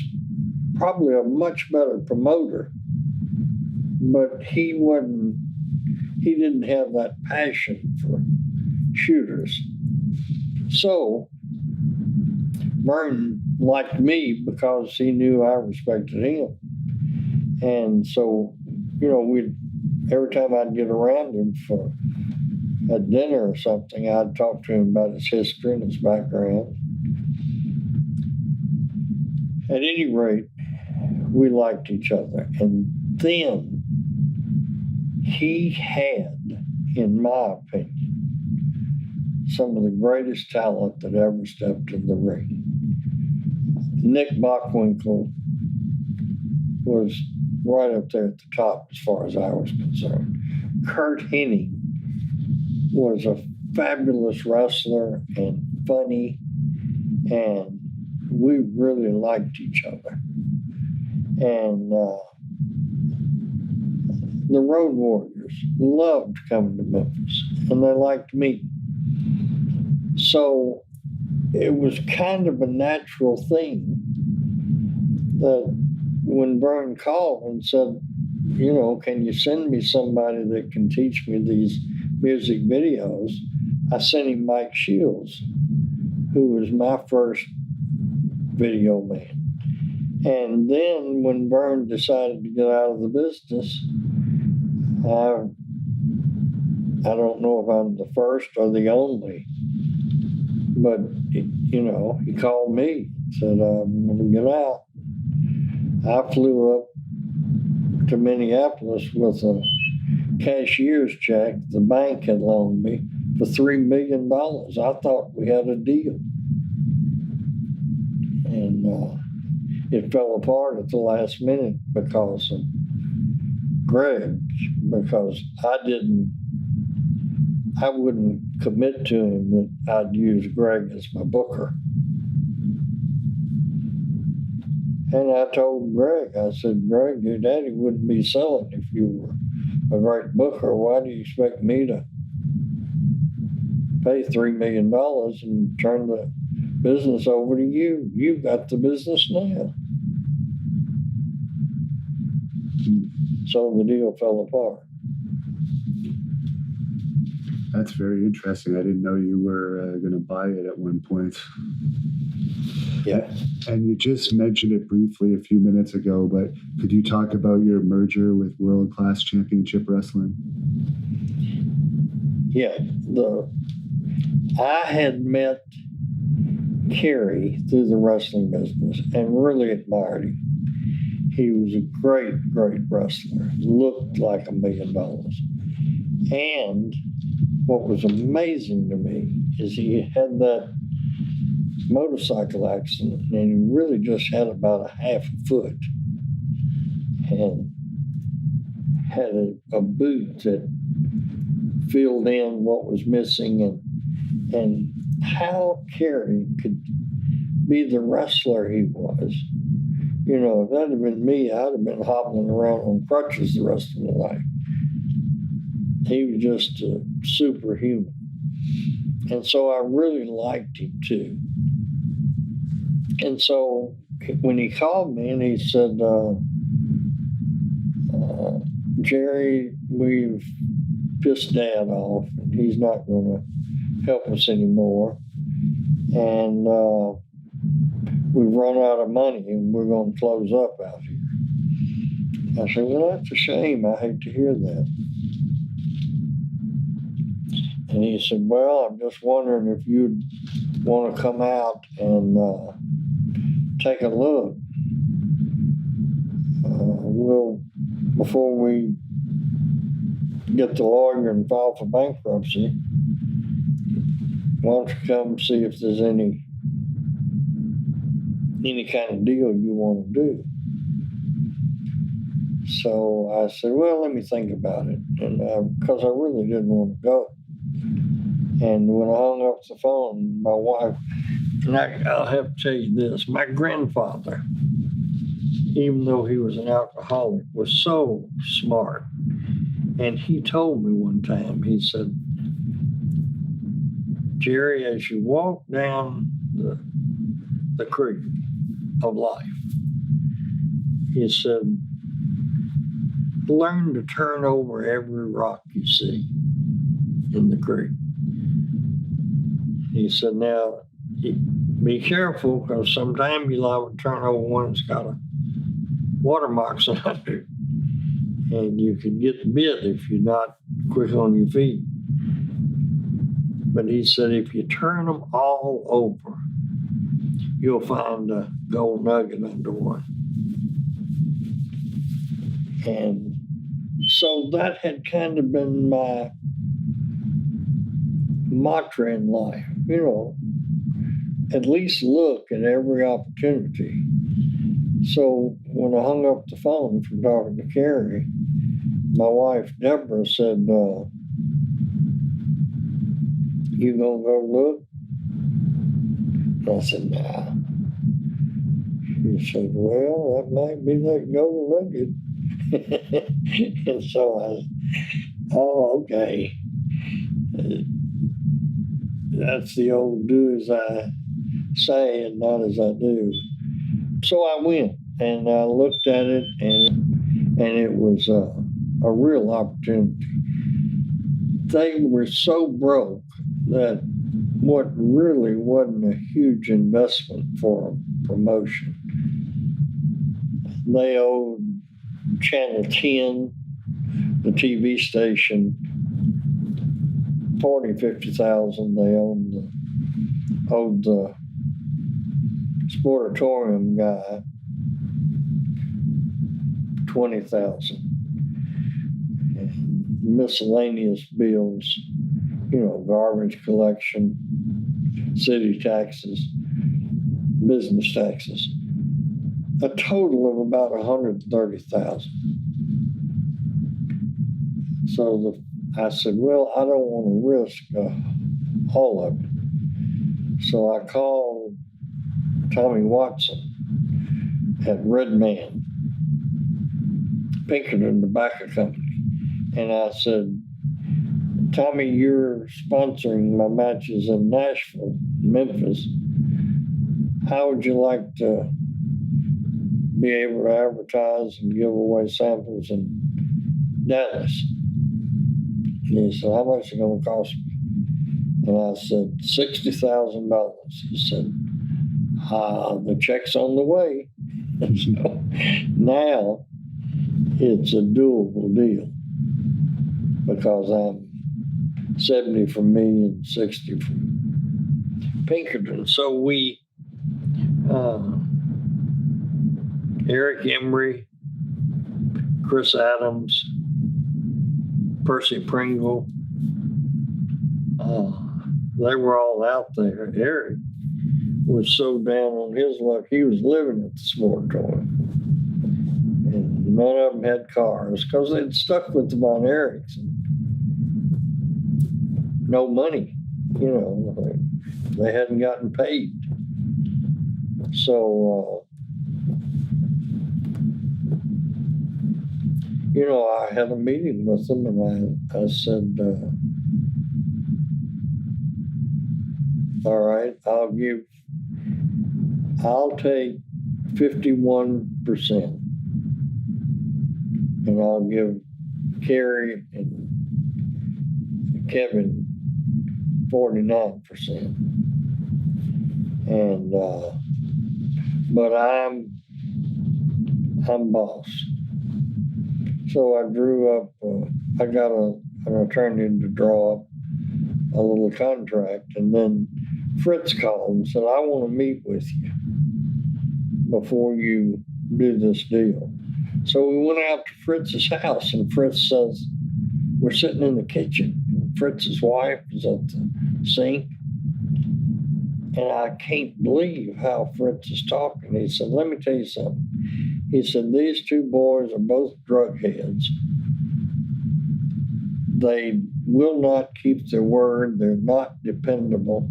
probably a much better promoter, but he didn't have that passion for shooters. So Vern liked me because he knew I respected him. And so, every time I'd get around him for a dinner or something, I'd talk to him about his history and his background. At any rate, we liked each other. And then he had, in my opinion, some of the greatest talent that ever stepped in the ring. Nick Bockwinkel was right up there at the top as far as I was concerned. Kurt Hennig was a fabulous wrestler and funny, and we really liked each other. And the Road Warriors loved coming to Memphis, and they liked me. So it was kind of a natural thing that when Vern called and said, can you send me somebody that can teach me these music videos? I sent him Mike Shields, who was my first video man. And then when Vern decided to get out of the business, I don't know if I'm the first or the only, but, he called me, said, I'm going to get out. I flew up to Minneapolis with a cashier's check the bank had loaned me for $3 million. I thought we had a deal. And it fell apart at the last minute because of Greg, because I wouldn't commit to him that I'd use Greg as my booker. And I told Greg, I said, Greg, your daddy wouldn't be selling if you were a great booker. Why do you expect me to pay $3 million and turn the business over to you? You've got the business now. So the deal fell apart. That's very interesting. I didn't know you were going to buy it at one point. Yeah. And you just mentioned it briefly a few minutes ago, but could you talk about your merger with World Class Championship Wrestling? Yeah. I had met Kerry through the wrestling business and really admired him. He was a great, great wrestler. Looked like $1 million. And what was amazing to me is he had that motorcycle accident and he really just had about a half a foot and had a boot that filled in what was missing, and how Kerry could be the wrestler he was You know, if that had been me, I'd have been hobbling around on crutches the rest of my life. He was just superhuman. And so I really liked him too. And so when he called me and he said, Jerry, we've pissed Dad off and he's not going to help us anymore. And we've run out of money and we're going to close up out here. I said, well, that's a shame. I hate to hear that. And he said, well, I'm just wondering if you'd want to come out and take a look. Before we get the lawyer and file for bankruptcy, why don't you come see if there's any kind of deal you want to do? So I said, well, let me think about it. And because I really didn't want to go. And when I hung up the phone, my wife, and I'll have to tell you this, my grandfather, even though he was an alcoholic, was so smart. And he told me one time, he said, Jerry, as you walk down the creek of life, he said, learn to turn over every rock you see in the creek. He said, now, be careful, because sometimes you'll have to turn over one that's got a watermarks on it, and you could get bit if you're not quick on your feet. But he said, if you turn them all over, you'll find a gold nugget under one. And so that had kind of been my mantra in life, you know, at least look at every opportunity. So when I hung up the phone from talking to Kerry, my wife, Deborah, said, you gonna go look? And I said, nah. She said, well, that might be that gold nugget. And so I said, oh, okay. That's the old do as I say and not as I do. So I went and I looked at it, and it was a real opportunity. They were so broke that what really wasn't a huge investment for a promotion. They owed Channel 10, the TV station, $50,000. They owed the Sportatorium guy $20,000. And miscellaneous bills, you know, garbage collection, city taxes, business taxes, a total of about $130,000. So I said, well, I don't want to risk all of it. So I called Tommy Watson at Redman, Pinkerton Tobacco Company. And I said, Tommy, you're sponsoring my matches in Nashville, Memphis. How would you like to be able to advertise and give away samples in Dallas? And he said, how much is it going to cost me? And I said, $60,000. He said, the check's on the way. And so now it's a doable deal because I'm 70 from me and 60 from Pinkerton. So we, Erich Emery, Chris Adams, Percy Pringle, they were all out there. Erich was so down on his luck, he was living at the Sportatorium. And none of them had cars because they'd stuck with the Von Erichs. No money, you know, they hadn't gotten paid. So I had a meeting with them, and I said, all right, I'll take 51%, and I'll give Kerry and Kevin 49%. And but I'm boss. So I drew up. I got an attorney to draw up a little contract, and then Fritz called and said, "I want to meet with you before you do this deal." So we went out to Fritz's house, and Fritz says, we're sitting in the kitchen. Fritz's wife is at the sink. And I can't believe how Fritz is talking. He said, let me tell you something. He said, these two boys are both drug heads. They will not keep their word. They're not dependable.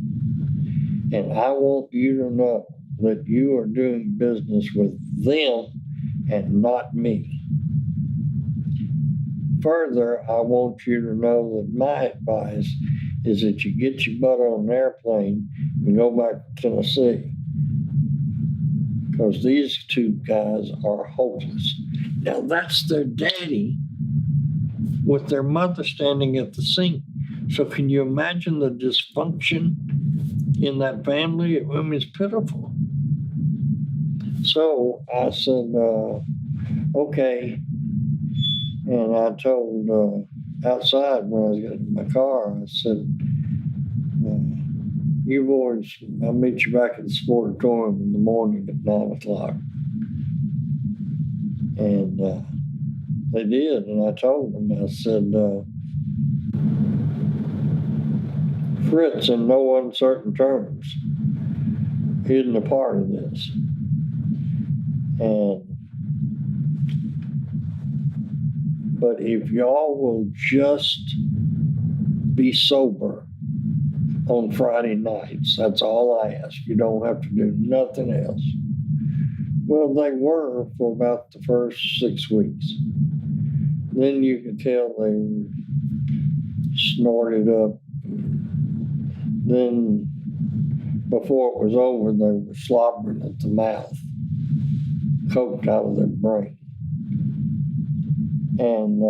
And I want you to know that you are doing business with them and not me. Further, I want you to know that my advice is that you get your butt on an airplane and go back to Tennessee, because these two guys are hopeless. Now, that's their daddy with their mother standing at the sink. So can you imagine the dysfunction in that family? I mean, it's pitiful. So I said, okay. And I told outside when I was getting in my car, I said, you boys, I'll meet you back at the sportatorium in the morning at 9 o'clock. And they did. And I told them, I said, Fritz, in no uncertain terms, isn't a part of this. But if y'all will just be sober on Friday nights, that's all I ask. You don't have to do nothing else. Well, they were for about the first 6 weeks. Then you could tell they snorted up. Then before it was over, they were slobbering at the mouth, coked out of their brain. And,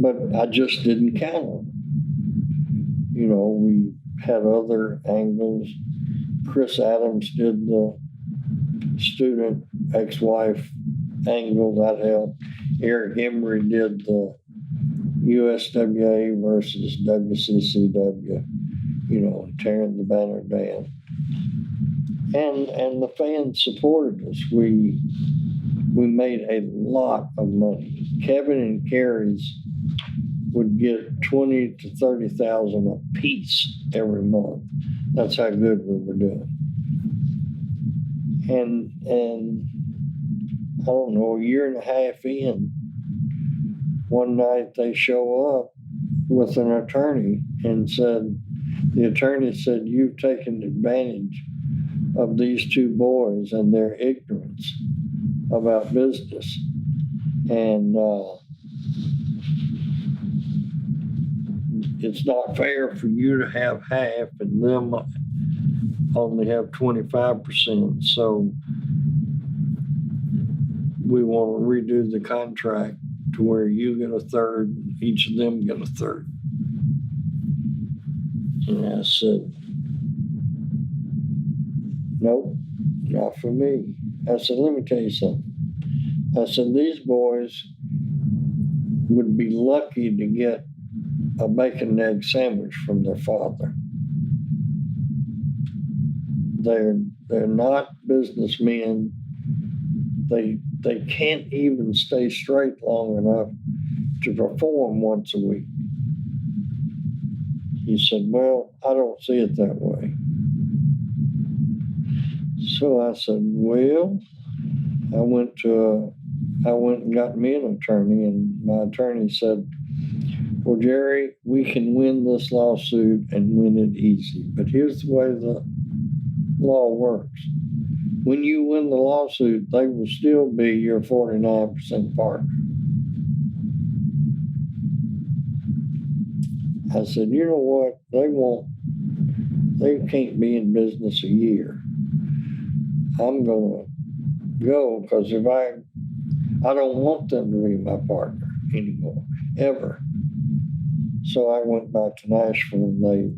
but I just didn't count them. We had other angles. Chris Adams did the student ex-wife angle, that helped. Erich did the USWA versus WCCW, tearing the banner down. And the fans supported us. We made a lot of money. Kevin and Kerry's would get 20 to 30,000 a piece every month. That's how good we were doing. And I don't know, a year and a half in, one night they show up with an attorney and the attorney said, you've taken advantage of these two boys and their ignorance about business. And it's not fair for you to have half and them only have 25%. So we want to redo the contract to where you get a third, each of them get a third. And I said, nope, not for me. I said, let me tell you something. I said, these boys would be lucky to get a bacon and egg sandwich from their father. They're not businessmen. They can't even stay straight long enough to perform once a week. He said, well, I don't see it that way. So I said, well, I went and got me an attorney, and my attorney said, well, Jerry, we can win this lawsuit and win it easy. But here's the way the law works. When you win the lawsuit, they will still be your 49% partner. I said, you know what? They can't be in business a year. I'm going to go because I don't want them to be my partner anymore, ever. So I went back to Nashville and they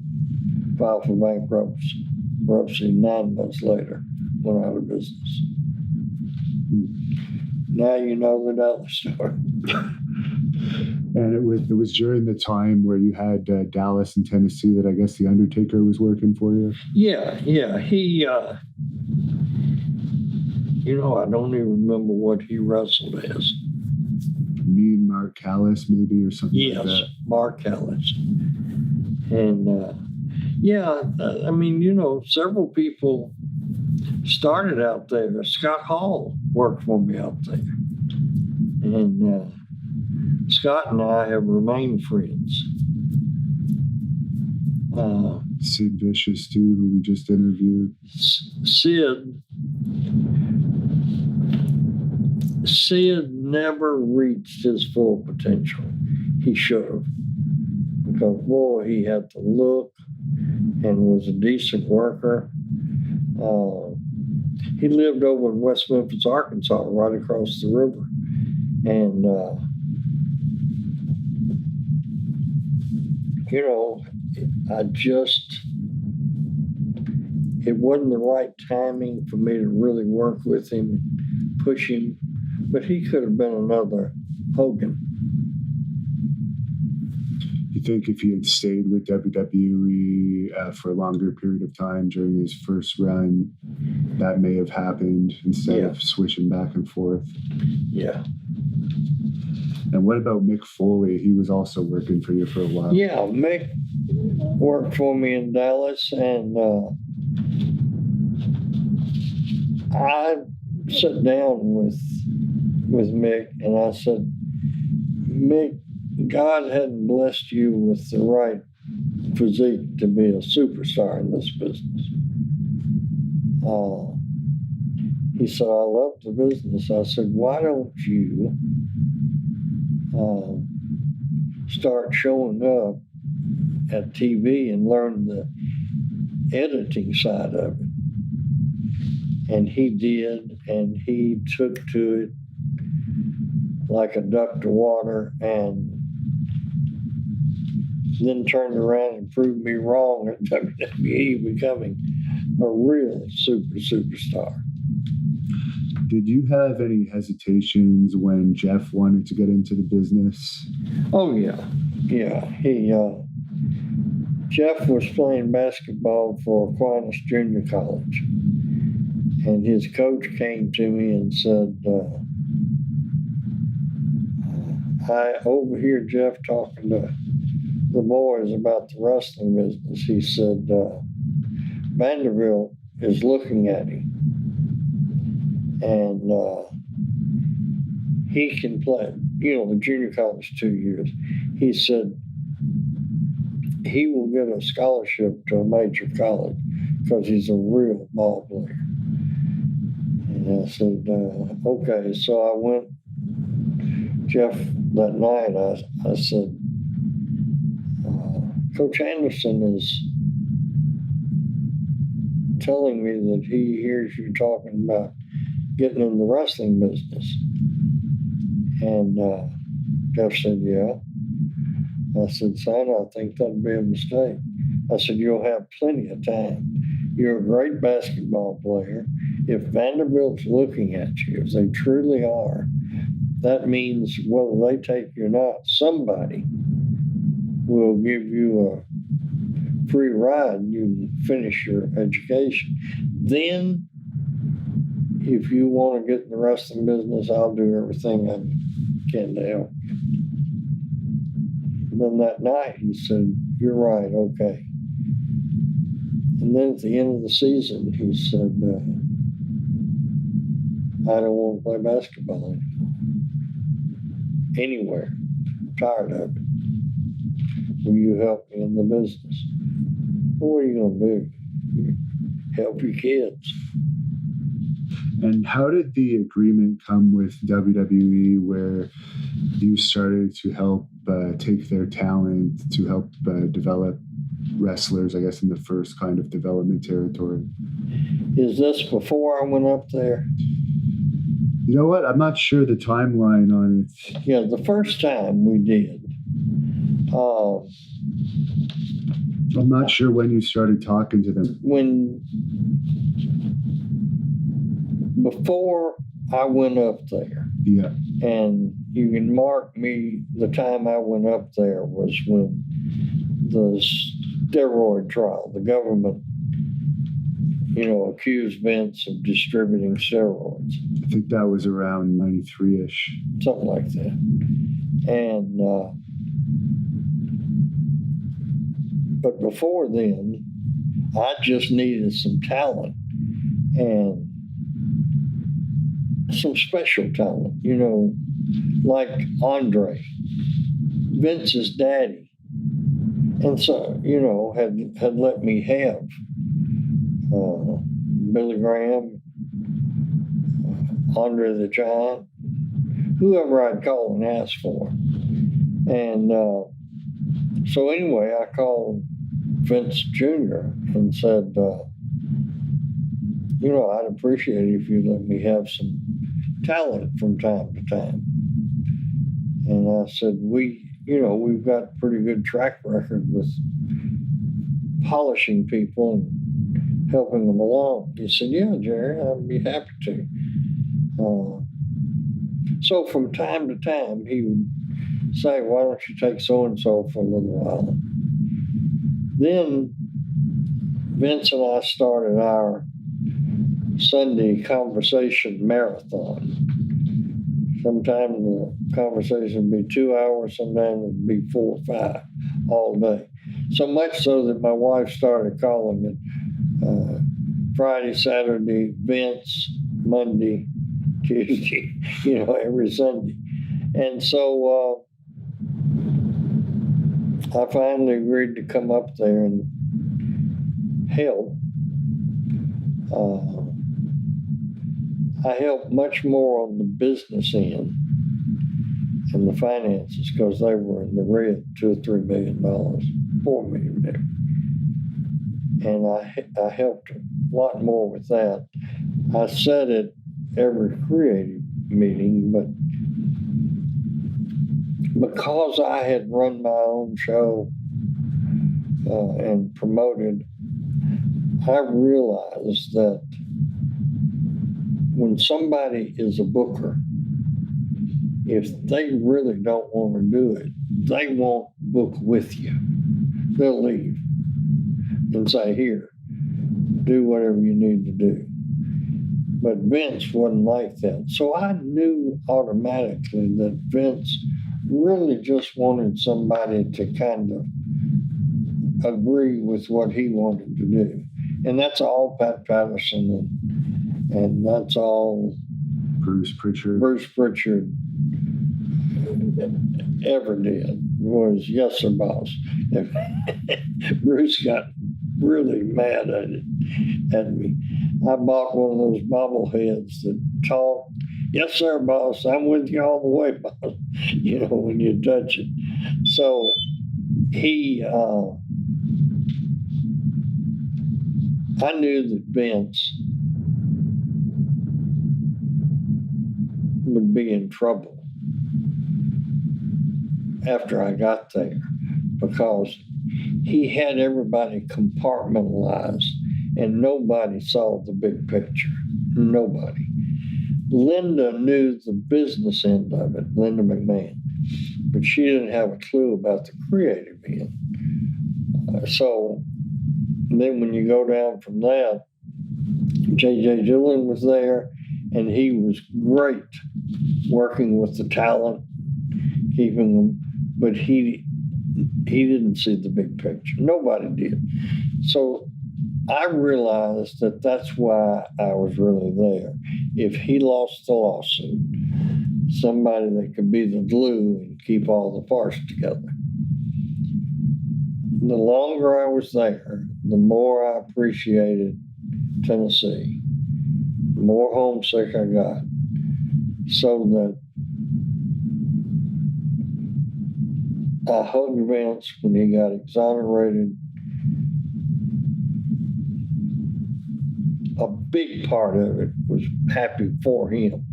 filed for bankruptcy 9 months later, went out of business. Now you know the Dallas story. And it was during the time where you had Dallas and Tennessee that I guess the Undertaker was working for you. Yeah. He, I don't even remember what he wrestled as. Me and Mark Callis, maybe, or something like that. Yes, Mark Callis. And several people started out there. Scott Hall worked for me out there. And Scott and I have remained friends. Sid Vicious, too, who we just interviewed. Sid never reached his full potential. He should have. Because, boy, he had the look and was a decent worker. He lived over in West Memphis, Arkansas, right across the river. And, it wasn't the right timing for me to really work with him and push him, but he could have been another Hogan. You think if he had stayed with WWE for a longer period of time during his first run, that may have happened instead of switching back and forth? Yeah. And what about Mick Foley? He was also working for you for a while. Yeah, Mick worked for me in Dallas, and I sat down with Mick, and I said, Mick, God hadn't blessed you with the right physique to be a superstar in this business. He said, I love the business. I said, why don't you start showing up at TV and learn the editing side of it? And he did, and he took to it like a duck to water, and then turned around and proved me wrong at WWE, becoming a real superstar. Did you have any hesitations when Jeff wanted to get into the business? Oh, yeah. Jeff was playing basketball for Aquinas Junior College, and his coach came to me and said, I overhear Jeff talking to the boys about the wrestling business. He said, Vanderbilt is looking at him, and he can play, the junior college 2 years. He said he will get a scholarship to a major college because he's a real ball player. And I said, okay. So I went, Jeff, that night, I said, Coach Anderson is telling me that he hears you talking about getting in the wrestling business. And Jeff said, yeah. I said, son, I think that'd be a mistake. I said, you'll have plenty of time. You're a great basketball player. If Vanderbilt's looking at you, if they truly are, that means whether they take you or not, somebody will give you a free ride and you can finish your education. Then, if you want to get in the wrestling business, I'll do everything I can to help you. And then that night, he said, you're right, okay. And then at the end of the season, he said, I don't want to play basketball anywhere. I'm tired of it. Will you help me in the business? Well, what are you going to do? Help your kids. And how did the agreement come with WWE where you started to help take their talent to help develop wrestlers, I guess, in the first kind of development territory. Is this before I went up there? You know what? I'm not sure the timeline on it. Yeah, the first time we did. I'm not sure when you started talking to them. Before I went up there. Yeah. And you can mark me, the time I went up there was when the steroid trial, the government, accused Vince of distributing steroids. I think that was around 93-ish. Something like that. And, but before then, I just needed some talent and some special talent, like Andre, Vince's daddy. And so, had let me have Billy Graham, Andre the Giant, whoever I'd call and ask for. And so anyway, I called Vince Jr. and said, I'd appreciate it if you'd let me have some talent from time to time. And I said, we've got a pretty good track record with polishing people and helping them along. He said, yeah, Jerry, I'd be happy to. So from time to time, he would say, why don't you take so-and-so for a little while? Then Vince and I started our Sunday conversation marathon. Sometimes the conversation would be 2 hours, sometimes it would be 4 or 5 all day. So much so that my wife started calling it Friday, Saturday, Vince, Monday, Tuesday, every Sunday. And so I finally agreed to come up there and help. I helped much more on the business end and the finances because they were in the red, $2 or $3 million, $4 million maybe. And I helped a lot more with that. I said at every creative meeting, but because I had run my own show and promoted, I realized that when somebody is a booker, if they really don't want to do it, they won't book with you. They'll leave and say, here, do whatever you need to do. But Vince wasn't like that. So I knew automatically that Vince really just wanted somebody to kind of agree with what he wanted to do. And that's all Pat Patterson and that's all Bruce Prichard ever did was, yes, sir, boss. Bruce got really mad at me. I bought one of those bobbleheads that talk, yes, sir, boss, I'm with you all the way, boss, when you touch it. So I knew that Vince would be in trouble after I got there because he had everybody compartmentalized and nobody saw the big picture. Nobody. Linda knew the business end of it, Linda McMahon, but she didn't have a clue about the creative end. So then when you go down from that, J.J. Dillon was there, and he was great working with the talent, keeping them, but he didn't see the big picture. Nobody did. So I realized that that's why I was really there. If he lost the lawsuit, somebody that could be the glue and keep all the parts together. The longer I was there, the more I appreciated Tennessee, the more homesick I got, so that I hugged Vince when he got exonerated. A big part of it was happy for him.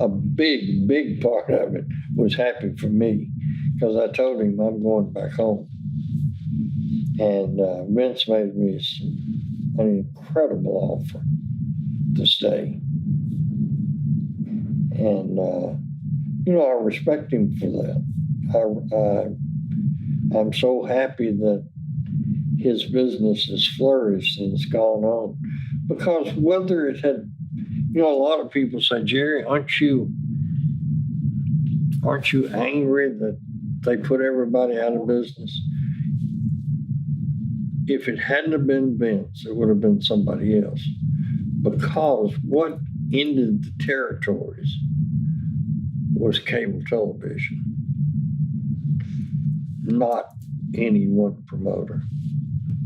A big part of it was happy for me, because I told him I'm going back home. And Vince made me an incredible offer to stay. And, I respect him for that. I'm so happy that his business has flourished and it's gone on. Because whether it had, a lot of people say, Jerry, aren't you angry that they put everybody out of business? If it hadn't have been Vince, it would have been somebody else. Because what ended the territories was cable television, not any one promoter.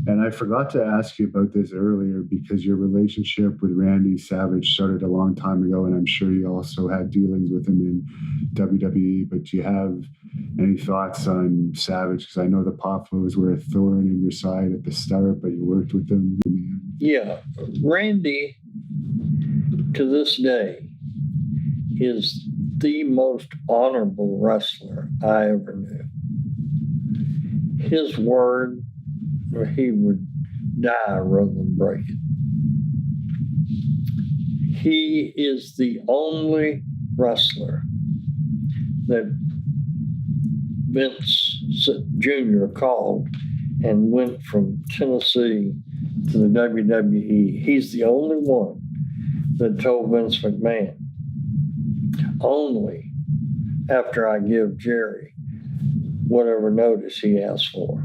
And I forgot to ask you about this earlier, because your relationship with Randy Savage started a long time ago, and I'm sure you also had dealings with him in WWE. But do you have any thoughts on Savage? Because I know the Poffos were a thorn in your side at the start, but you worked with them in the end. Yeah, Randy, to this day, is the most honorable wrestler I ever knew. His word, he would die rather than break it. He is the only wrestler that Vince Jr. called and went from Tennessee to the WWE. He's the only one that told Vince McMahon, only after I give Jerry whatever notice he asks for.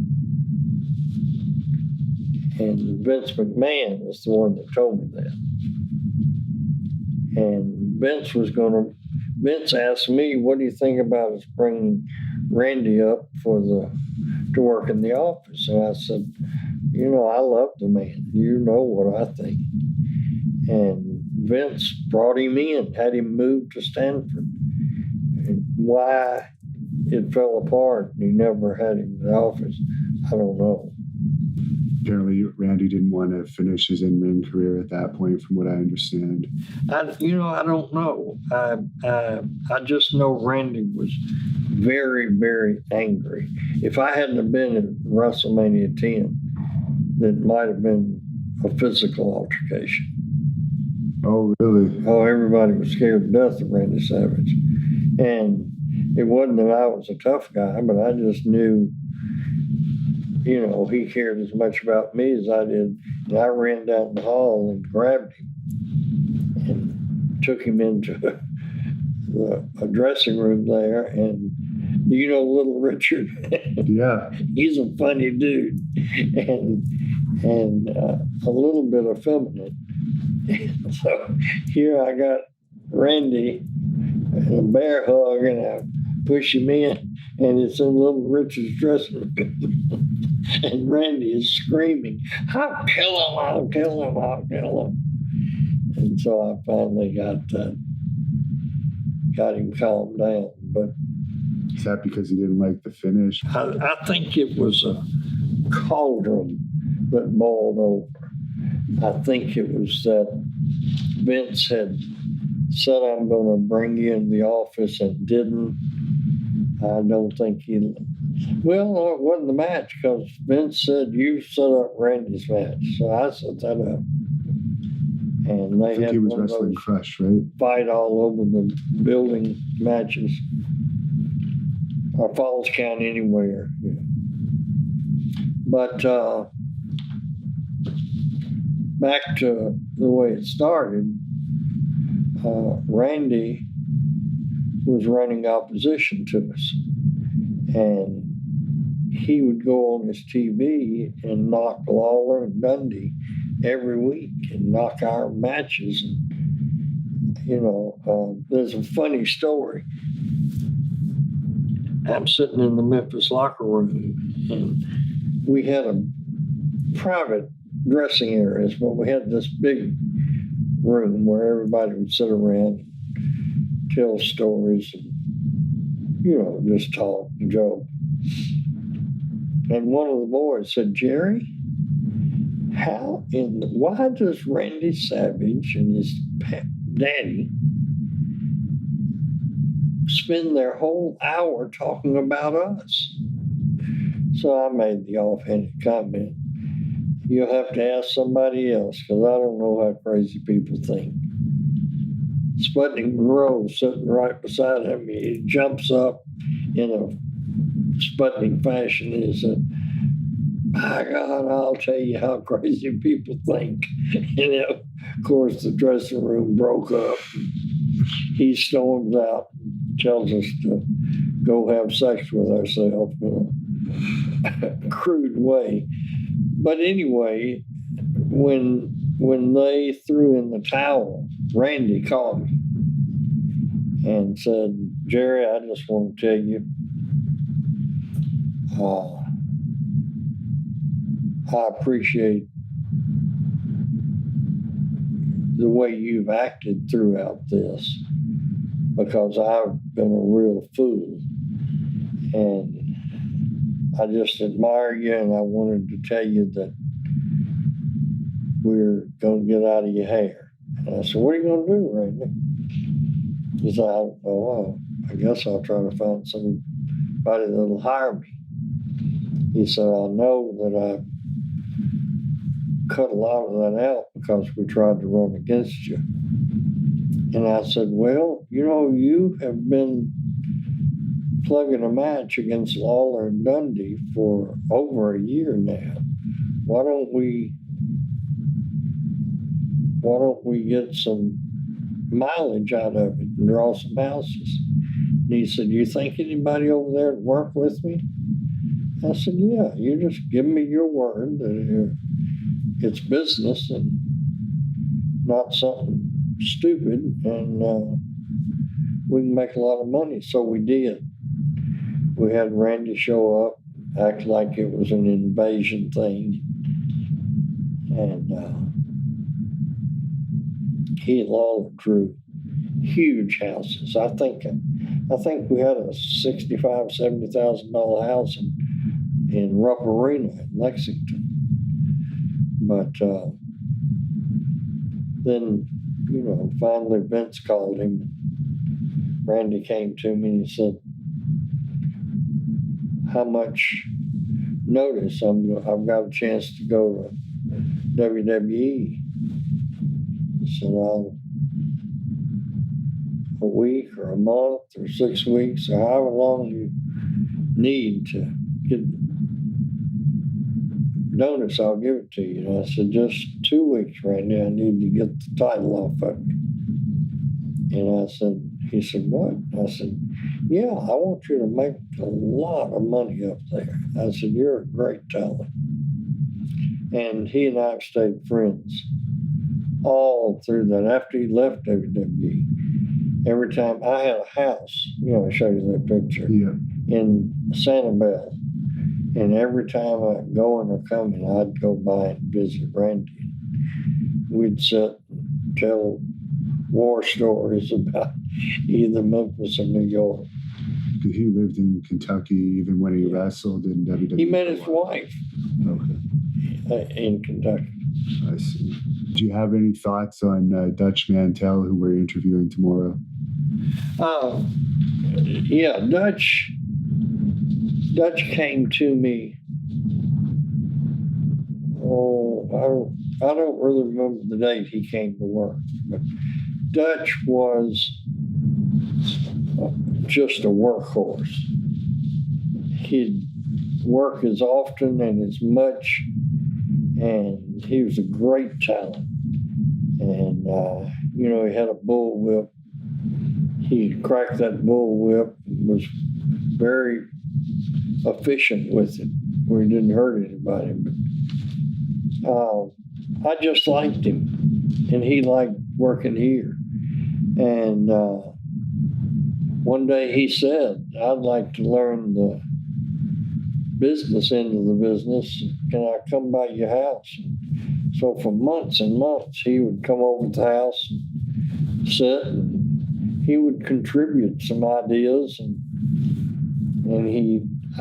And Vince McMahon was the one that told me that. And Vince asked me, what do you think about us bringing Randy up to work in the office? And I said, I love the man. You know what I think. And Vince brought him in, had him moved to Stanford. And why it fell apart and he never had him in the office, I don't know. Apparently, Randy didn't want to finish his in-ring career at that point, from what I understand. I don't know. I just know Randy was very, very angry. If I hadn't have been at WrestleMania 10, that might have been a physical altercation. Oh, really? Oh, everybody was scared to death of Randy Savage. And it wasn't that I was a tough guy, but I just knew, he cared as much about me as I did. And I ran down the hall and grabbed him and took him into a dressing room there. And little Richard? Yeah. He's a funny dude and a little bit effeminate. So here I got Randy and a bear hug, and I push him in, and it's in little Richard's dressing room. And Randy is screaming, I'll kill him, I'll kill him, I'll kill him. And so I finally got him calmed down. But is that because he didn't like the finish? I think it was a cauldron that boiled over. I think it was that Vince had said, I'm going to bring you in the office, and didn't. I don't think well, no, it wasn't the match, because Vince said, you set up Randy's match. So I set that up. And they had he was wrestling Crush, right? Fight all over the building matches. Or Falls Count anywhere. Yeah. But back to the way it started, Randy was running opposition to us. And he would go on his TV and knock Lawler and Dundee every week and knock our matches. And, there's a funny story. I'm sitting in the Memphis locker room, and we had a private dressing areas, but we had this big room where everybody would sit around and tell stories and, just talk and joke. And one of the boys said, Jerry, why does Randy Savage and his daddy spend their whole hour talking about us? So I made the offhanded comment, you'll have to ask somebody else, because I don't know how crazy people think. Sputnik Monroe's sitting right beside him. He jumps up in a Sputnik fashion and he said, by God, I'll tell you how crazy people think. And of course, the dressing room broke up. He storms out, tells us to go have sex with ourselves in a crude way. But anyway, when they threw in the towel, Randy called me and said, Jerry, I just want to tell you, I appreciate the way you've acted throughout this, because I've been a real fool. And I just admire you, and I wanted to tell you that we're going to get out of your hair. And I said, what are you going to do, Randy? He said, I don't know. I guess I'll try to find somebody that'll hire me. He said, I know that I cut a lot of that out because we tried to run against you. And I said, well, you have been plugging a match against Lawler and Dundee for over a year now. Why don't we get some mileage out of it and draw some houses? And he said, you think anybody over there would work with me? I said, yeah, you just give me your word that it's business and not something stupid, and we can make a lot of money. So we did. We had Randy show up, act like it was an invasion thing, and he and Lawler drew huge houses. I think we had a $65,000, $70,000 house in Rupp Arena in Lexington. But then, finally Vince called him. Randy came to me and he said, how much notice? I've got a chance to go to WWE. I said, a week or a month or 6 weeks or however long you need to get notice, I'll give it to you. And I said, just 2 weeks, Randy, I need to get the title off of you. And he said, what? I said, yeah, I want you to make a lot of money up there. I said, you're a great talent. And he and I have stayed friends all through that. After he left WWE, every time I had a house, I showed you that picture, in Sanibel. And every time I'd going or coming, I'd go by and visit Randy. We'd sit and tell war stories about either Memphis or New York. He lived in Kentucky even when he wrestled in WWE. He met his wife in Kentucky. I see. Do you have any thoughts on Dutch Mantell, who we're interviewing tomorrow? Yeah, Dutch came to me. I don't really remember the date he came to work, but Dutch was just a workhorse. He'd work as often and as much, and he was a great talent. And, he had a bull whip. He cracked that bull whip, was very efficient with it, where he didn't hurt anybody. But I just liked him, and he liked working here. And one day he said, I'd like to learn the business end of the business. Can I come by your house? And so for months and months, he would come over to the house and sit, and he would contribute some ideas, and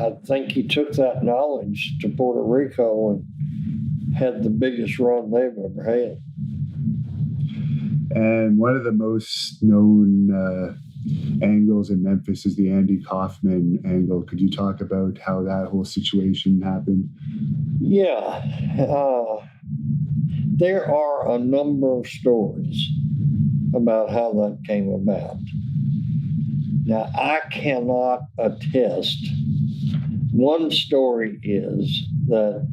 I think he took that knowledge to Puerto Rico and had the biggest run they've ever had. And one of the most known angles in Memphis is the Andy Kaufman angle. Could you talk about how that whole situation happened? Yeah. There are a number of stories about how that came about. Now, I cannot attest. One story is that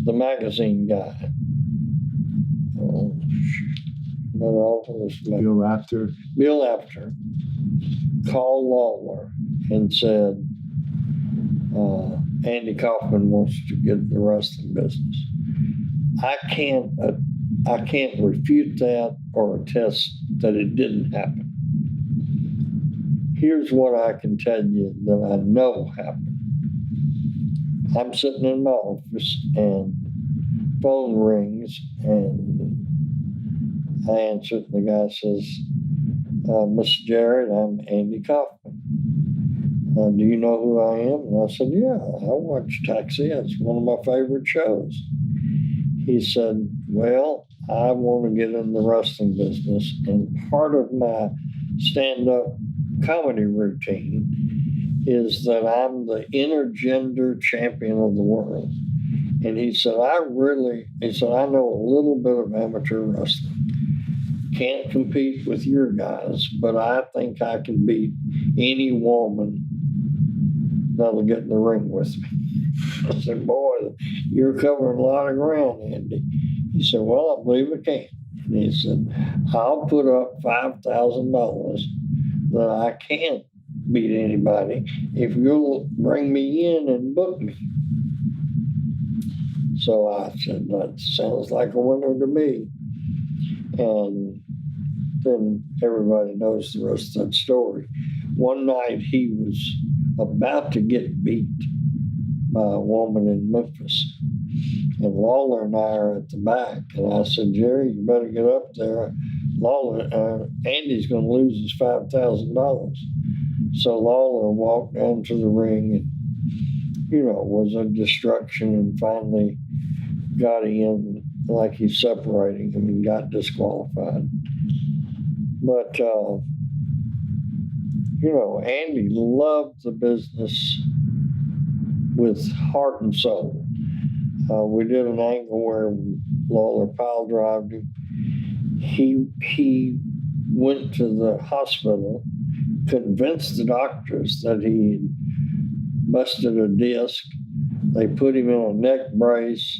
the magazine guy, Bill Apter called Lawler and said, Andy Kaufman wants to get in the wrestling business. I can't refute that or attest that it didn't happen. Here's what I can tell you that I know happened. I'm sitting in my office and phone rings and I answer it and the guy says, Mr. Jarrett, I'm Andy Kaufman. Do you know who I am? And I said, yeah, I watch Taxi. It's one of my favorite shows. He said, well, I want to get in the wrestling business, and part of my stand-up comedy routine is that I'm the intergender champion of the world. And he said, I know a little bit of amateur wrestling. Can't compete with your guys, but I think I can beat any woman that'll get in the ring with me. I said, boy, you're covering a lot of ground, Andy. He said, well, I believe I can. And he said, I'll put up $5,000 that I can't beat anybody if you'll bring me in and book me. So I said, that sounds like a winner to me. And then everybody knows the rest of that story. One night he was about to get beat by a woman in Memphis. And Lawler and I are at the back. And I said, Jerry, you better get up there. Andy's going to lose his $5,000. So Lawler walked down to the ring and, was a distraction, and finally got in like he's separating him and got disqualified. But, Andy loved the business with heart and soul. We did an angle where Lawler pile drived him. He went to the hospital, convinced the doctors that he had busted a disc. They put him in a neck brace.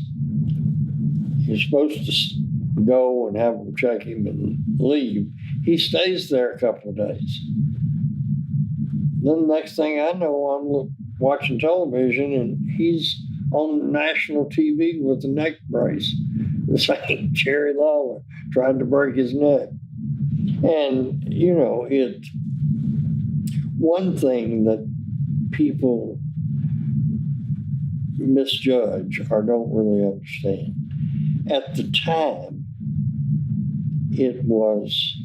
He's supposed to go and have them check him and leave. He stays there a couple of days. Then the next thing I know, I'm watching television and he's on national TV with a neck brace. The same Jerry Lawler tried to break his neck. And, it's one thing that people misjudge or don't really understand. At the time, it was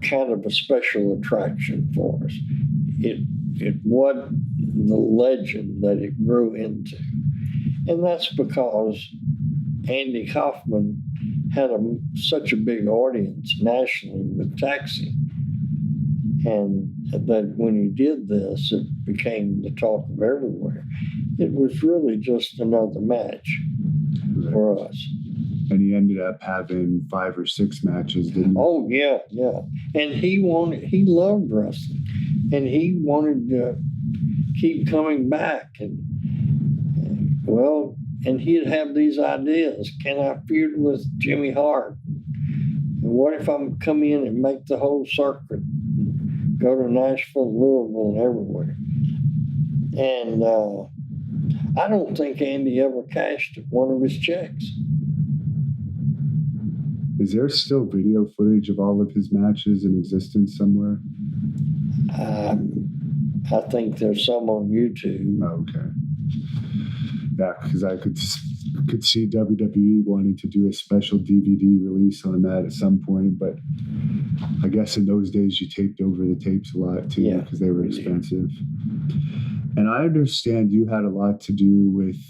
kind of a special attraction for us. It wasn't the legend that it grew into. And that's because Andy Kaufman had such a big audience nationally with Taxi. And that when he did this, it became the talk of everywhere. It was really just another match for us. And he ended up having 5 or 6 matches, didn't he? Oh, yeah. And he loved wrestling. And he wanted to keep coming back. And he'd have these ideas. Can I feud with Jimmy Hart? And what if I come in and make the whole circuit? Go to Nashville, Louisville, and everywhere. And I don't think Andy ever cashed one of his checks. Is there still video footage of all of his matches in existence somewhere? I think there's some on YouTube. Okay. Yeah, because I could see WWE wanting to do a special DVD release on that at some point, but I guess in those days you taped over the tapes a lot too because they were expensive. And I understand you had a lot to do with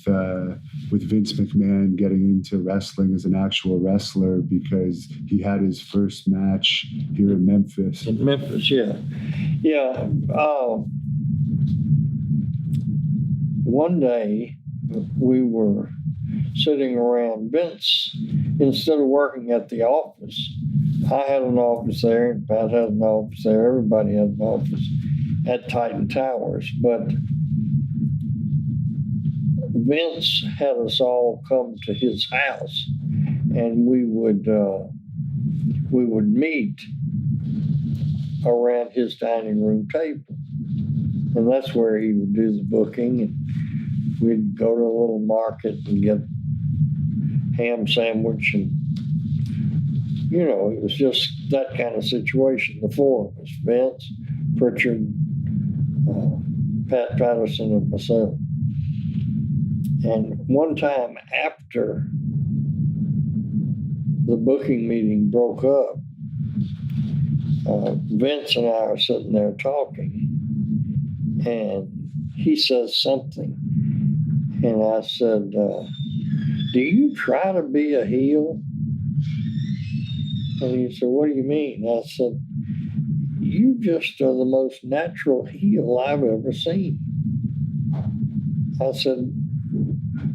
Vince McMahon getting into wrestling as an actual wrestler because he had his first match here in Memphis. In Memphis, yeah. One day we were sitting around. Vince, instead of working at the office, I had an office there, and Pat had an office there, everybody had an office at Titan Towers, but Vince had us all come to his house, and we would meet around his dining room table, and that's where he would do the booking. And we'd go to a little market and get ham sandwich, and it was just that kind of situation. The four of us: Vince, Prichard, Pat Patterson, and myself. And one time after the booking meeting broke up, Vince and I are sitting there talking, and he says something. And I said, do you try to be a heel? And he said, what do you mean? I said, you just are the most natural heel I've ever seen. I said,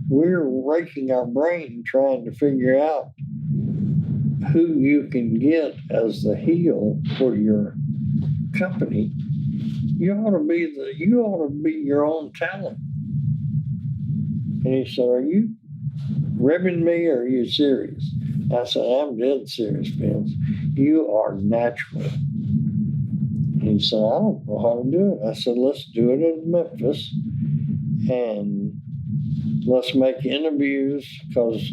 we're raking our brain trying to figure out who you can get as the heel for your company. You ought to be your own talent. And he said, are you ribbing me or are you serious? I said, I'm dead serious, Vince. You are natural. And he said, I don't know how to do it. I said, let's do it in Memphis, and let's make interviews, because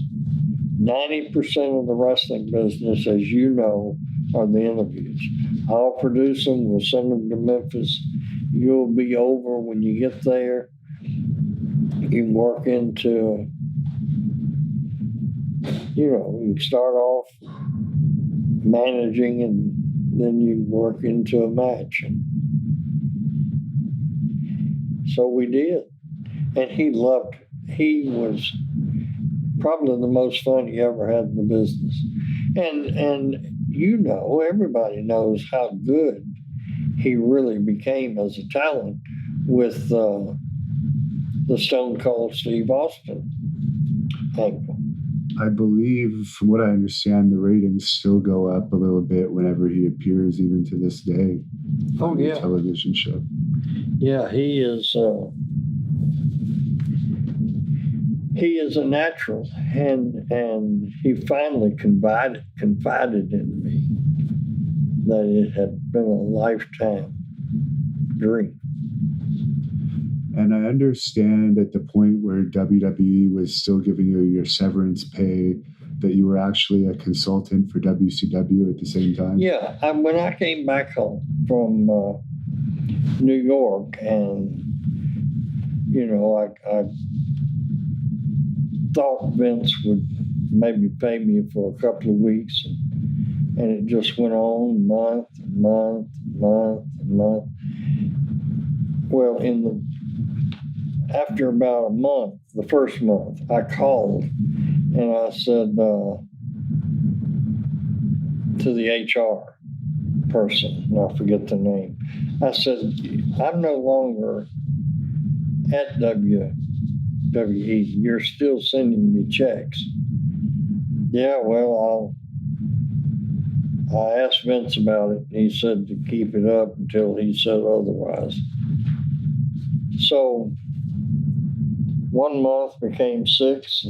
90% of the wrestling business, as you know, are the interviews. I'll produce them. We'll send them to Memphis. You'll be over when you get there. You can work into, you start off managing, and then you work into a match. And so we did. And he loved it. He was probably the most fun he ever had in the business. And everybody knows how good he really became as a talent with the Stone Cold Steve Austin angle. I believe, from what I understand, the ratings still go up a little bit whenever he appears, even to this day. On the television show. Yeah, he is a natural, and he finally confided in me that it had been a lifetime dream. And I understand at the point where WWE was still giving you your severance pay, that you were actually a consultant for WCW at the same time? Yeah, when I came back home from New York, and, I thought Vince would maybe pay me for a couple of weeks, and it just went on month and month and month and month. Well, after about a month, the first month, I called and I said to the HR person, and I forget the name, I said, I'm no longer at WWE. You're still sending me checks. Yeah, well, I asked Vince about it, and he said to keep it up until he said otherwise. So 1 month became 6,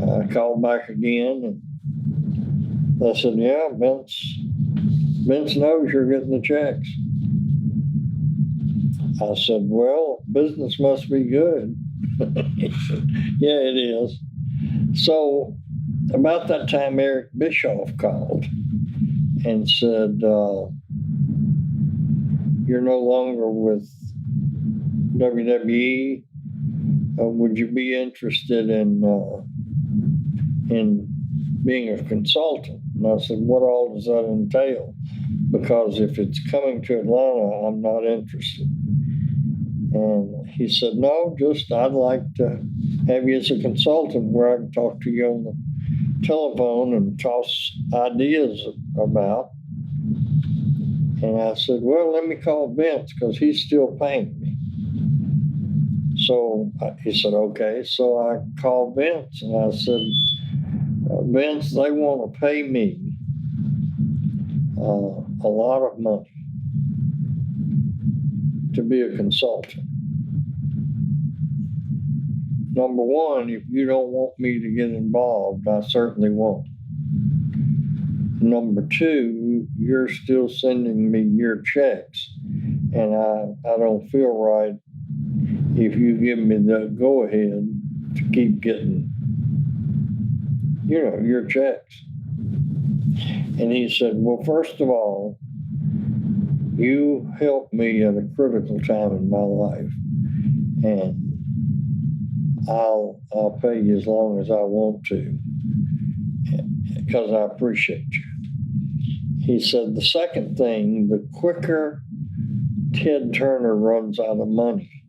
and I called back again, and I said, yeah, Vince knows you're getting the checks. I said, well, business must be good. He said, yeah, it is. So about that time, Erich Bischoff called and said, you're no longer with WWE. would you be interested in being a consultant? And I said, what all does that entail? Because if it's coming to Atlanta, I'm not interested. And he said, no, just I'd like to have you as a consultant where I can talk to you on the telephone and toss ideas about. And I said, well, let me call Vince because he's still paying me. So he said, okay. So I called Vince and I said, Vince, they want to pay me a lot of money to be a consultant. Number one, if you don't want me to get involved, I certainly won't. Number two, you're still sending me your checks, and I don't feel right if you give me the go-ahead to keep getting, your checks. And he said, well, first of all, you helped me at a critical time in my life, and I'll pay you as long as I want to because I appreciate you. He said, the second thing, the quicker Ted Turner runs out of money,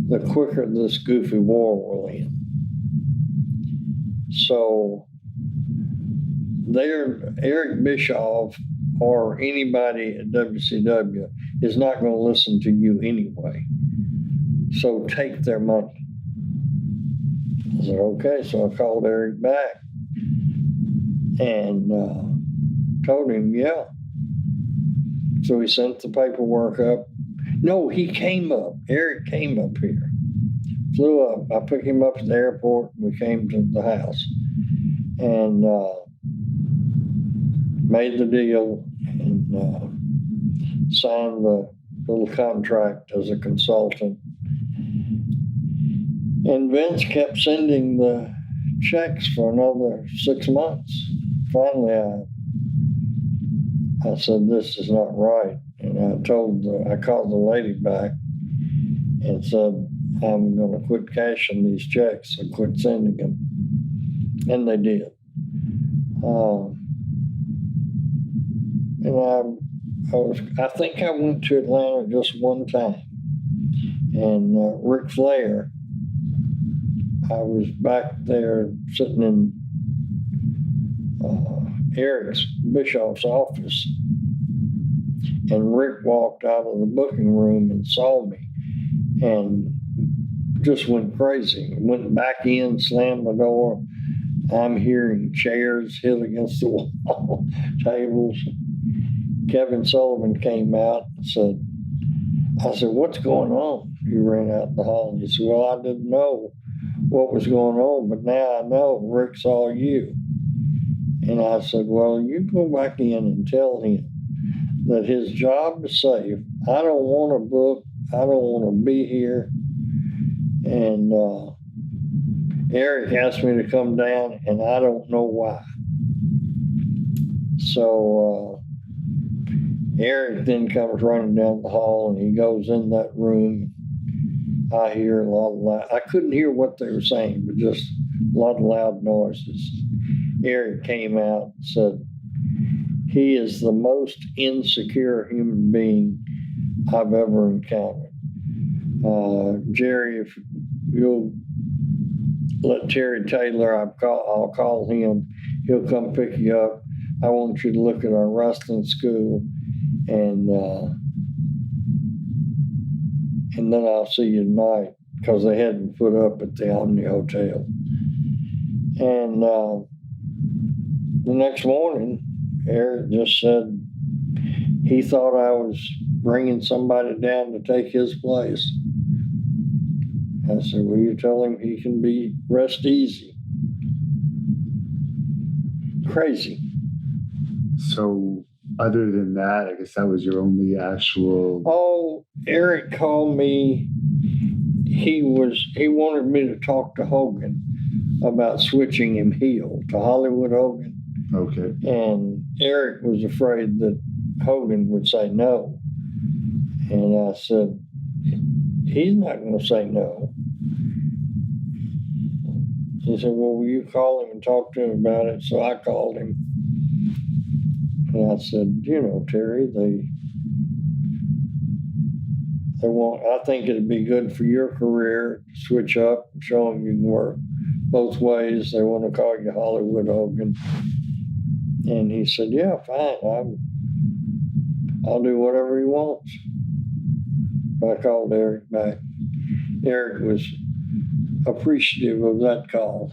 the quicker this goofy war will end. So Erich Bischoff or anybody at WCW is not going to listen to you anyway. So take their money. I said, okay. So I called Erich back and told him, yeah. So he sent the paperwork up. No, he came up. Erich came up here. Flew up. I picked him up at the airport. We came to the house and made the deal and signed the little contract as a consultant. And Vince kept sending the checks for another 6 months. Finally, I said, this is not right. And I called the lady back and said, I'm going to quit cashing these checks and quit sending them. And they did. And I think I went to Atlanta just one time. And Ric Flair, I was back there sitting in Erich's Bischoff's office, and Rick walked out of the booking room and saw me and just went crazy. Went back in, slammed the door. I'm hearing chairs hit against the wall, tables. Kevin Sullivan came out and said, I said, what's going on? He ran out in the hall and he said, well, I didn't know what was going on, but now I know Rick saw you. And I said, well, you go back in and tell him that his job is safe. I don't want to book. I don't want to be here. And Erich asked me to come down, and I don't know why. So Erich then comes running down the hall, and he goes in that room. I hear a lot of loud. I couldn't hear what they were saying, but just a lot of loud noises. Erich came out and said, he is the most insecure human being I've ever encountered. Jerry, if you'll let Terry Taylor, I'll call him. He'll come pick you up. I want you to look at our wrestling school, and then I'll see you tonight, because they had me put up at the Omni Hotel. And the next morning, Erich just said he thought I was bringing somebody down to take his place. I said, well, you tell him he can rest easy. Crazy. So other than that, I guess that was your only actual... Oh, Erich called me. He wanted me to talk to Hogan about switching him heel to Hollywood Hogan. Okay. And Erich was afraid that Hogan would say no. And I said, he's not going to say no. He said, well, will you call him and talk to him about it? So I called him. And I said, you know, Terry, they want, I think it'd be good for your career to switch up and show them you can work both ways. They want to call you Hollywood Hogan. And he said, yeah, fine. I'll do whatever he wants. I called Erich back. Erich was appreciative of that call.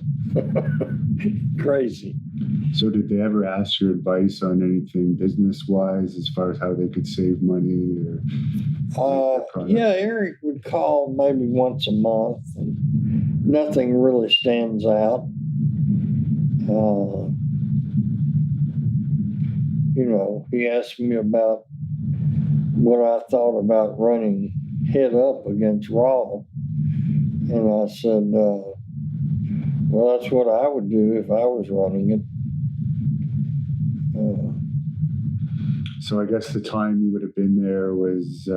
Crazy. So did they ever ask your advice on anything business-wise as far as how they could save money? Yeah, Erich would call maybe once a month, and nothing really stands out. You know, he asked me about what I thought about running head up against Raw. And I said, well, that's what I would do if I was running it. So I guess the time you would have been there was,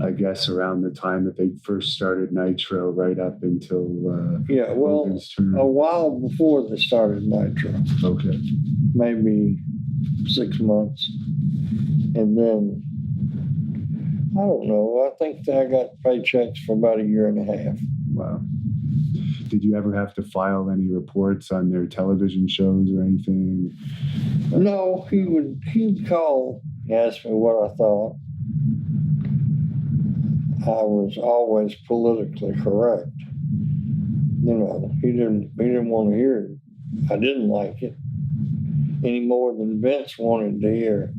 I guess, around the time that they first started Nitro, right up until yeah, well, Hogan's turn. A while before they started Nitro. Okay. Maybe 6 months. And then, I don't know, I think I got paychecks for about a year and a half. Wow. Did you ever have to file any reports on their television shows or anything? No, he would call, ask me what I thought. I was always politically correct. You know, he didn't want to hear it. I didn't like it any more than Vince wanted to hear.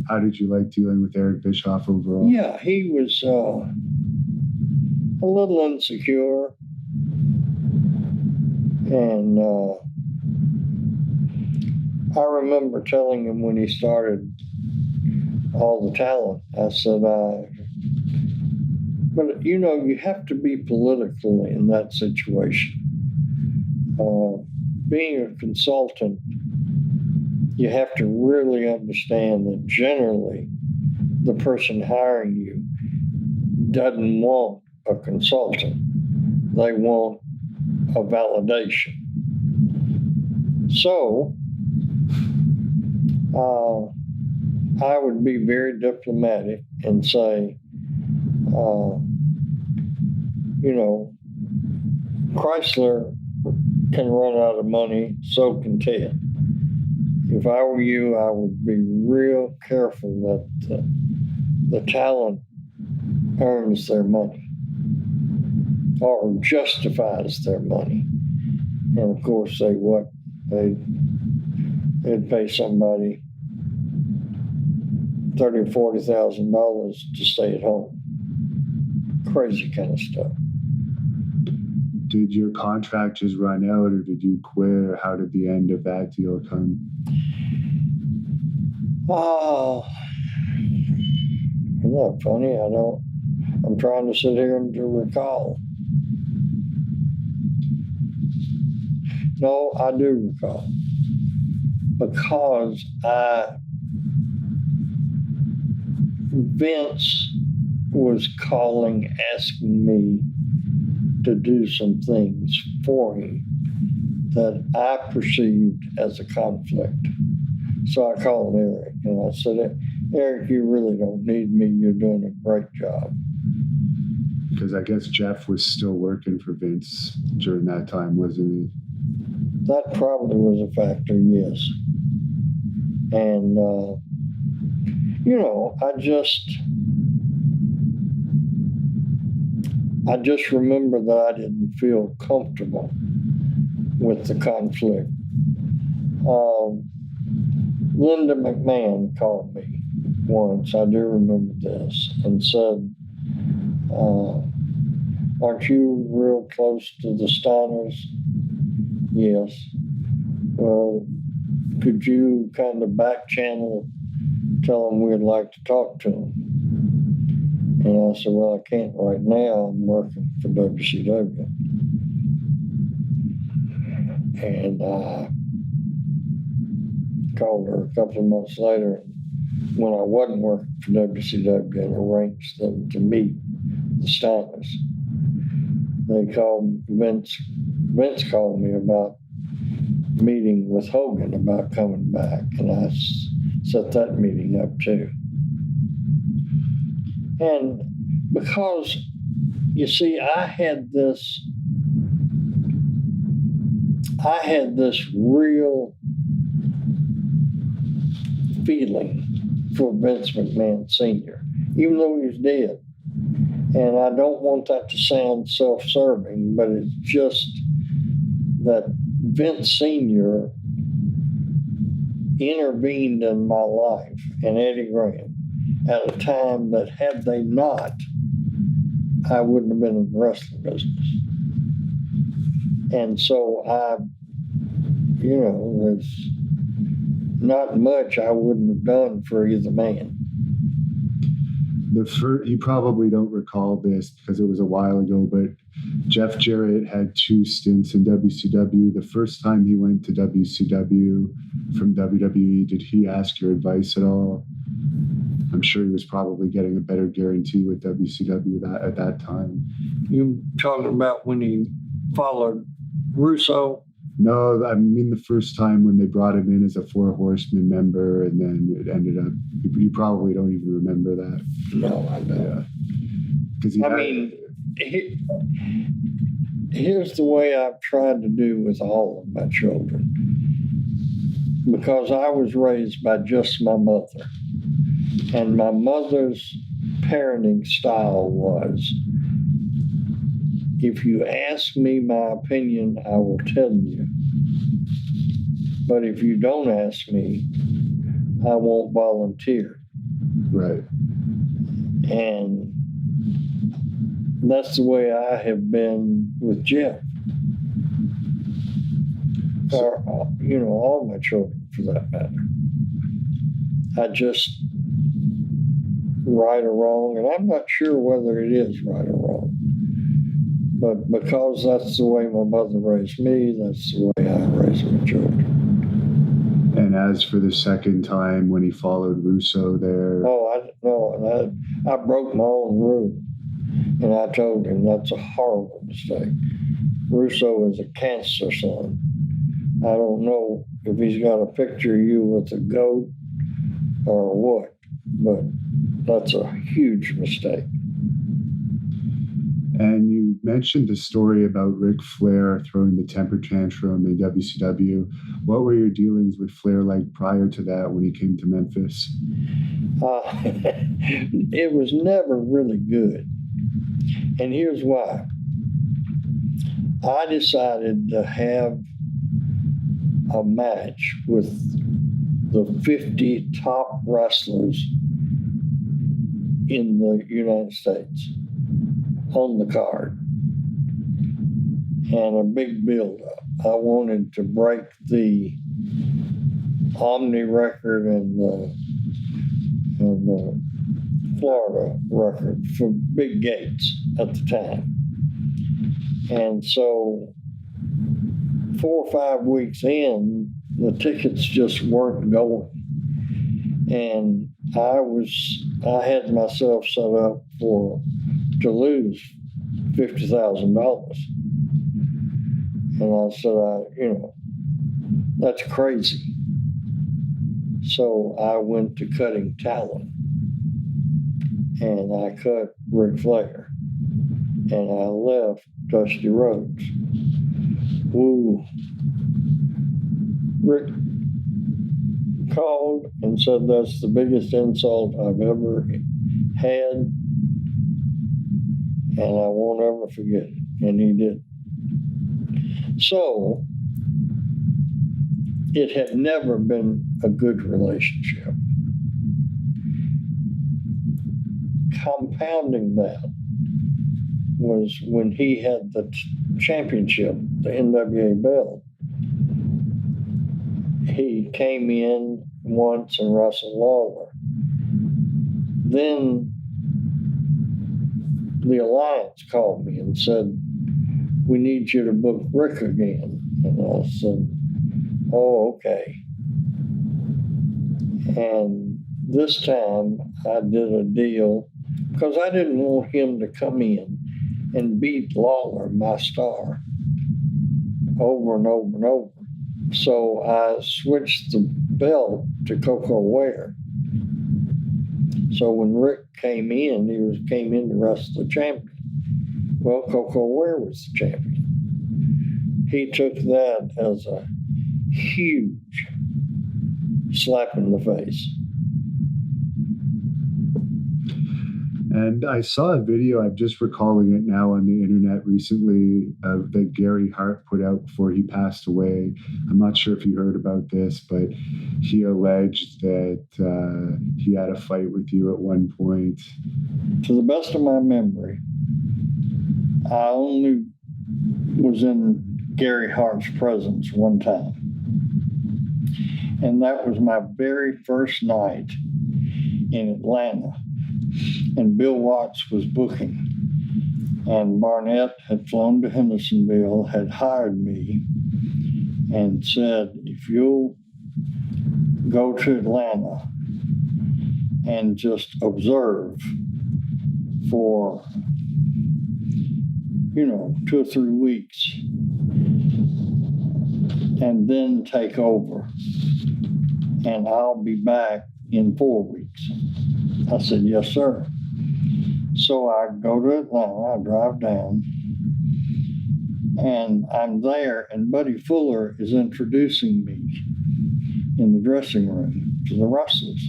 How did you like dealing with Eric Bischoff overall? Yeah, he was a little insecure. And I remember telling him when he started All the Talent, I said, but you know, you have to be political in that situation. Being a consultant, you have to really understand that generally the person hiring you doesn't want a consultant. They want a validation. So I would be very diplomatic and say, you know, Chrysler can run out of money, so can Ted. If I were you, I would be real careful that the talent earns their money or justifies their money. And of course, they'd pay somebody $30,000 or $40,000 to stay at home. Crazy kind of stuff. Did your contract just run out, or did you quit, or how did the end of that deal come? Oh, isn't that funny? I'm trying to sit here and to recall. No, I do recall. Because Vince was calling, asking me to do some things for him that I perceived as a conflict. So I called Erich and I said, Erich, you really don't need me. You're doing a great job. Because I guess Jeff was still working for Vince during that time, wasn't he? That probably was a factor, yes. And, you know, I just remember that I didn't feel comfortable with the conflict. Linda McMahon called me once, I do remember this, and said, aren't you real close to the Steiners? Yes. Well, could you kind of back channel, tell them we'd like to talk to them? And I said, well, I can't right now. I'm working for WCW. And I called her a couple of months later when I wasn't working for WCW and arranged them to meet the Steiners. they called Vince called me about meeting with Hogan about coming back, and I set that meeting up too. And because, you see, I had this real feeling for Vince McMahon Sr., even though he was dead. And I don't want that to sound self-serving, but it's just that Vince Sr. intervened in my life and Eddie Graham at a time that had they not, I wouldn't have been in the wrestling business. And so there's not much I wouldn't have done for either man. You probably don't recall this because it was a while ago, but Jeff Jarrett had 2 stints in WCW. The first time he went to WCW from WWE, did he ask your advice at all? I'm sure he was probably getting a better guarantee with WCW at that time. You talking about when he followed Russo? No, I mean the first time when they brought him in as a 4 Horsemen member, and then it ended up, you probably don't even remember that. No, I don't. Yeah. Here's the way I've tried to do with all of my children. Because I was raised by just my mother. And my mother's parenting style was, if you ask me my opinion, I will tell you. But if you don't ask me, I won't volunteer. Right. And that's the way I have been with Jeff. Or, all my children, for that matter. I just, right or wrong, and I'm not sure whether it is right or wrong. But because that's the way my mother raised me, that's the way I raised my children. And as for the second time when he followed Russo there? I broke my own rule. And I told him that's a horrible mistake. Russo is a cancer son. I don't know if he's got a picture of you with a goat or what, but that's a huge mistake. And you mentioned the story about Ric Flair throwing the temper tantrum in WCW. What were your dealings with Flair like prior to that when he came to Memphis? It was never really good. And here's why. I decided to have a match with the 50 top wrestlers in the United States on the card, and a big build-up. I wanted to break the Omni record and the Florida record for big gates at the time. And so 4 or 5 weeks in, the tickets just weren't going. And I had myself set up to lose $50,000. And I said, that's crazy. So I went to cutting talent. And I cut Ric Flair. And I left Dusty Rhodes. Woo. Rick called and said that's the biggest insult I've ever had, and I won't ever forget it. And he did. So it had never been a good relationship. Compounding that was when he had the championship, the NWA belt. He came in once and wrestled Lawler. Then the Alliance called me and said, we need you to book Rick again. And I said, oh, okay. And this time I did a deal because I didn't want him to come in and beat Lawler, my star, over and over and over. So I switched the belt to Coco Ware. So when Rick came in, came in to wrestle the champion. Well, Coco Ware was the champion. He took that as a huge slap in the face. And I saw a video, I'm just recalling it now on the internet recently, that Gary Hart put out before he passed away. I'm not sure if you heard about this, but he alleged that he had a fight with you at one point. To the best of my memory, I only was in Gary Hart's presence one time. And that was my very first night in Atlanta. And Bill Watts was booking. And Barnett had flown to Hendersonville, had hired me, and said, if you'll go to Atlanta and just observe for, 2 or 3 weeks, and then take over, and I'll be back in 4 weeks. I said, yes, sir. So I go to Atlanta, I drive down, and I'm there, and Buddy Fuller is introducing me in the dressing room to the wrestlers.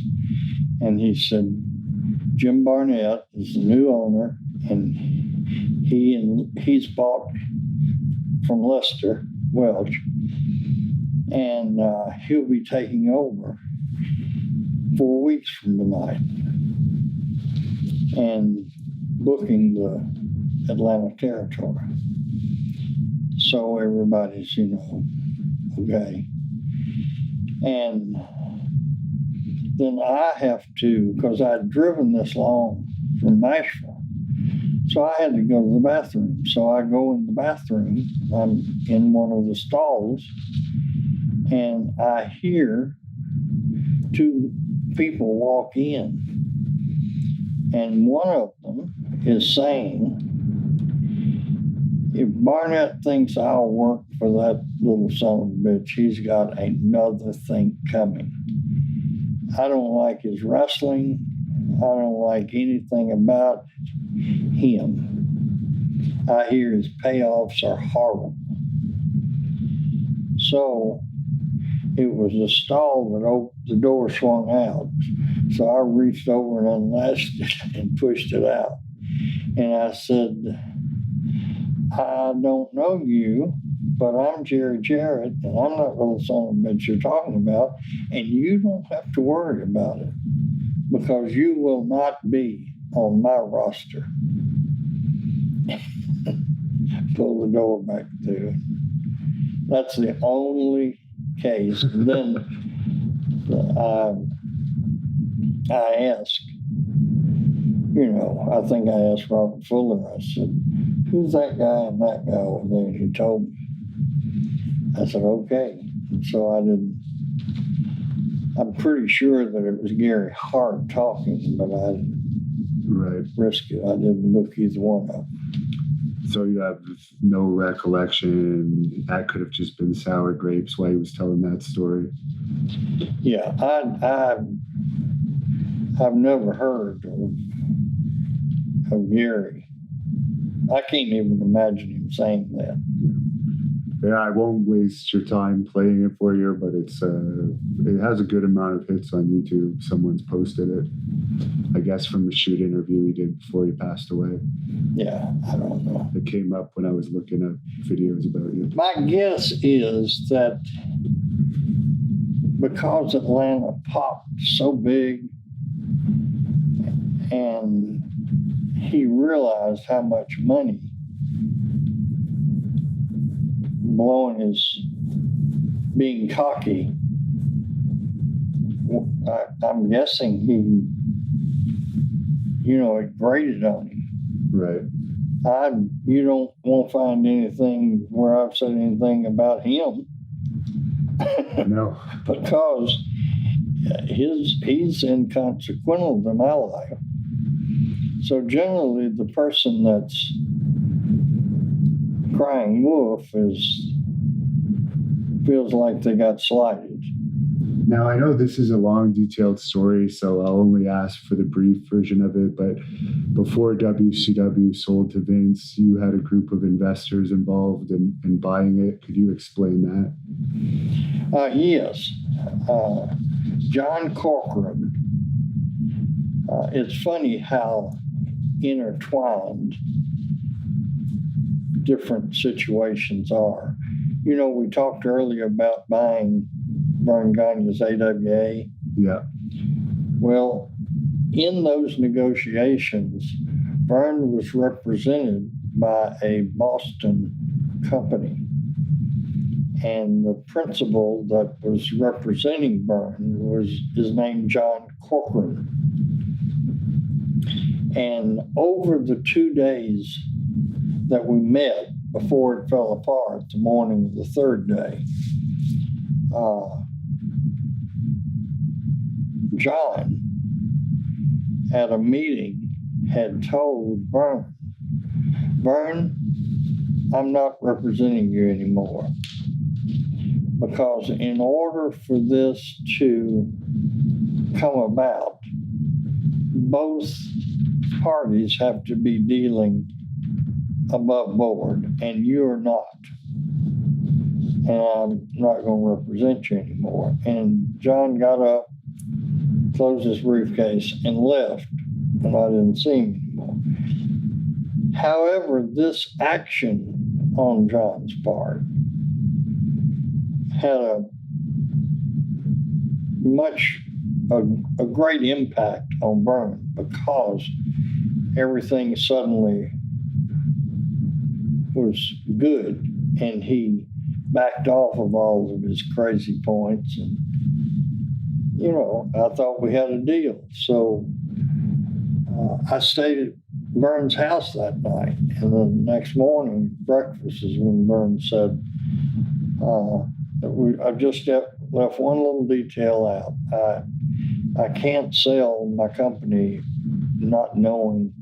And he said, Jim Barnett is the new owner, and he's bought from Lester, Welch, and he'll be taking over 4 weeks from tonight and booking the Atlanta territory. So everybody's, okay. And then I have to, because I'd driven this long from Nashville, so I had to go to the bathroom. So I go in the bathroom, I'm in one of the stalls, and I hear 2 people walk in. And one of them is saying, if Barnett thinks I'll work for that little son of a bitch, he's got another thing coming. I don't like his wrestling. I don't like anything about him. I hear his payoffs are horrible. So it was a stall that the door swung out. So I reached over and unlatched it and pushed it out. And I said, I don't know you, but I'm Jerry Jarrett, and I'm that little son of a bitch you're talking about, and you don't have to worry about it because you will not be on my roster. Pull the door back to it. That's the only case. And then I asked, I think I asked Robert Fuller, I said, who's that guy and that guy over there? And he told me. I said, okay. And so I'm pretty sure that it was Gary Hart talking, but I didn't risk it. I didn't look either one up. So you have no recollection. That could have just been sour grapes while he was telling that story. Yeah, I've never heard of Gary. I can't even imagine him saying that. Yeah, I won't waste your time playing it for you, but it has a good amount of hits on YouTube. Someone's posted it, I guess, from the shoot interview he did before he passed away. Yeah, I don't know. It came up when I was looking at videos about you. My guess is that because Atlanta popped so big and he realized how much money blowing his being cocky, I'm guessing he, it grated on him. Right. You won't find anything where I've said anything about him. No. Because he's inconsequential to my life. So generally the person that's crying wolf feels like they got slighted. Now, I know this is a long, detailed story, so I'll only ask for the brief version of it, but before WCW sold to Vince, you had a group of investors involved in buying it. Could you explain that? Yes. John Corcoran. It's funny how intertwined different situations are. You know, we talked earlier about buying Vern Gagne's AWA. Yeah. Well, in those negotiations, Vern was represented by a Boston company. And the principal that was representing Vern is named John Corcoran. And over the 2 days that we met before it fell apart, the morning of the third day, John, at a meeting, had told Vern, I'm not representing you anymore. Because in order for this to come about, both parties have to be dealing above board, and you're not. And I'm not going to represent you anymore. And John got up, closed his briefcase, and left, and I didn't see him anymore. However, this action on John's part had a great impact on Vern, because everything suddenly was good, and he backed off of all of his crazy points. And, you know, I thought we had a deal. So I stayed at Vern's house that night. And then the next morning, breakfast is when Vern said, I just left one little detail out. I can't sell my company not knowing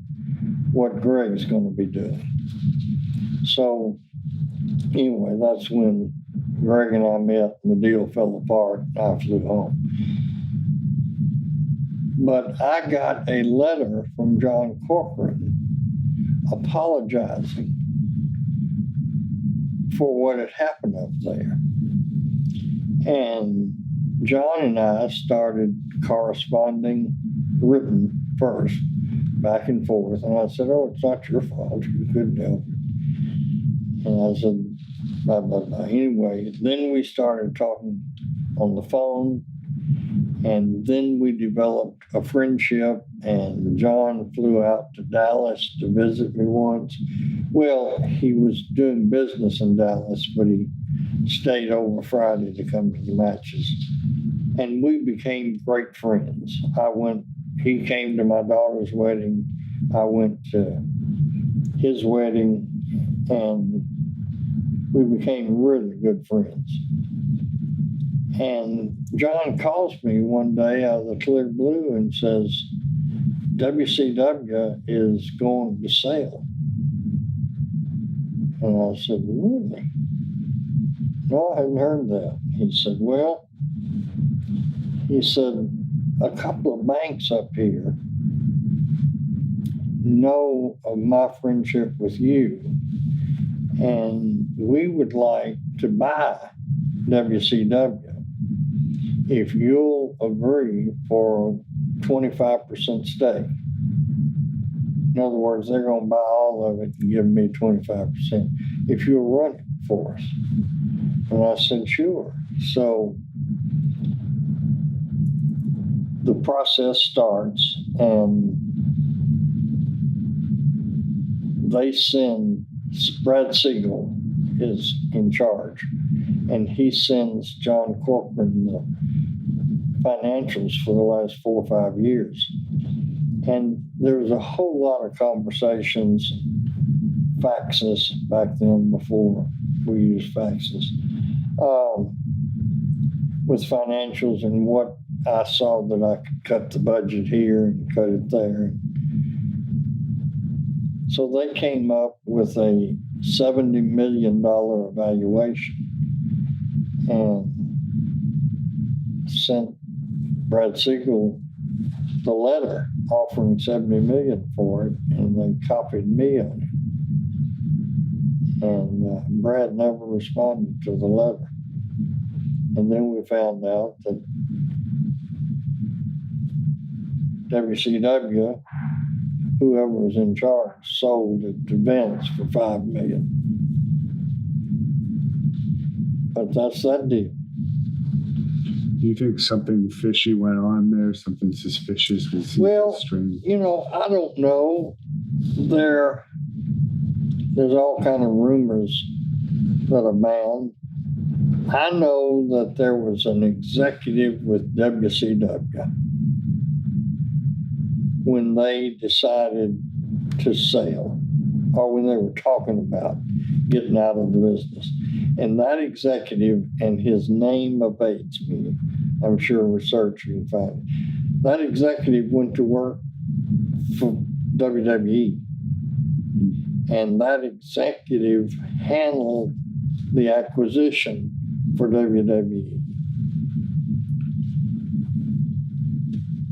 what Greg's going to be doing. So anyway, that's when Greg and I met, and the deal fell apart, and I flew home. But I got a letter from John Corcoran apologizing for what had happened up there. And John and I started corresponding written first, back and forth. And I said, oh, it's not your fault. You couldn't help it. And I said, blah, blah, blah. Anyway, then we started talking on the phone. And then we developed a friendship, and John flew out to Dallas to visit me once. Well, he was doing business in Dallas, but he stayed over Friday to come to the matches. And we became great friends. He came to my daughter's wedding. I went to his wedding, and we became really good friends. And John calls me one day out of the clear blue and says, WCW is going to sell. And I said, really? No, I hadn't heard that. He said, well, a couple of banks up here know of my friendship with you, and we would like to buy WCW if you'll agree for a 25% stake. In other words, they're going to buy all of it and give me 25% if you'll run it for us. And I said, sure. So the process starts, and they send, Brad Siegel is in charge, and he sends John Corcoran the financials for the last 4 or 5 years. And there was a whole lot of conversations, faxes back then before we used faxes, with financials and what I saw that I could cut the budget here and cut it there. So they came up with a $70 million evaluation and sent Brad Siegel the letter offering $70 million for it, and they copied me on it. And Brad never responded to the letter. And then we found out that WCW, whoever was in charge, sold it to Vince for $5 million. But that's that deal. Do you think something fishy went on there? Something suspicious? Well, strange? I don't know. There's all kind of rumors that a man. I know that there was an executive with WCW when they decided to sell, or when they were talking about getting out of the business. And that executive, and his name evades me, I'm sure research you can find it. That executive went to work for WWE, and that executive handled the acquisition for WWE.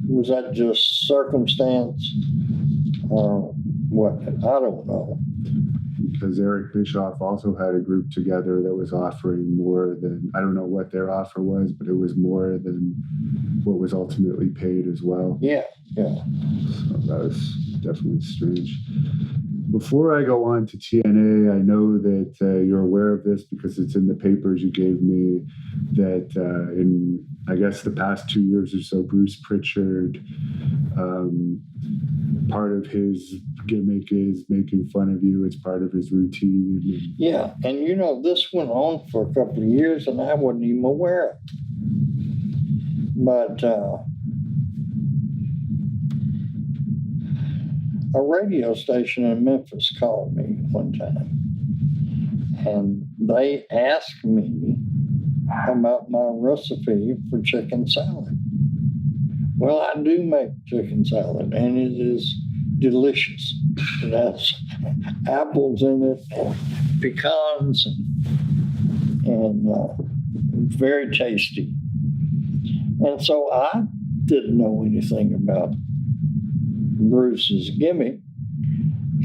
Was that just circumstance or what? I don't know. Because Erich Bischoff also had a group together that was offering more than, I don't know what their offer was, but it was more than what was ultimately paid as well. Yeah. So that was definitely strange. Before I go on to TNA, I know that you're aware of this because it's in the papers you gave me, that in, I guess, the past 2 years or so, Bruce Prichard, part of his gimmick is making fun of you. It's part of his routine. Yeah, and this went on for a couple of years, and I wasn't even aware of it. But a radio station in Memphis called me one time, and they asked me about my recipe for chicken salad. Well, I do make chicken salad, and it is delicious. It has apples in it, and pecans, and very tasty. And so I didn't know anything about Bruce's gimmick,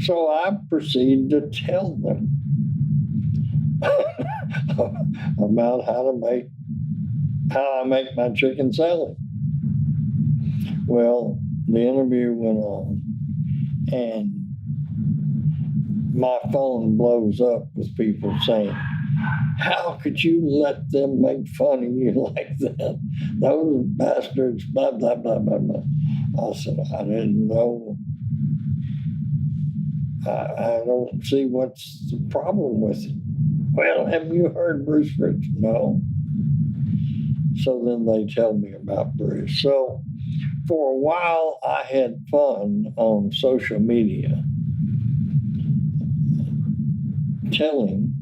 so I proceeded to tell them about how I make my chicken salad. Well, the interview went on, and my phone blows up with people saying, "How could you let them make fun of you like that? Those bastards, blah, blah, blah, blah, blah." I said, "I didn't know. I don't see what's the problem with it." "Well, have you heard Bruce Prichard?" "No." So then they tell me about Bruce. So for a while, I had fun on social media telling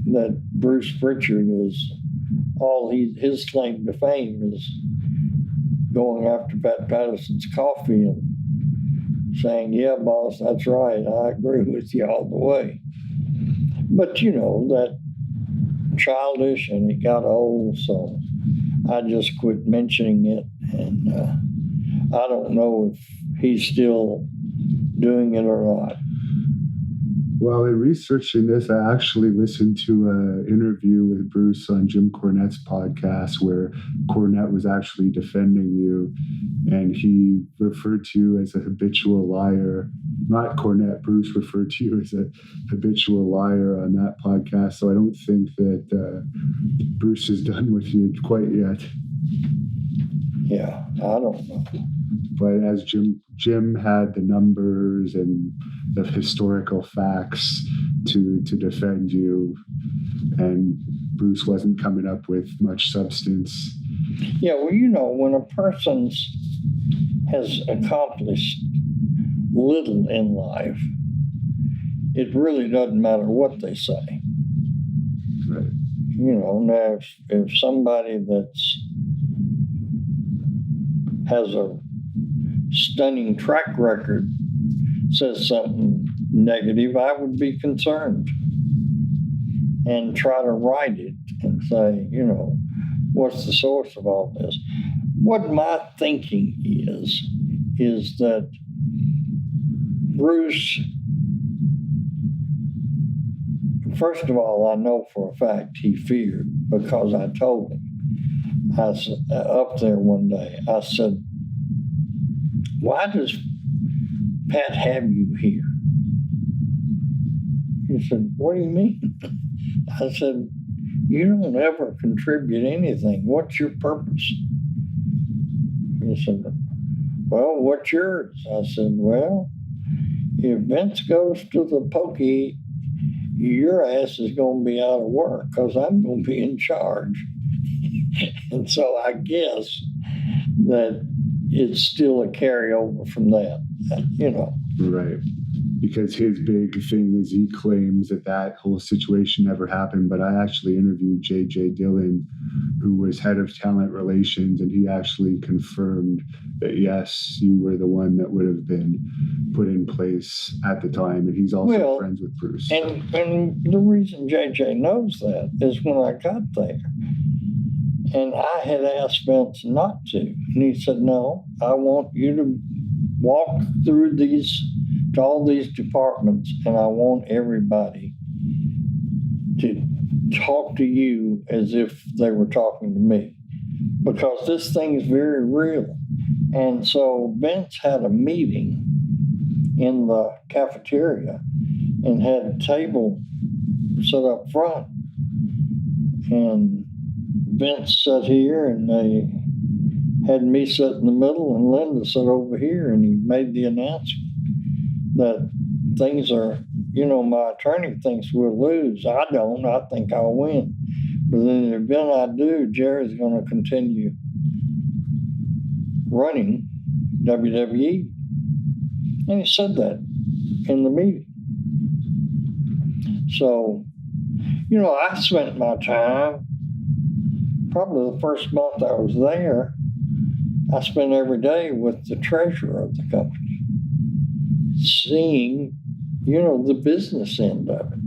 that Bruce Prichard is his claim to fame is going after Pat Patterson's coffee and saying, "Yeah, boss, that's right. I agree with you all the way." But that childish, and it got old, so I just quit mentioning it. And I don't know if he's still doing it or not. Well, in researching this, I actually listened to an interview with Bruce on Jim Cornette's podcast where Cornette was actually defending you, and he referred to you as a habitual liar. Not Cornette, Bruce referred to you as a habitual liar on that podcast. So I don't think that Bruce is done with you quite yet. Yeah, I don't know. But as Jim had the numbers and the historical facts to defend you, and Bruce wasn't coming up with much substance. Yeah, well, when a person has accomplished little in life, it really doesn't matter what they say. Right. Now if somebody has a stunning track record says something negative, I would be concerned and try to write it and say, what's the source of all this? What my thinking is that Bruce, first of all, I know for a fact he feared, because I told him. I said, up there one day, I said, why does Pat have you here? He said, what do you mean? I said, you don't ever contribute anything. What's your purpose? He said, well, what's yours? I said, well, if Vince goes to the pokey, your ass is going to be out of work because I'm going to be in charge. And so I guess that it's still a carryover from that, Right. Because his big thing is he claims that whole situation never happened. But I actually interviewed J.J. Dillon, who was head of talent relations, and he actually confirmed that, yes, you were the one that would have been put in place at the time. And he's also friends with Bruce. And the reason J.J. knows that is when I got there, and I had asked Vince not to. And he said, no, I want you to walk through to all these departments, and I want everybody to talk to you as if they were talking to me, because this thing is very real. And so Vince had a meeting in the cafeteria and had a table set up front, and Vince sat here, and they had me sit in the middle, and Linda sat over here, and he made the announcement that things are, my attorney thinks we'll lose. I don't. I think I'll win. But in the event I do, Jerry's going to continue running WWE. And he said that in the meeting. So, I spent my time, probably the first month I was there, I spent every day with the treasurer of the company, seeing, the business end of it,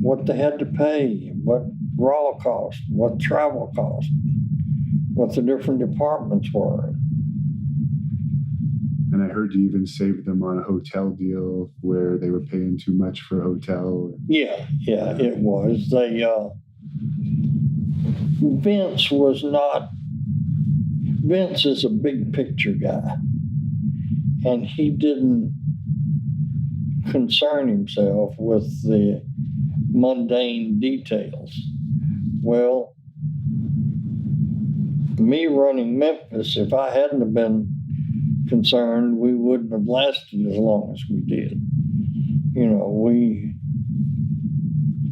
what they had to pay, what raw cost, what travel cost, what the different departments were. And I heard you even saved them on a hotel deal where they were paying too much for a hotel. Yeah, it was. Vince is a big picture guy, and he didn't concern himself with the mundane details. Well, me running Memphis, if I hadn't have been concerned, we wouldn't have lasted as long as we did.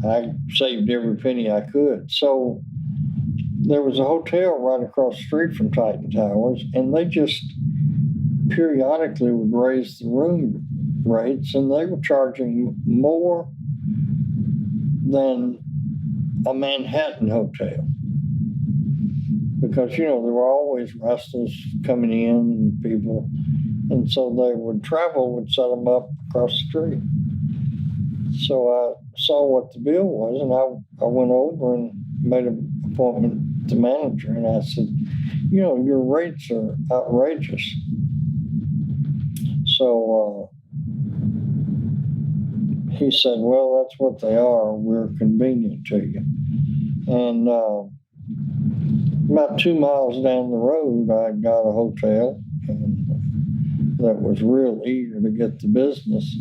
I saved every penny I could. So there was a hotel right across the street from Titan Towers, and they just periodically would raise the room rates, and they were charging more than a Manhattan hotel. Because, there were always wrestlers coming in and people, and so would set them up across the street. So I saw what the bill was, and I went over and made an appointment with the manager, and I said, your rates are outrageous. So he said, well, that's what they are. We're convenient to you. And about 2 miles down the road, I got a hotel, and that was real eager to get the business,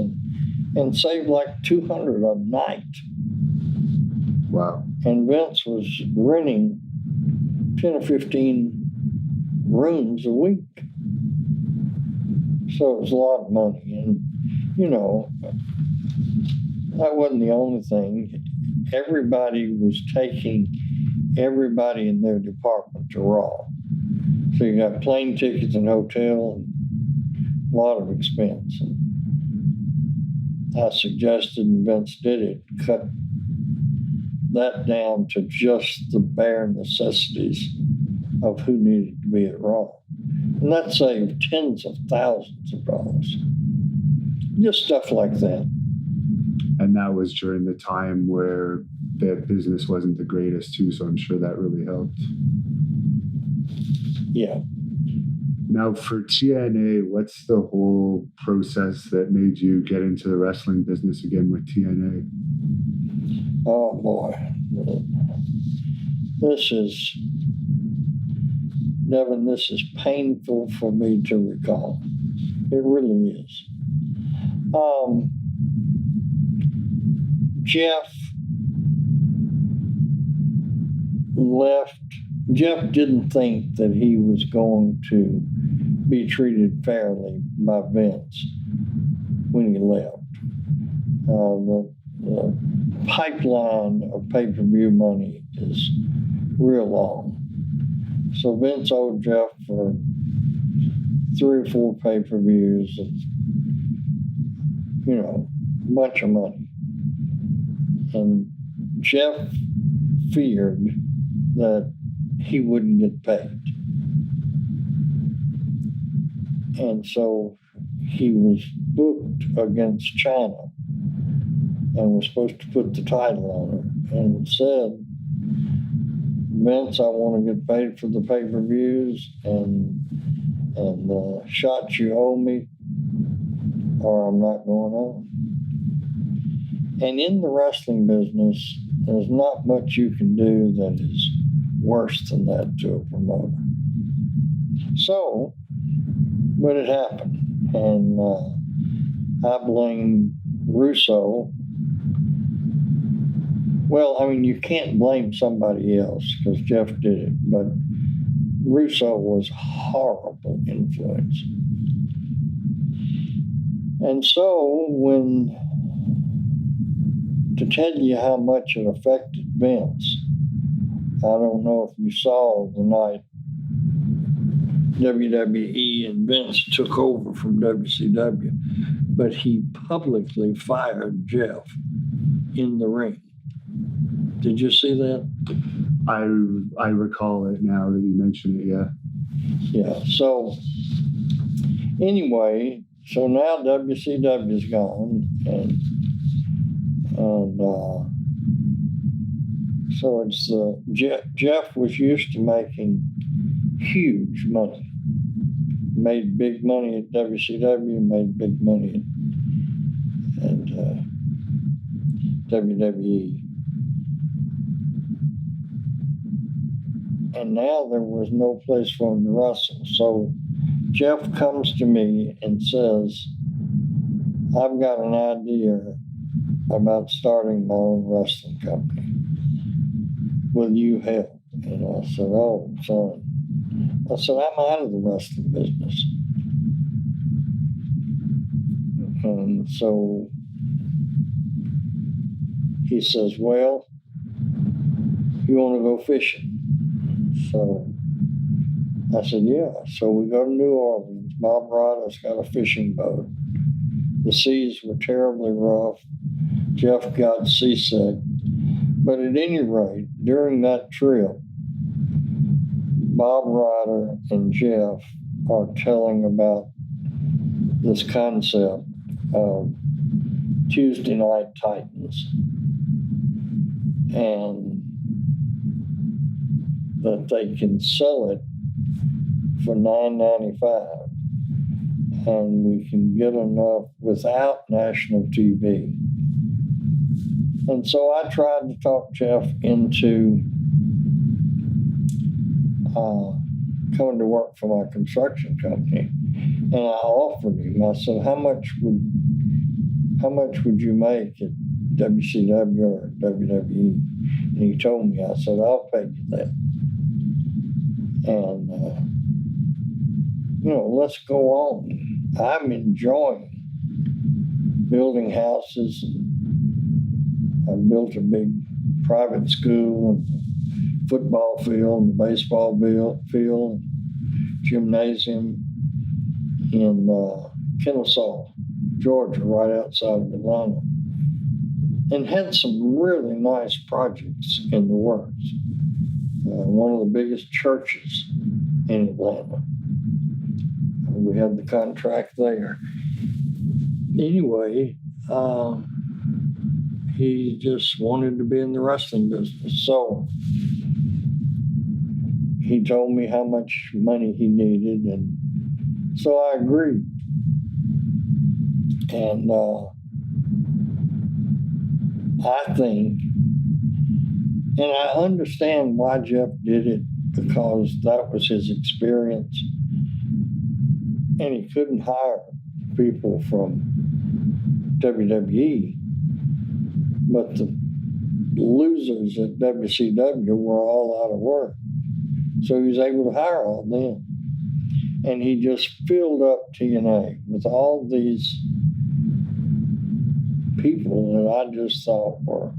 and saved like $200 a night. Wow. And Vince was renting 10 or 15 rooms a week. So it was a lot of money. And, that wasn't the only thing. Everybody was taking everybody in their department to Raw. So you got plane tickets and hotel and a lot of expense. And I suggested, and Vince did it, cut that down to just the bare necessities of who needed to be at Raw. And that saved tens of thousands of dollars. Just stuff like that. And that was during the time where that business wasn't the greatest too, so I'm sure that really helped. Yeah. Now for TNA, what's the whole process that made you get into the wrestling business again with TNA? Oh boy. This is, Devin, this is painful for me to recall. It really is. Jeff left. Jeff didn't think that he was going to be treated fairly by Vince when he left. The pipeline of pay-per-view money is real long. So Vince owed Jeff for 3 or 4 pay-per-views and, a bunch of money. And Jeff feared that he wouldn't get paid. And so he was booked against China and was supposed to put the title on her and said, Vince, I want to get paid for the pay-per-views and the shots you owe me, or I'm not going on. And in the wrestling business, there's not much you can do that is worse than that to a promoter. So, but it happened. And I blame Russo. Well, I mean, you can't blame somebody else because Jeff did it, but Russo was a horrible influence. And so to tell you how much it affected Vince, I don't know if you saw the night WWE and Vince took over from WCW, but he publicly fired Jeff in the ring. Did you see that? I recall it now that you mention it, yeah. Yeah, so anyway, so now WCW's gone, and so it's Jeff was used to making huge money. Made big money at WCW, made big money at WWE. And now there was no place for him to wrestle. So Jeff comes to me and says, I've got an idea about starting my own wrestling company. Will you help? And I said, oh, son. I said, I'm out of the wrestling business. And so he says, well, you want to go fishing? So I said, yeah. So we go to New Orleans. Bob Ryder's got a fishing boat. The seas were terribly rough. Jeff got seasick. But at any rate, during that trip, Bob Ryder and Jeff are telling about this concept of Tuesday Night Titans, and that they can sell it for $9.95, and we can get enough without national TV. And so I tried to talk Jeff into coming to work for my construction company, and I offered him. I said, "How much would you make at WCW or WWE?" And he told me. I said, "I'll pay you that." And let's go on. I'm enjoying building houses. I built a big private school and football field and baseball field, gymnasium in Kennesaw, Georgia, right outside of Atlanta, and had some really nice projects in the works. One of the biggest churches in Atlanta. We had the contract there. Anyway, he just wanted to be in the wrestling business. So he told me how much money he needed, and so I agreed. And I think, and I understand why Jeff did it, because that was his experience, and he couldn't hire people from WWE, but the losers at WCW were all out of work. So he was able to hire all them. And he just filled up TNA with all these people that I just thought were,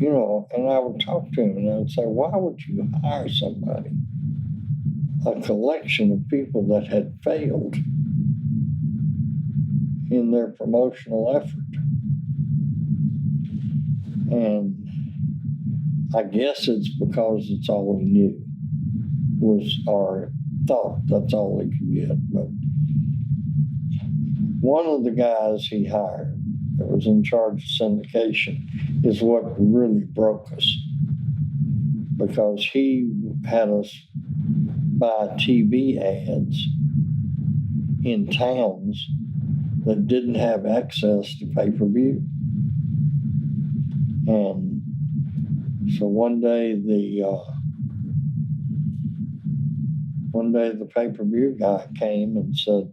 and I would talk to him and I would say, why would you hire somebody? A collection of people that had failed in their promotional effort. And I guess it's because it's all he knew or thought that's all he could get. But one of the guys he hired that was in charge of syndication is what really broke us, because he had us buy TV ads in towns that didn't have access to pay-per-view. And so one day the pay-per-view guy came and said,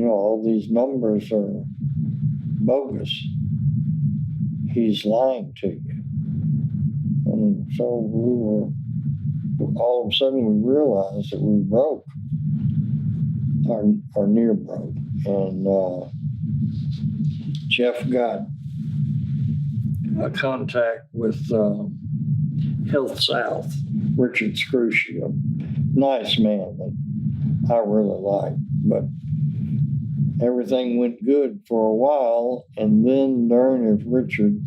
all these numbers are bogus. He's lying to you. And so all of a sudden we realized that we broke, or near broke. And Jeff got a contact with Health South, Richard Scrushy, a nice man that I really liked. But everything went good for a while, and then darn if Richard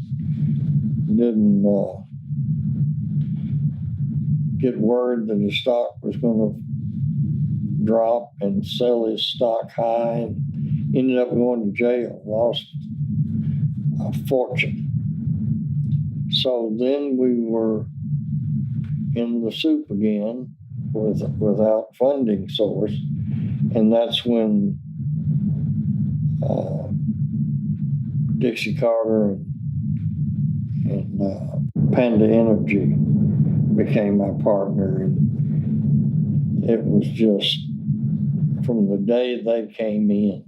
didn't get word that his stock was going to drop and sell his stock high, and ended up going to jail, lost a fortune. So then we were in the soup again without funding source, and that's when Dixie Carter and Panda Energy became my partner, and it was just from the day they came in,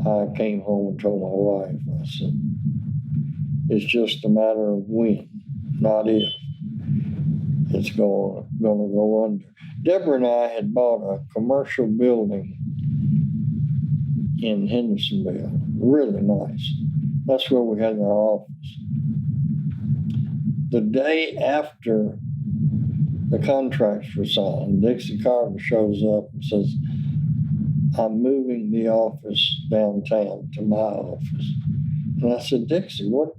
I came home and told my wife, I said, it's just a matter of when, not if. It's going to go under. Deborah and I had bought a commercial building in Hendersonville, really nice. That's where we had our office. The day after the contracts were signed, Dixie Carter shows up and says, I'm moving the office downtown to my office. And I said, Dixie, what?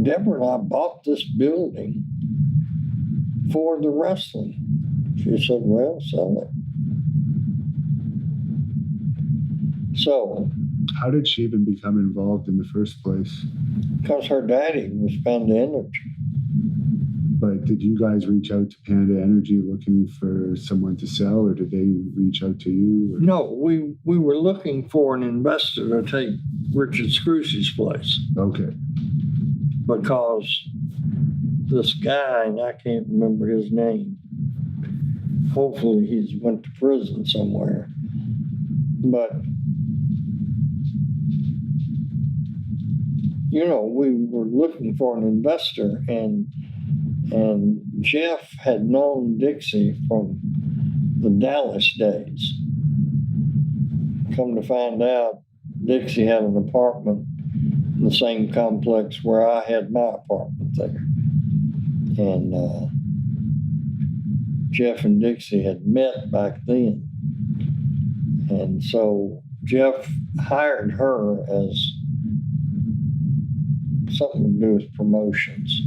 Deborah and I bought this building for the wrestling. She said, well, sell it. So. How did she even become involved in the first place? Because her daddy was Panda Energy. But did you guys reach out to Panda Energy looking for someone to sell, or did they reach out to you? Or? No, we were looking for an investor to take Richard Scrushy's place. Okay. Because this guy, and I can't remember his name, hopefully he's went to prison somewhere, but we were looking for an investor, and Jeff had known Dixie from the Dallas days. Come to find out, Dixie had an apartment in the same complex where I had my apartment there. And Jeff and Dixie had met back then. And so Jeff hired her as something to do with promotions.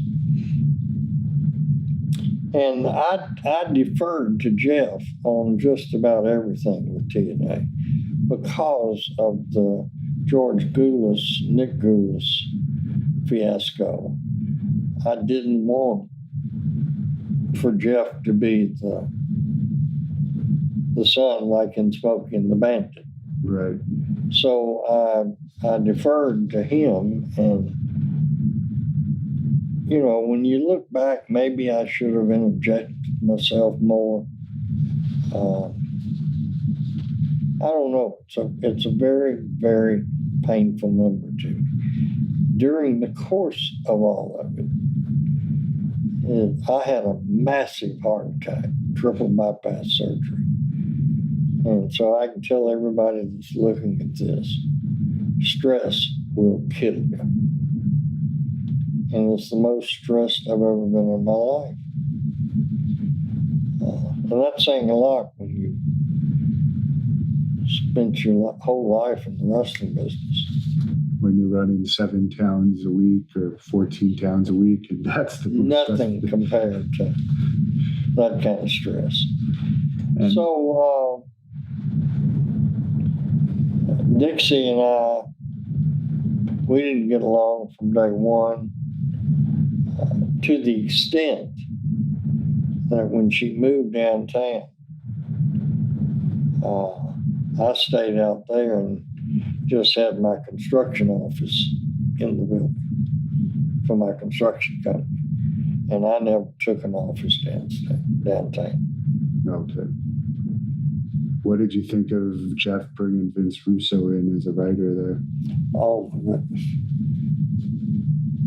And I deferred to Jeff on just about everything with TNA because of the George Gulas, Nick Gulas fiasco, I didn't want for Jeff to be the son like in Smokey and the Bandit. Right. So I deferred to him, and when you look back, maybe I should have interjected myself more. I don't know. So it's a very, very painful memory to me. During the course of all of it, I had a massive heart attack, triple bypass surgery. And so I can tell everybody that's looking at this, stress will kill you. And it's the most stressed I've ever been in my life. And that's saying a lot when you spent your whole life in the wrestling business. When you're running 7 towns a week or 14 towns a week, and that's the most nothing compared to that kind of stress. And so Dixie and I, we didn't get along from day one, to the extent that when she moved downtown, I stayed out there and just had my construction office in the building for my construction company. And I never took an office downtown. Okay. What did you think of Jeff bringing Vince Russo in as a writer there? Oh, my goodness.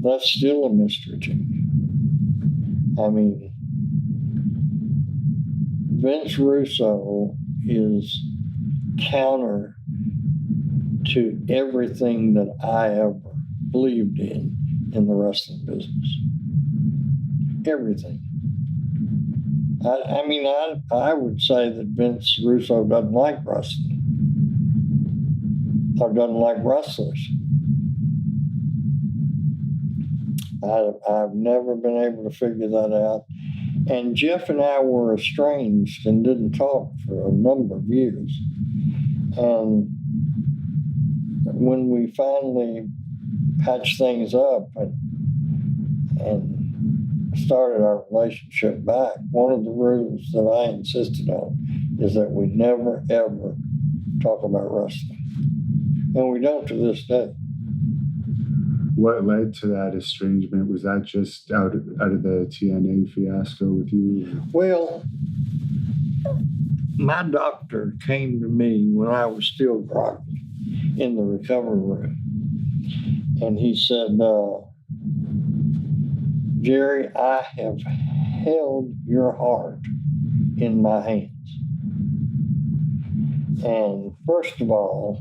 That's still a mystery to me. I mean, Vince Russo is counter to everything that I ever believed in the wrestling business. Everything. I would say that Vince Russo doesn't like wrestling or doesn't like wrestlers. I've never been able to figure that out. And Jeff and I were estranged and didn't talk for a number of years. And when we finally patched things up and started our relationship back, one of the rules that I insisted on is that we never, ever talk about wrestling. And we don't to this day. What led to that estrangement? Was that just out of the TNA fiasco with you? Well, my doctor came to me when I was still groggy in the recovery room. And he said, Jerry, I have held your heart in my hands. And first of all,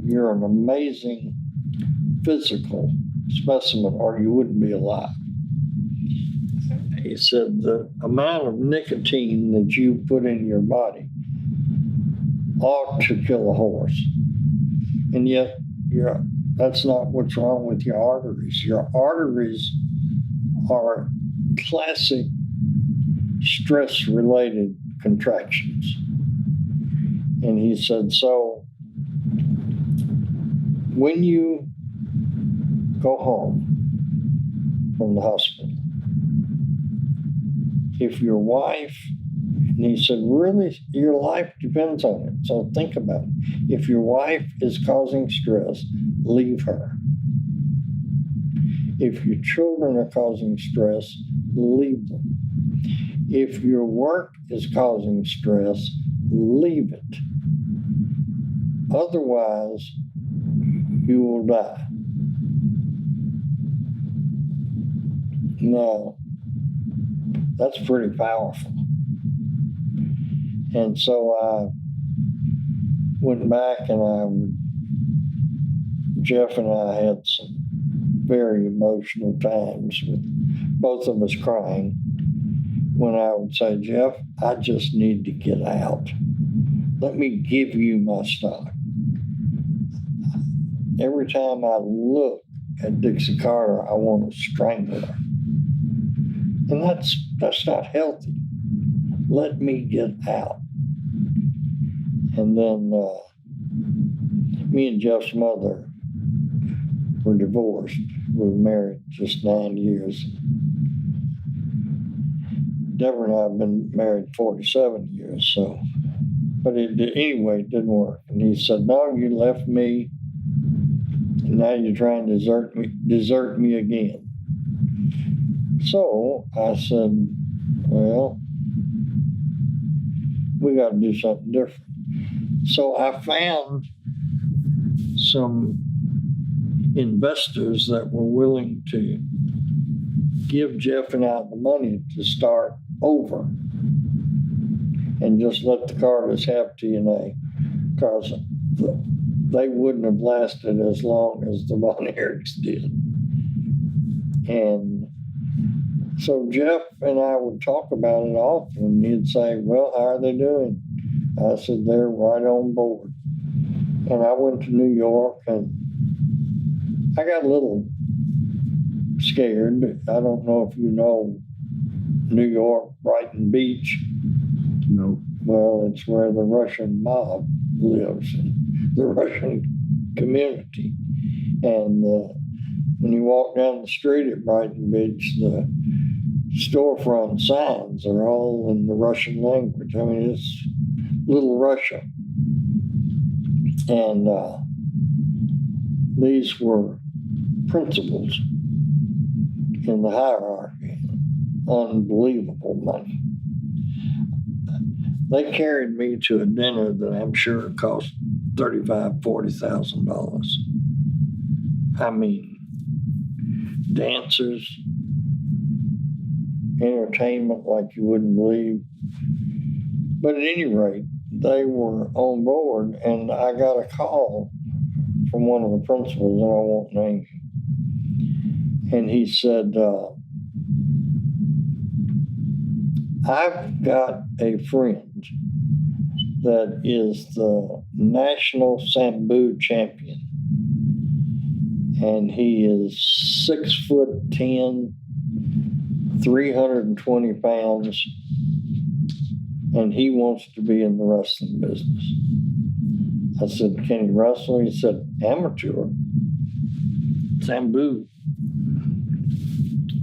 you're an amazing physical specimen, or you wouldn't be alive. He said the amount of nicotine that you put in your body ought to kill a horse. And yet that's not what's wrong with your arteries. Your arteries are classic stress-related contractions. And he said, so when you go home from the hospital, if your wife, and he said, really, your life depends on it. So think about it. If your wife is causing stress, leave her. If your children are causing stress, leave them. If your work is causing stress, leave it. Otherwise, you will die. Now, that's pretty powerful. And so I went back and Jeff and I had some very emotional times with both of us crying when I would say, Jeff, I just need to get out. Let me give you my stock. Every time I look at Dixie Carter, I want to strangle her. And that's not healthy. Let me get out. And then me and Jeff's mother were divorced. We were married just 9 years. Deborah and I have been married 47 years, so. But anyway, it didn't work. And he said, no, you left me, and now you're trying to desert me again. So I said, well, we got to do something different. So I found some investors that were willing to give Jeff and I the money to start over and just let the Carters have TNA, because they wouldn't have lasted as long as the Von Erichs did. And so Jeff and I would talk about it often, and he'd say, well, how are they doing? I said, they're right on board. And I went to New York, and I got a little scared. I don't know if you know New York, Brighton Beach. No. Well, it's where the Russian mob lives, the Russian community. And when you walk down the street at Brighton Beach, the storefront signs are all in the Russian language. I mean, it's Little Russia. And these were principals in the hierarchy. Unbelievable money. They carried me to a dinner that I'm sure cost $35,000, $40,000. I mean, dancers, entertainment like you wouldn't believe. But at any rate, they were on board, and I got a call from one of the principals, and I won't name him. And he said, I've got a friend that is the national Sambo champion. And he is 6'10", 320 pounds, and he wants to be in the wrestling business. I said, can he wrestle? He said, amateur, Sambo.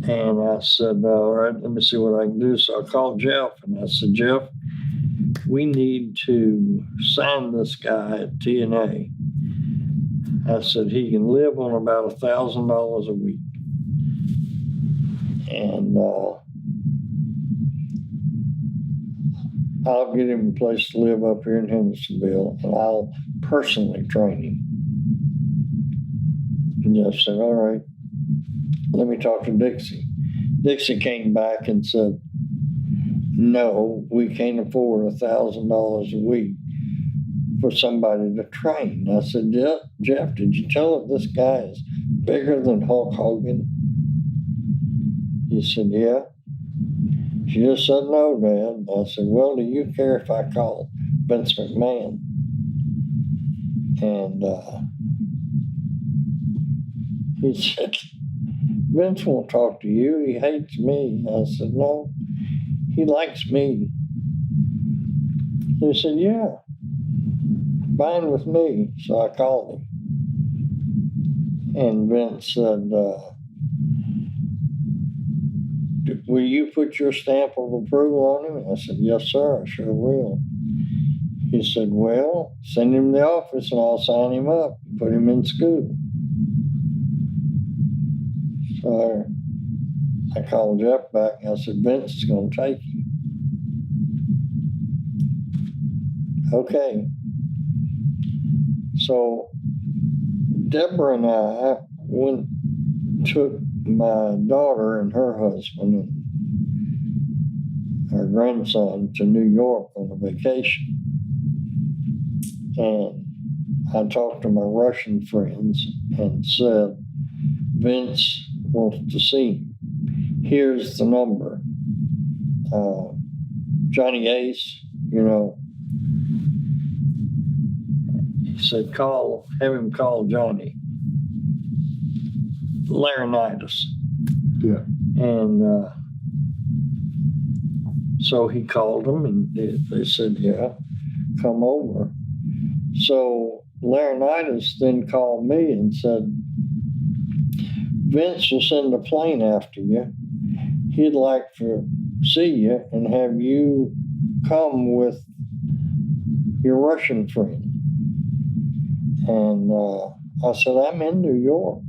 And I said, all right, let me see what I can do. So I called Jeff, and I said, Jeff, we need to sign this guy at TNA. I said, he can live on about $1,000 a week. And I'll get him a place to live up here in Hendersonville, and I'll personally train him. And Jeff said, all right, let me talk to Dixie. Dixie came back and said, no, we can't afford $1,000 a week for somebody to train. I said, Jeff, did you tell her this guy is bigger than Hulk Hogan? He said, yeah. She just said, no, Dad. I said, well, do you care if I call Vince McMahon? And he said, Vince won't talk to you. He hates me. I said, no, he likes me. He said, yeah, fine with me. So I called him. And Vince said, will you put your stamp of approval on him? I said, yes, sir, I sure will. He said, well, send him to the office and I'll sign him up, put him in school. So I called Jeff back and I said, Vince is going to take you. Okay. So Deborah and I took my daughter and her husband and our grandson to New York on a vacation. And I talked to my Russian friends and said, Vince wants to see him. Here's the number. Johnny Ace, he said, have him call Johnny. Laryngitis. Yeah. And so he called them, and they said, yeah, come over. So Laurinaitis then called me and said, Vince will send a plane after you. He'd like to see you and have you come with your Russian friend. And I said, I'm in New York.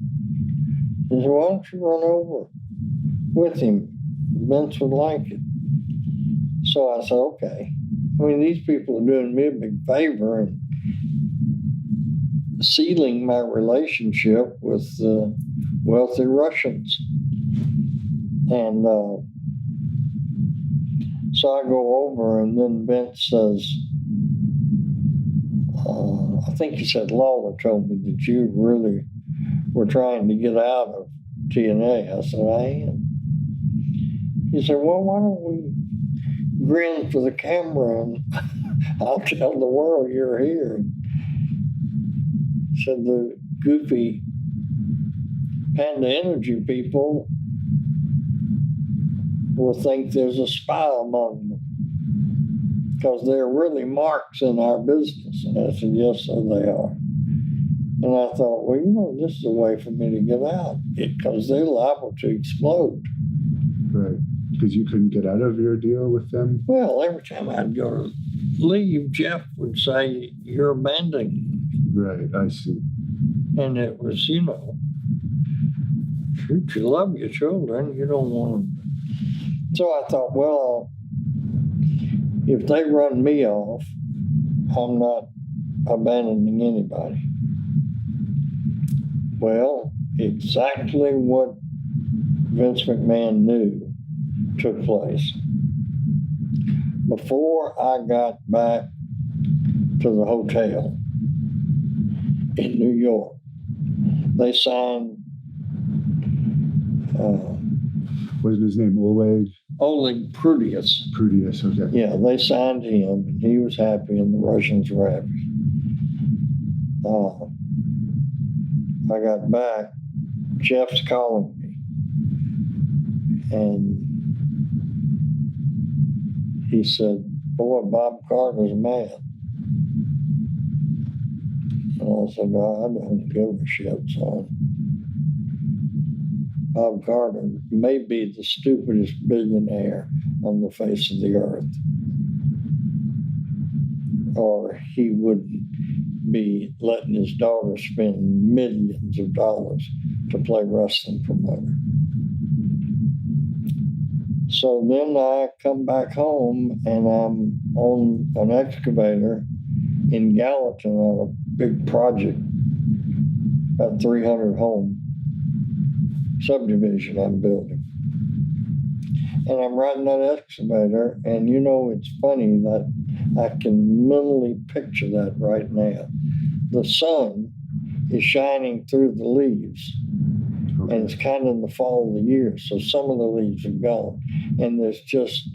He said, why don't you run over with him? Vince would like it. So I said, okay. I mean, these people are doing me a big favor and sealing my relationship with wealthy Russians. And so I go over, and then Vince says, I think he said Lawler told me that you really were trying to get out of TNA. I said, I am. He said, well, why don't we grin for the camera and I'll tell the world you're here. Said the goofy Panda Energy people will think there's a spy among them because they're really marks in our business. And I said, yes, so they are. And I thought, well, you know, this is a way for me to get out because they're liable to explode. Right. Because you couldn't get out of your deal with them? Well, every time I'd go to leave, Jeff would say, you're abandoning me. Right, I see. And it was, you know, shoot, you love your children, you don't want them. So I thought, well, if they run me off, I'm not abandoning anybody. Well, exactly what Vince McMahon knew took place. Before I got back to the hotel in New York, they signed wasn't his name Oleg? Oleg Prudius. Prudius, okay. Yeah, they signed him, and he was happy, and the Russians were happy. I got back, Jeff's calling me, and he said, boy, Bob Carter's mad. And I said, no, I don't give a shit, son. Bob Carter may be the stupidest billionaire on the face of the earth, or he wouldn't be letting his daughter spend millions of dollars to play wrestling promoter. So then I come back home, and I'm on an excavator in Gallatin on a big project, about 300 home subdivision I'm building. And I'm riding that excavator, and you know, it's funny that I can mentally picture that right now. The sun is shining through the leaves, Okay. and it's kind of in the fall of the year, so some of the leaves are gone. And there's just,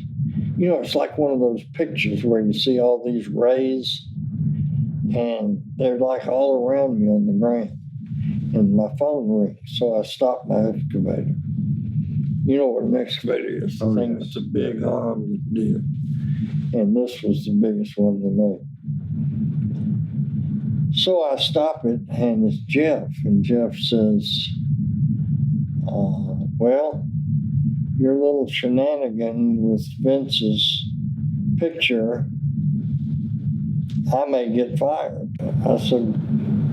you know, it's like one of those pictures where you see all these rays, and they're like all around me on the ground. And my phone rings, so I stopped my excavator. You know what an excavator is, the thing with the big arm that did. And this was the biggest one they made. So I stop it, and it's Jeff, and Jeff says, well, your little shenanigan with Vince's picture, I may get fired. I said,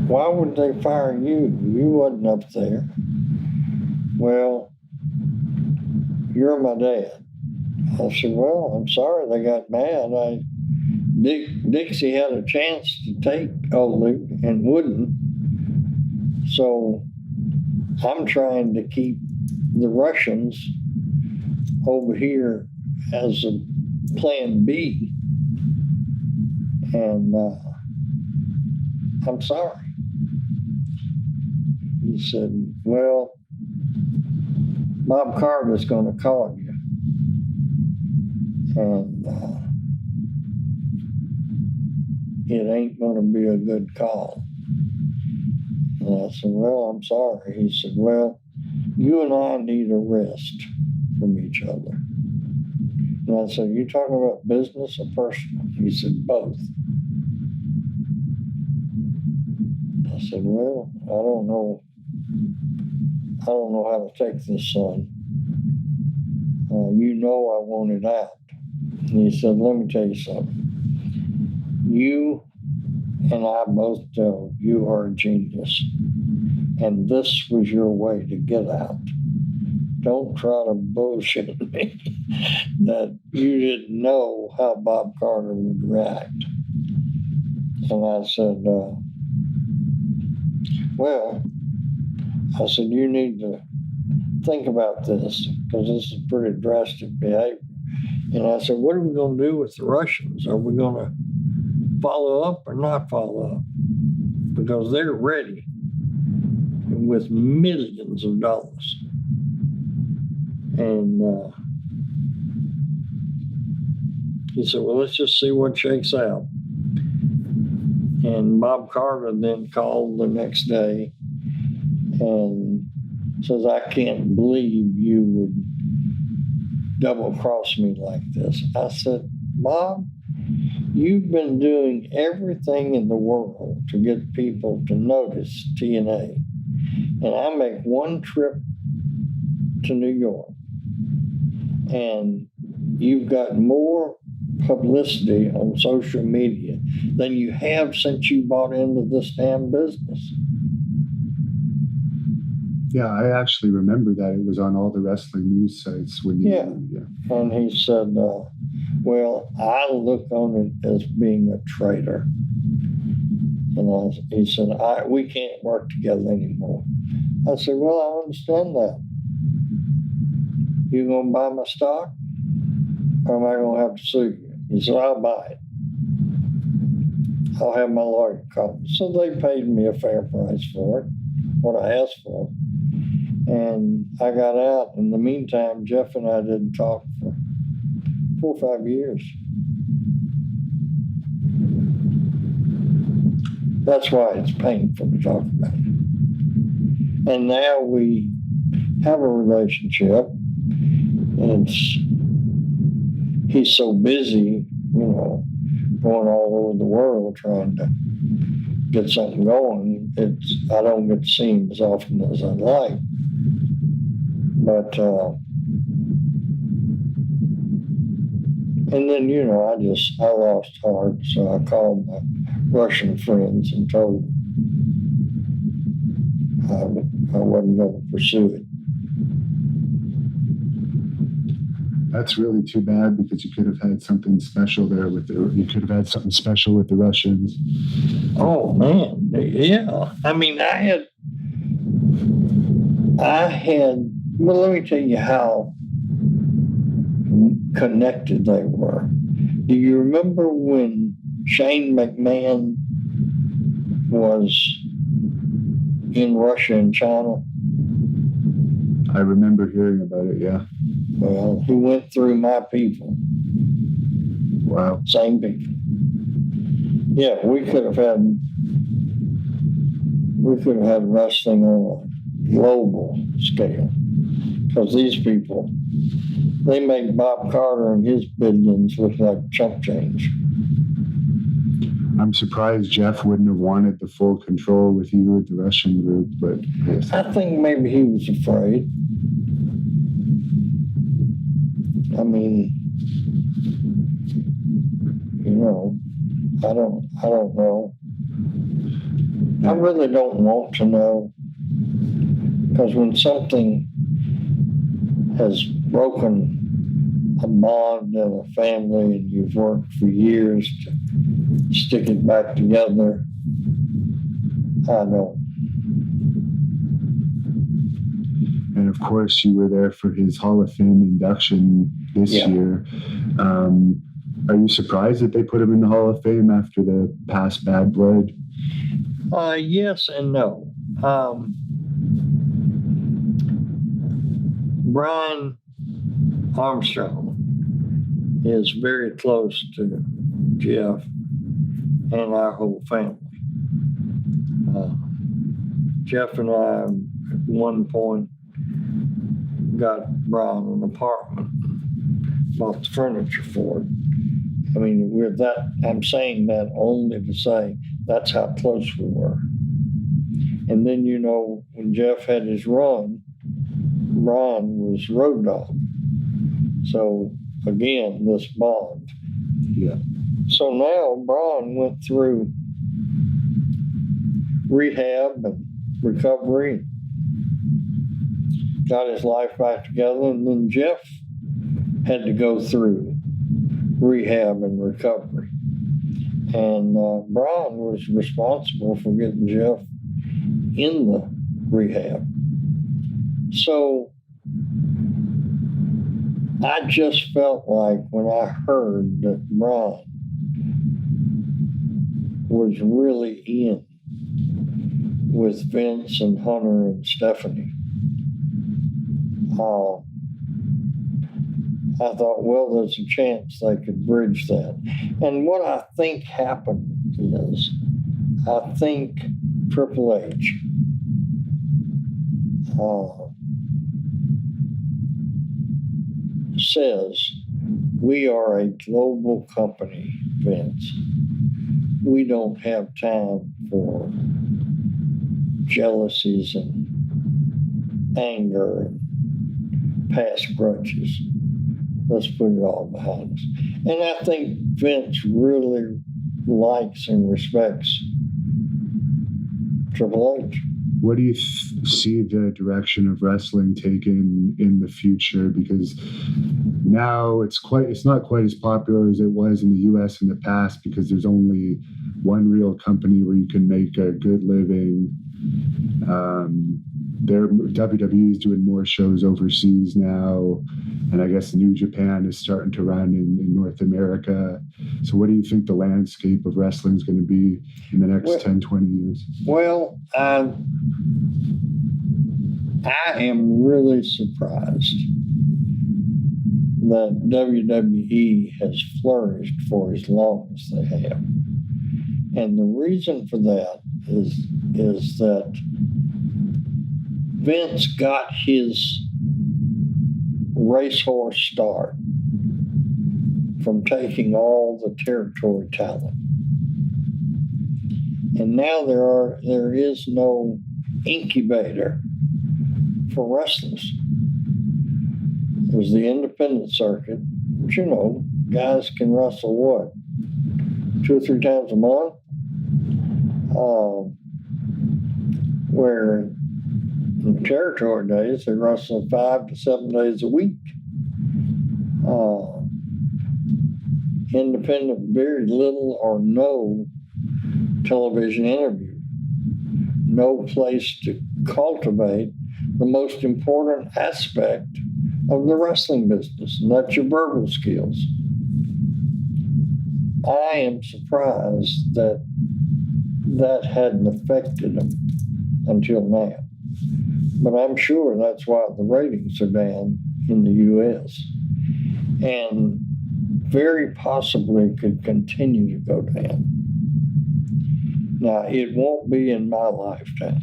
why would they fire you? You wasn't up there. Well, you're my dad. I said, well, I'm sorry they got mad. Dixie had a chance to take Oleg and wouldn't. So I'm trying to keep the Russians over here as a plan B. And I'm sorry. He said, well, Bob Carter's going to call you. And it ain't going to be a good call. And I said, well, I'm sorry. He said, well, you and I need a rest from each other. And I said, you talking about business or personal? He said, both. said, well, I don't know how to take this, son. You know I want it out. And he said, let me tell you something. You and I both know you are a genius. And this was your way to get out. Don't try to bullshit me that you didn't know how Bob Carter would react. And I said, well, I said, you need to think about this because this is pretty drastic behavior. And I said, what are we going to do with the Russians? Are we going to follow up or not follow up? Because they're ready with millions of dollars. And he said, well, let's just see what shakes out. And Bob Carter then called the next day and says, I can't believe you would double cross me like this. I said, Bob, you've been doing everything in the world to get people to notice TNA. And I make one trip to New York, and you've got more publicity on social media than you have since you bought into this damn business. Yeah, I actually remember that. It was on all the wrestling news sites when you. Yeah. And he said, well, I look on it as being a traitor. And he said, we can't work together anymore. I said, well, I understand that. You going to buy my stock? Or am I going to have to sue you? He said, I'll buy it. I'll have my lawyer call me. So they paid me a fair price for it, what I asked for. And I got out. In the meantime, Jeff and I didn't talk for 4 or 5 years. That's why it's painful to talk about it. And now we have a relationship. He's so busy, going all over the world trying to get something going. I don't get to see him as often as I'd like. But, and then, I lost heart, so I called my Russian friends and told them I wasn't going to pursue it. That's really too bad because you could have had something special there with you could have had something special with the Russians. Oh man, yeah. I mean, I had. Well, let me tell you how connected they were. Do you remember when Shane McMahon was in Russia and China? I remember hearing about it, yeah. Well, he went through my people. Wow. Same people. Yeah, we could have had wrestling on a global scale. Because these people, they make Bob Carter and his billions look like chump change. I'm surprised Jeff wouldn't have wanted the full control with you with the Russian group, but I think maybe he was afraid. I mean, I don't know. I really don't want to know, because when something has broken a bond in a family and you've worked for years to stick it back together, I don't. And of course, you were there for his Hall of Fame induction this year. Are you surprised that they put him in the Hall of Fame after the past bad blood? Yes and no. Brian Armstrong is very close to Jeff and our whole family. Jeff and I, at one point, got Brian an apartment, bought the furniture for it. I mean, I'm saying that only to say that's how close we were. And then, when Jeff had his run, Brian was Road Dogg. So, again, this bond. Yeah. So now Brian went through rehab and recovery, got his life back together, and then Jeff had to go through rehab and recovery. And Brian was responsible for getting Jeff in the rehab. So I just felt like when I heard that Brian was really in with Vince and Hunter and Stephanie, I thought, well, there's a chance they could bridge that. And what I think happened is, I think Triple H says, we are a global company, Vince. We don't have time for jealousies and anger and past grudges. Let's put it all behind us. And I think Vince really likes and respects Triple H. What do you see the direction of wrestling taking in the future? Because now it's not quite as popular as it was in the U.S. in the past, because there's only one real company where you can make a good living. WWE is doing more shows overseas now, and I guess New Japan is starting to run in North America. So what do you think the landscape of wrestling is going to be in the next 10, 20 years? Well, I am really surprised that WWE has flourished for as long as they have. And the reason for that is that Vince got his racehorse start from taking all the territory talent. And now there is no incubator for wrestlers. There's the independent circuit, which, guys can wrestle what? 2 or 3 times a month? Where in the territory days, they wrestle 5 to 7 days a week. Independent, very little or no television interview. No place to cultivate the most important aspect of the wrestling business, and that's your verbal skills. I am surprised that hadn't affected them until now. But I'm sure that's why the ratings are down in the U.S. and very possibly could continue to go down. Now, it won't be in my lifetime,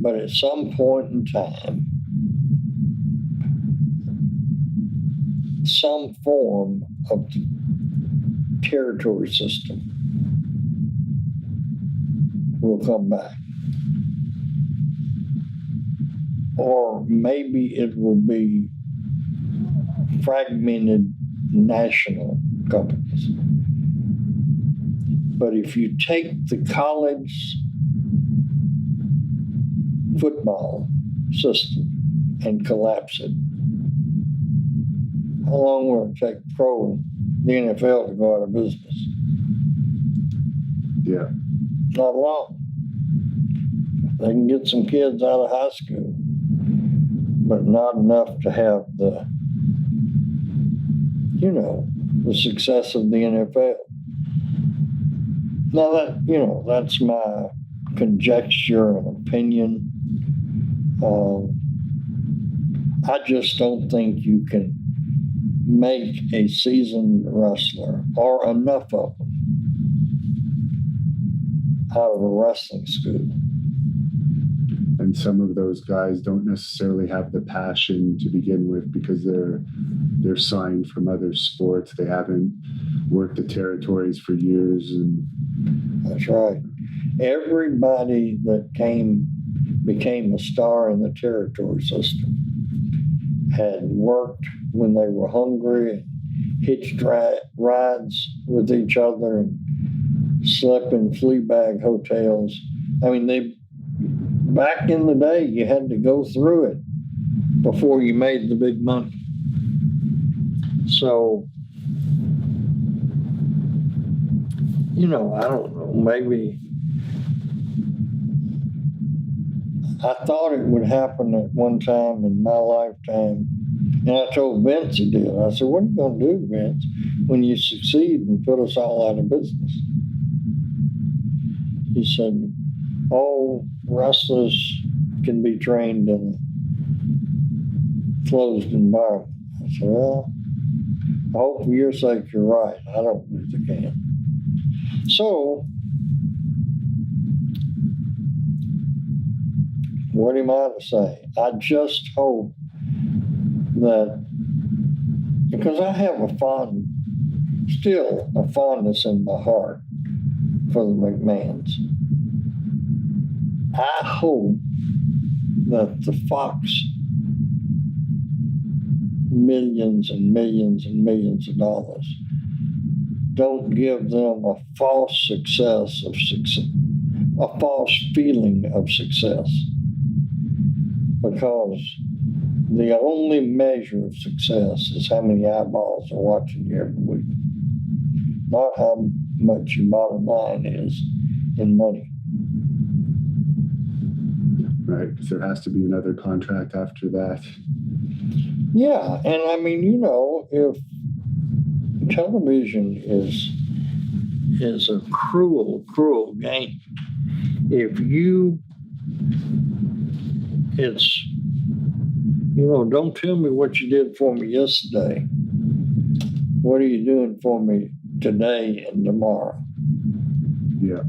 but at some point in time, some form of the territory system will come back. Or maybe it will be fragmented national companies. But if you take the college football system and collapse it, how long will it take the NFL to go out of business? Yeah. Not long. They can get some kids out of high school, but not enough to have the success of the NFL. Now that's my conjecture and opinion. I just don't think you can make a seasoned wrestler, or enough of them, out of a wrestling school. And some of those guys don't necessarily have the passion to begin with, because they're signed from other sports. They haven't worked the territories for years. And that's right. Everybody that became a star in the territory system had worked when they were hungry, and hitched rides with each other, and slept in flea bag hotels. I mean, back in the day, you had to go through it before you made the big money. So, I don't know, maybe I thought it would happen at one time in my lifetime. And I told Vince it did. I said, what are you going to do, Vince, when you succeed and put us all out of business? He said, wrestlers can be trained in a closed environment. I said, well, I hope for your sake you're right. I don't believe they can. So, what am I to say? I just hope that, because I have still a fondness in my heart for the McMahons. I hope that the Fox millions and millions and millions of dollars don't give them a false feeling of success. Because the only measure of success is how many eyeballs are watching you every week, not how much your bottom line is in money. Right, because there has to be another contract after that. Yeah, and I mean, if television is a cruel, cruel game, don't tell me what you did for me yesterday. What are you doing for me today and tomorrow? Yeah.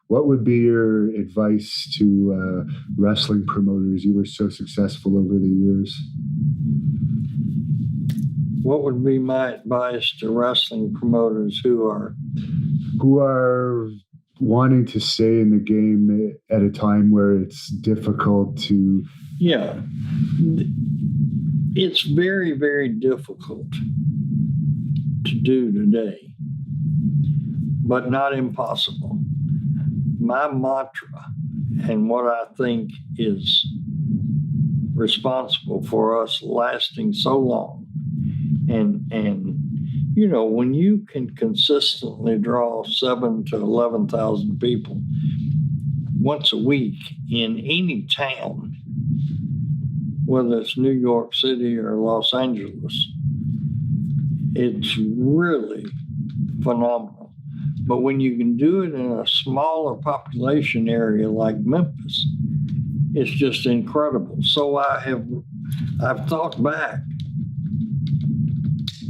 What would be your advice to wrestling promoters? You were so successful over the years. What would be my advice to wrestling promoters who are wanting to stay in the game at a time where it's difficult to... Yeah. It's very, very difficult to do today, but not impossible. My mantra, and what I think is responsible for us lasting so long, and when you can consistently draw 7,000 to 11,000 people once a week in any town, whether it's New York City or Los Angeles, it's really phenomenal. But when you can do it in a smaller population area like Memphis, it's just incredible. So I've thought back,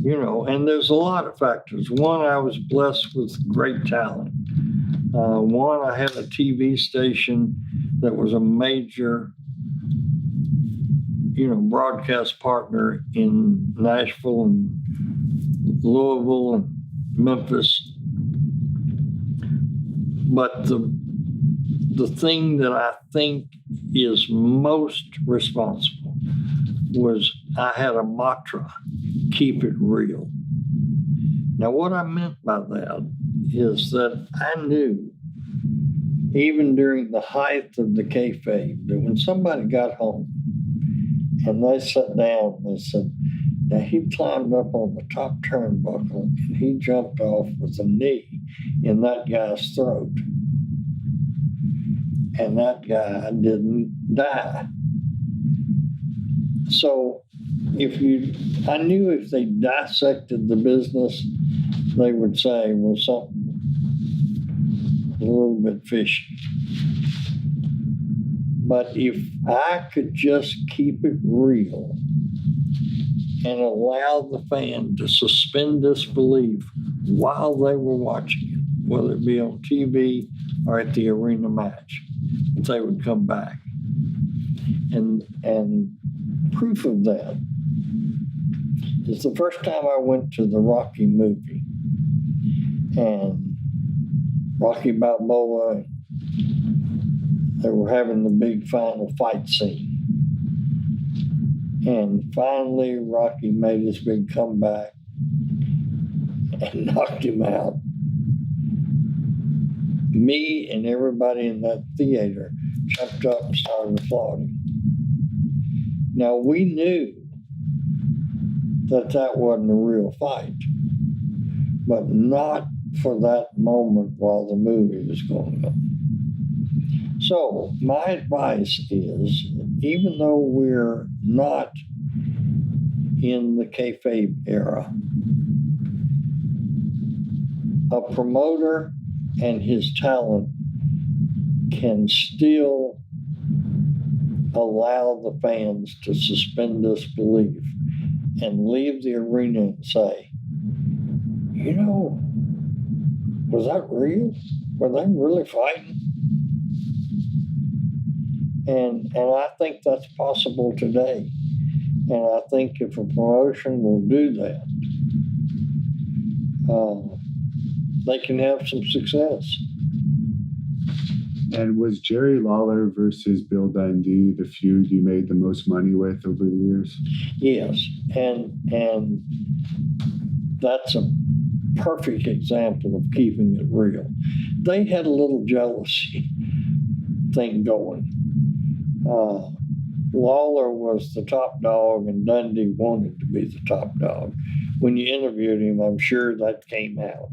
and there's a lot of factors. One, I was blessed with great talent. One, I had a TV station that was a major broadcast partner in Nashville and Louisville and Memphis. But the thing that I think is most responsible was I had a mantra: keep it real. Now, what I meant by that is that I knew, even during the height of the kayfabe, that when somebody got home and they sat down, they said, now he climbed up on the top turnbuckle and he jumped off with a knee in that guy's throat. And that guy didn't die. So I knew if they dissected the business, they would say, well, something a little bit fishy. But if I could just keep it real and allow the fan to suspend disbelief while they were watching it, whether it be on TV or at the arena match, they would come back. And proof of that is the first time I went to the Rocky movie, and Rocky Balboa, they were having the big final fight scene. And finally, Rocky made his big comeback and knocked him out. Me and everybody in that theater jumped up and started applauding. Now, we knew that that wasn't a real fight, but not for that moment while the movie was going on. So my advice is, even though we're not in the kayfabe era, a promoter and his talent can still allow the fans to suspend disbelief and leave the arena and say, you know, was that real? Were they really fighting? And I think that's possible today. And I think if a promotion will do that, they can have some success. And was Jerry Lawler versus Bill Dundee the feud you made the most money with over the years? Yes, and that's a perfect example of keeping it real. They had a little jealousy thing going. Lawler was the top dog and Dundee wanted to be the top dog. When you interviewed him, I'm sure that came out.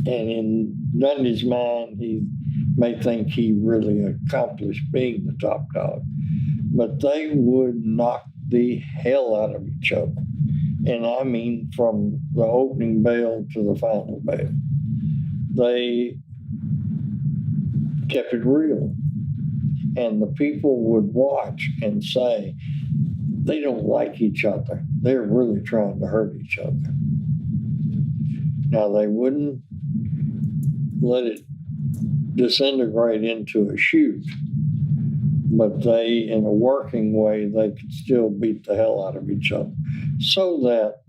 And in Dundee's mind, he may think he really accomplished being the top dog. But they would knock the hell out of each other. And I mean from the opening bell to the final bell. They kept it real. And the people would watch and say, they don't like each other. They're really trying to hurt each other. Now, they wouldn't let it disintegrate into a shoot, but they, in a working way, they could still beat the hell out of each other. So that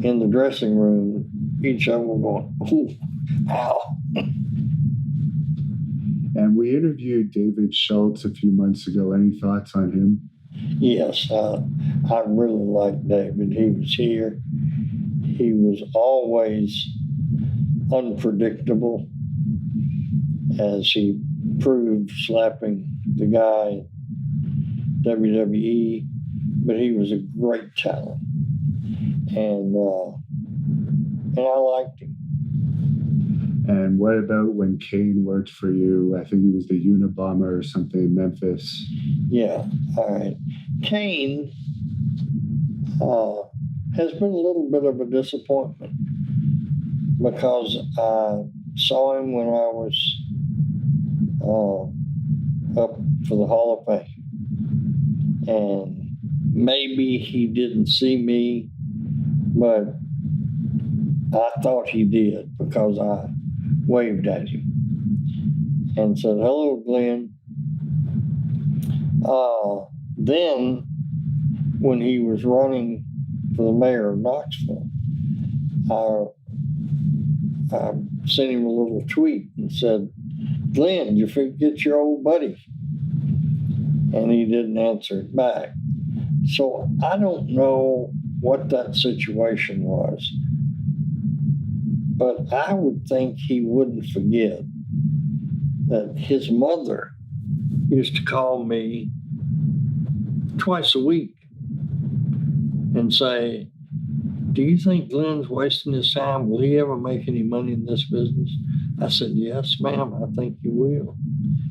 in the dressing room, each of them were going, ooh, ow. And we interviewed David Schultz a few months ago. Any thoughts on him? Yes, I really like David. He was here. He was always unpredictable, as he proved slapping the guy at WWE, but he was a great talent. And I liked him. And what about when Kane worked for you? I think he was the Unabomber or something in Memphis. Yeah, all right. Kane has been a little bit of a disappointment because I saw him when I was up for the Hall of Fame. And maybe he didn't see me, but I thought he did because I waved at him and said, hello, Glenn. Then when he was running for the mayor of Knoxville, I sent him a little tweet and said, Glenn, did you forget your old buddy? And he didn't answer it back. So I don't know what that situation was, but I would think he wouldn't forget that his mother used to call me twice a week and say, do you think Glenn's wasting his time? Will he ever make any money in this business? I said, yes, ma'am, I think you will.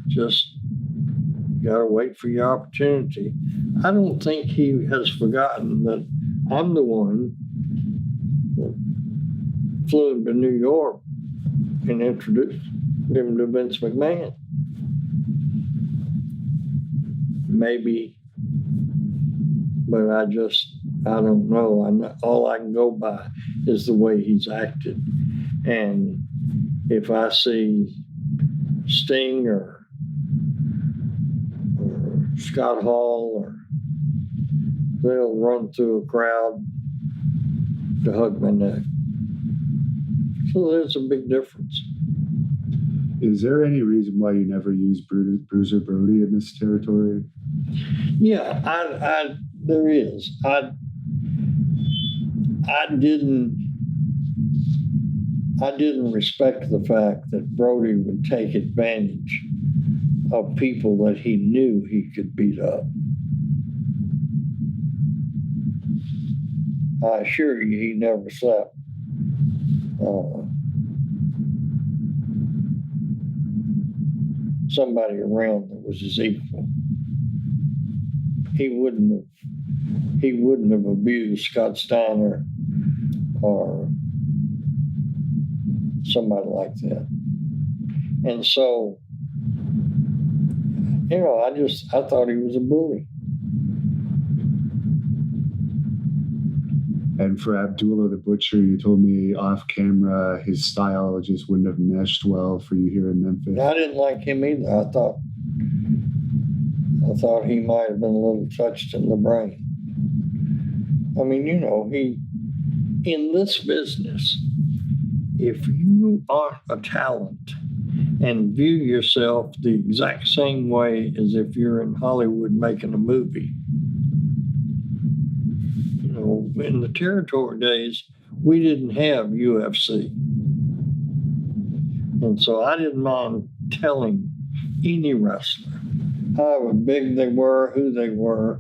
Just gotta wait for your opportunity. I don't think he has forgotten that I'm the one that flew him to New York and introduced him to Vince McMahon. Maybe, but I don't know. All I can go by is the way he's acted. And if I see Sting or Scott Hall, or they'll run through a crowd to hug my neck. So there's a big difference. Is there any reason why you never used Bruiser Brody in this territory? Yeah, there is. I didn't respect the fact that Brody would take advantage of people that he knew he could beat up. I assure you, he never slept. Somebody around that was his equal. He wouldn't have abused Scott Steiner or somebody like that. And so, I thought he was a bully. And for Abdullah the Butcher, you told me off camera his style just wouldn't have meshed well for you here in Memphis. I didn't like him either. I thought he might have been a little touched in the brain. I mean, in this business, if you are a talent and view yourself the exact same way as if you're in Hollywood making a movie, in the territory days, we didn't have UFC. And so I didn't mind telling any wrestler how big they were, who they were.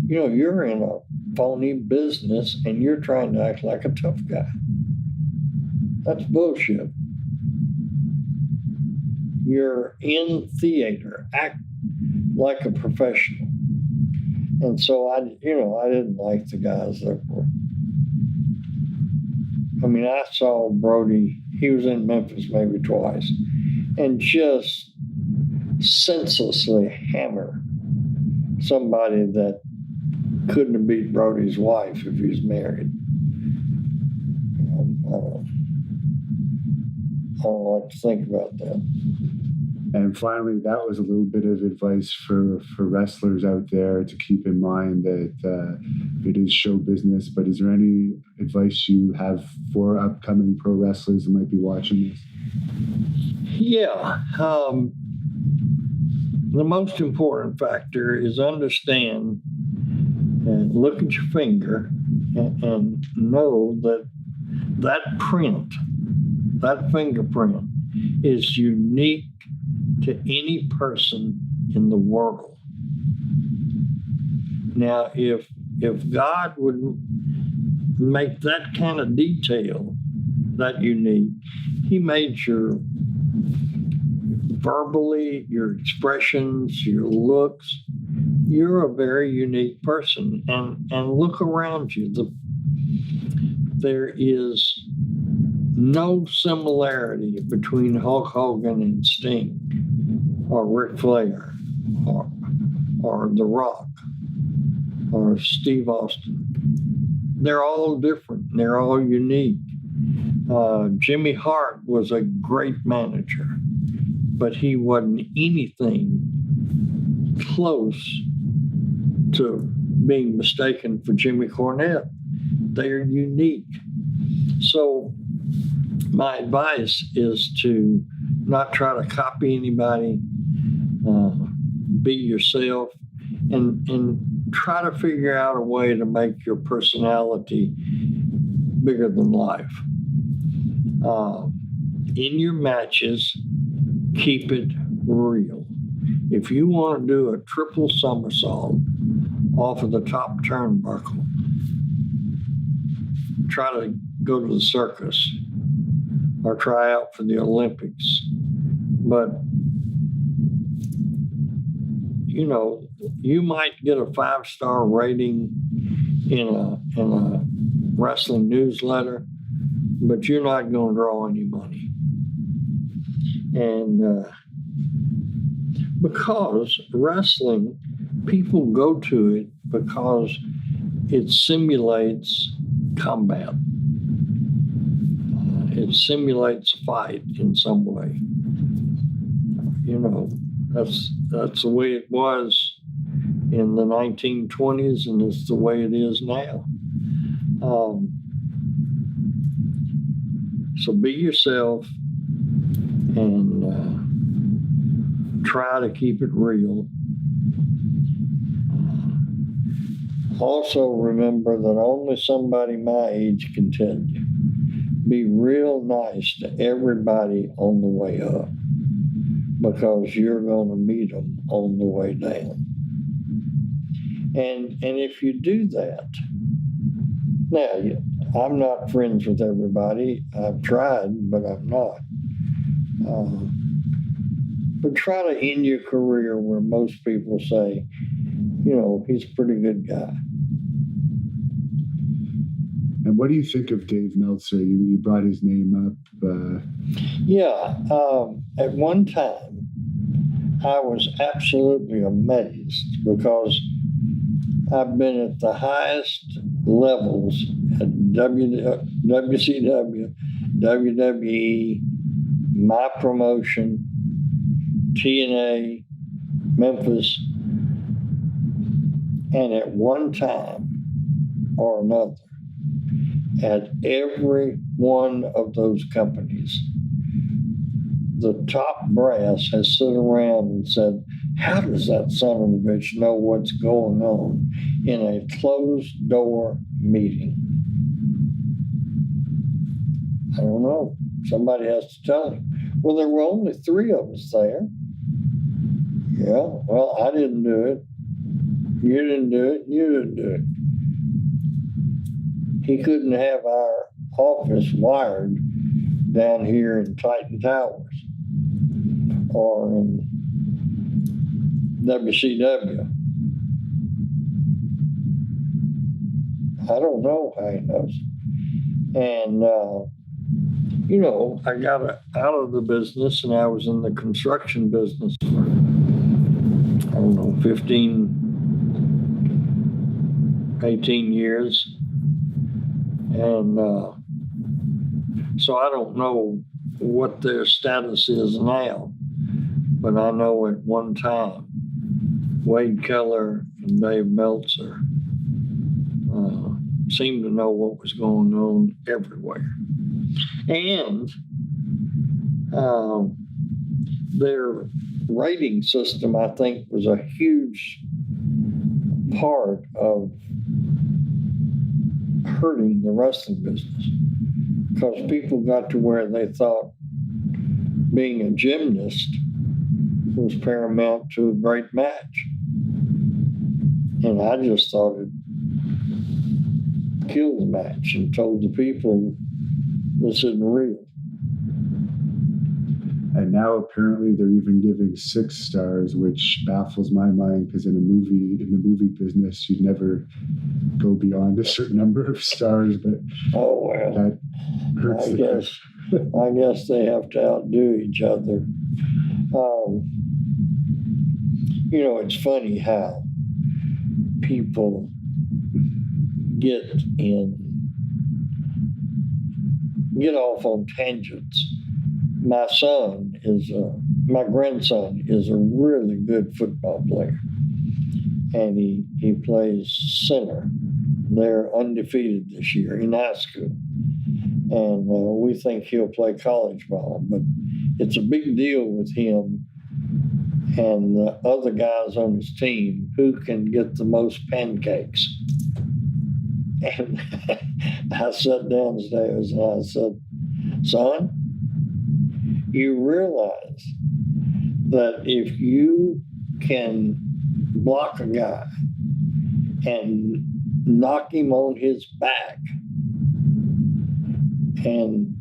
You're in a phony business and you're trying to act like a tough guy. That's bullshit. You're in theater, act like a professional. And so I didn't like the guys that were. I mean, I saw Brody, he was in Memphis maybe twice, and just senselessly hammer somebody that couldn't have beat Brody's wife if he was married. I don't like to think about that. And finally, that was a little bit of advice for wrestlers out there to keep in mind that it is show business. But is there any advice you have for upcoming pro wrestlers that might be watching this? Yeah. The most important factor is understand and look at your finger and know that print, that fingerprint is unique to any person in the world. Now, if God would make that kind of detail that unique, he made your verbally, your expressions, your looks, you're a very unique person. And look around you. There is no similarity between Hulk Hogan and Sting, or Ric Flair, or The Rock, or Steve Austin. They're all different. They're all unique. Jimmy Hart was a great manager, but he wasn't anything close to being mistaken for Jimmy Cornette. They're unique. So my advice is to not try to copy anybody, be yourself, and try to figure out a way to make your personality bigger than life. In your matches, keep it real. If you want to do a triple somersault off of the top turnbuckle, try to go to the circus or try out for the Olympics. But, you might get a 5-star rating in a wrestling newsletter, but you're not going to draw any money. And because wrestling, people go to it because it simulates combat. It simulates a fight in some way. That's the way it was in the 1920s, and it's the way it is now. So be yourself, and try to keep it real. Also remember that only somebody my age can tell you. Be real nice to everybody on the way up, because you're going to meet them on the way down. And if you do that, now, I'm not friends with everybody. I've tried, but I'm not. But try to end your career where most people say, he's a pretty good guy. And what do you think of Dave Meltzer? You brought his name up. At one time, I was absolutely amazed, because I've been at the highest levels at WCW, WWE, my promotion, TNA, Memphis, and at one time or another, at every one of those companies, the top brass has stood around and said, how does that son of a bitch know what's going on in a closed door meeting? I don't know. Somebody has to tell him. Well, there were only 3 of us there. Yeah, well, I didn't do it. You didn't do it. You didn't do it. He couldn't have our office wired down here in Titan Towers or in WCW. I don't know how he knows. And, I got out of the business, and I was in the construction business for, 18 years. And so I don't know what their status is now, but I know at one time, Wade Keller and Dave Meltzer seemed to know what was going on everywhere. And their rating system, I think, was a huge part of hurting the wrestling business, because people got to where they thought being a gymnast was paramount to a great match. And I just thought it killed the match and told the people this isn't real. And now apparently they're even giving 6 stars, which baffles my mind, because in the movie business, you'd never go beyond a certain number of stars. But that hurts. I guess they have to outdo each other. It's funny how people get off on tangents. My grandson is a really good football player, and he plays center. They're undefeated this year in high school, and we think he'll play college ball, but it's a big deal with him and the other guys on his team who can get the most pancakes. And I sat downstairs and I said, son, you realize that if you can block a guy and knock him on his back and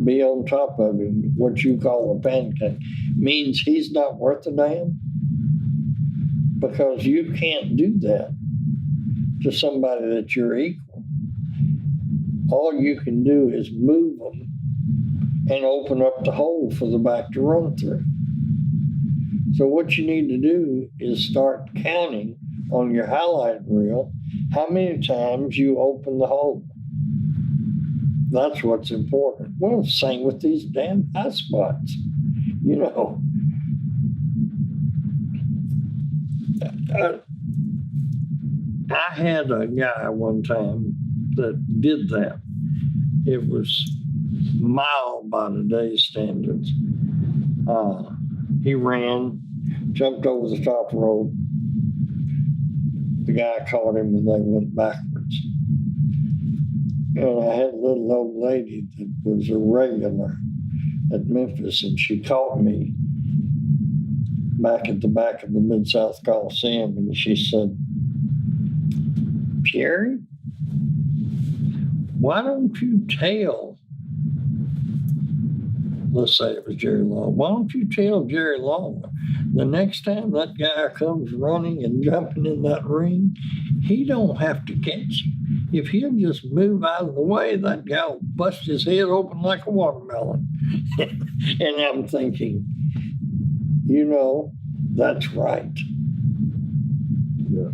be on top of him, what you call a pancake, means he's not worth a damn? Because you can't do that to somebody that you're equal. All you can do is move them and open up the hole for the back to run through. So what you need to do is start counting on your highlight reel how many times you open the hole. That's what's important. Well, same with these damn high spots. I had a guy one time that did that. It was mild by today's standards. He ran, jumped over the top rope. The guy caught him and they went backwards. And I had a little old lady that was a regular at Memphis, and she caught me back at the back of the Mid-South Coliseum, and she said, "Jerry, why don't you tell," let's say it was Jerry Lawler, "why don't you tell Jerry Lawler the next time that guy comes running and jumping in that ring, he don't have to catch you. If he'll just move out of the way, that guy will bust his head open like a watermelon." And I'm thinking, that's right. Yeah.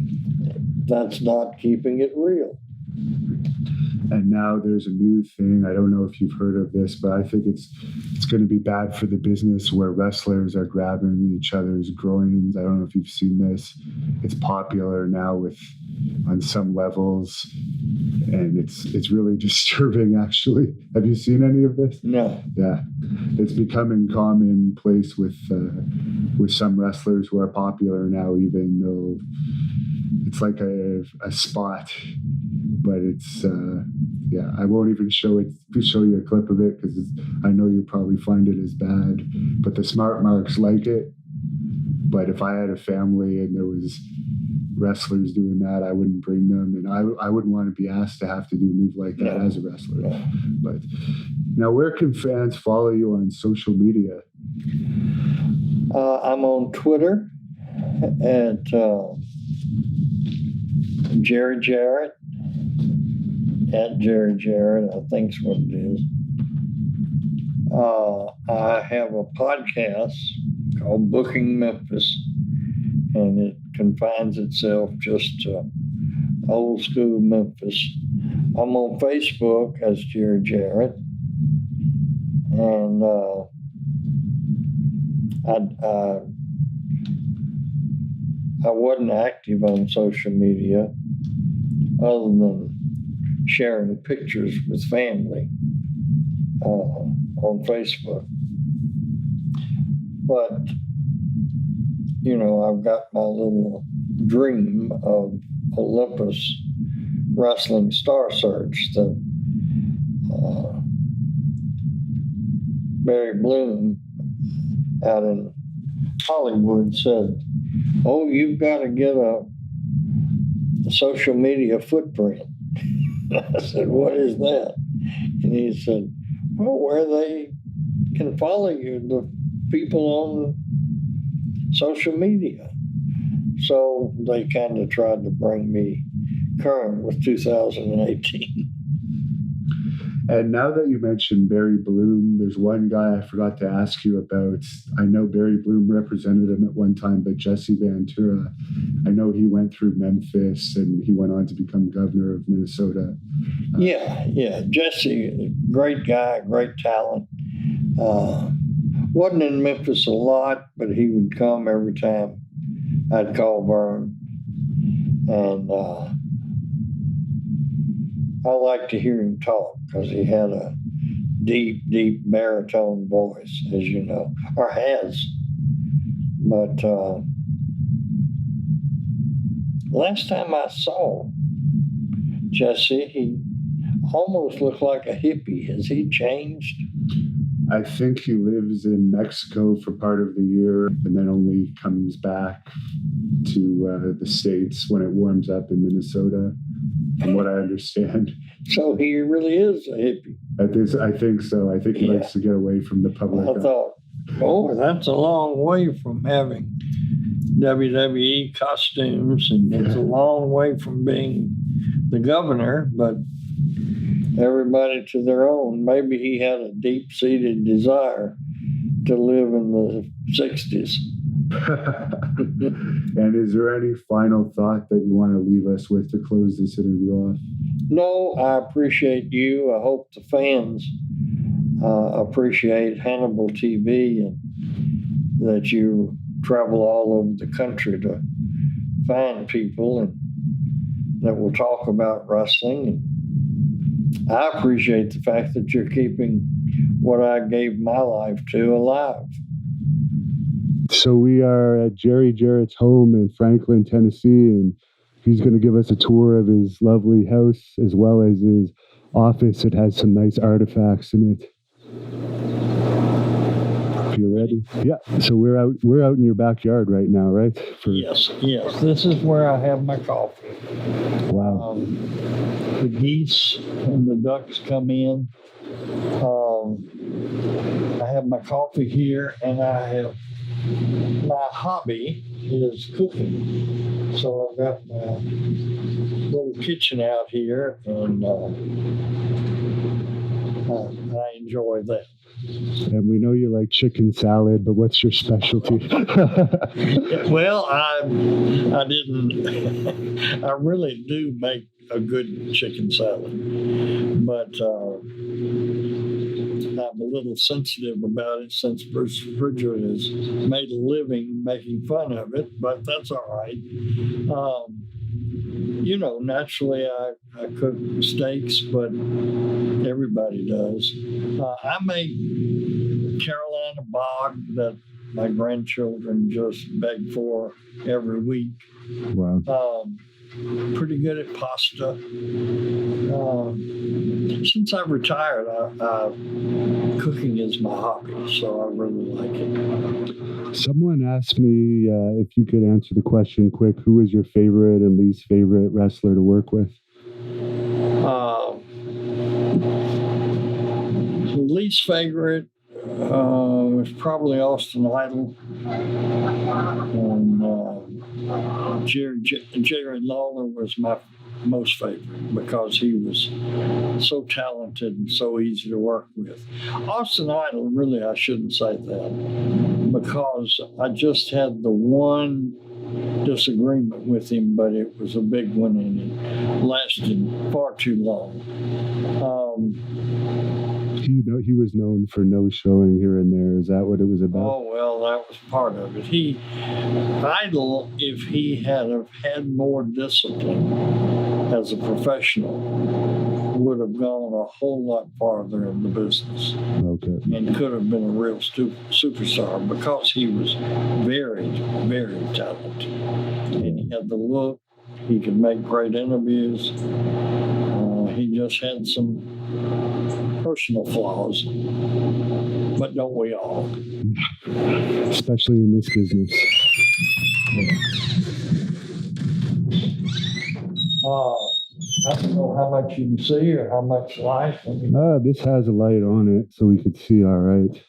That's not keeping it real. And now there's a new thing. I don't know if you've heard of this, but I think it's going to be bad for the business where wrestlers are grabbing each other's groins. I don't know if you've seen this. It's popular now on some levels, and it's really disturbing, actually. Have you seen any of this? No. Yeah. It's becoming commonplace with some wrestlers who are popular now, even though it's like a spot. But it's, I won't even show you a clip of it because I know you'll probably find it as bad. But the smart marks like it. But if I had a family and there was wrestlers doing that, I wouldn't bring them. And I wouldn't want to be asked to have to do a move like that as a wrestler. Yeah. But now, where can fans follow you on social media? I'm on Twitter at Jerry Jarrett. At Jerry Jarrett, I think's what it is. I have a podcast called Booking Memphis, and it confines itself just to old school Memphis. I'm on Facebook as Jerry Jarrett, and I wasn't active on social media other than sharing pictures with family on Facebook. But, I've got my little dream of Olympus Wrestling Star Search that Barry Bloom out in Hollywood said, "Oh, you've got to get a social media footprint." I said, "What is that?" And he said, "Well, where they can follow you, the people on social media." So they kind of tried to bring me current with 2018. And now that you mentioned Barry Bloom, there's one guy I forgot to ask you about. I know Barry Bloom represented him at one time, but Jesse Ventura, I know he went through Memphis and he went on to become governor of Minnesota. Yeah. Jesse, great guy, great talent. Wasn't in Memphis a lot, but he would come every time I'd call Vern. And I like to hear him talk because he had a deep, deep baritone voice, as you know, or has. But last time I saw Jesse, he almost looked like a hippie. Has he changed? I think he lives in Mexico for part of the year and then only comes back to the States when it warms up in Minnesota, from what I understand. So he really is a hippie. I think so. I think he likes to get away from the public. I thought, that's a long way from having WWE costumes, and it's a long way from being the governor, but everybody to their own. Maybe he had a deep-seated desire to live in the 60s. And is there any final thought that you want to leave us with to close this interview off? No, I appreciate you. I hope the fans appreciate Hannibal TV and that you travel all over the country to find people and that will talk about wrestling. And I appreciate the fact that you're keeping what I gave my life to alive. So we are at Jarrett's home in Franklin, Tennessee, and he's going to give us a tour of his lovely house as well as his office. It has some nice artifacts in it. If you're ready. Yeah. So we're out in your backyard right now, right? Yes. This is where I have my coffee. Wow. The geese and the ducks come in. I have my coffee here, and my hobby is cooking. So I've got my little kitchen out here, and I enjoy that. And we know you like chicken salad, but what's your specialty? Well, I didn't. I really do make a good chicken salad, but I'm a little sensitive about it since Bruce Prichard has made a living making fun of it, but that's all right. Naturally I cook steaks, but everybody does. I make Carolina bog that my grandchildren just beg for every week. Wow. Pretty good at pasta. Since I've retired, cooking is my hobby, so I really like it. Someone asked me if you could answer the question quick, who is your favorite and least favorite wrestler to work with? The least favorite was probably Austin Idol, and Jarrett Lawler was my most favorite because he was so talented and so easy to work with. Austin Idol, really, I shouldn't say that because I just had the one disagreement with him, but it was a big one and it lasted far too long. He was known for no showing here and there. Is that what it was about? Oh, well, that was part of it. Idol, if he had have had more discipline as a professional, would have gone a whole lot farther in the business. Okay. And could have been a real superstar because he was very, very talented. And he had the look. He could make great interviews. He just had some personal flaws, but don't we all? Especially in this business. I don't know how much you can see or how much light. This has a light on it, so we could see all right.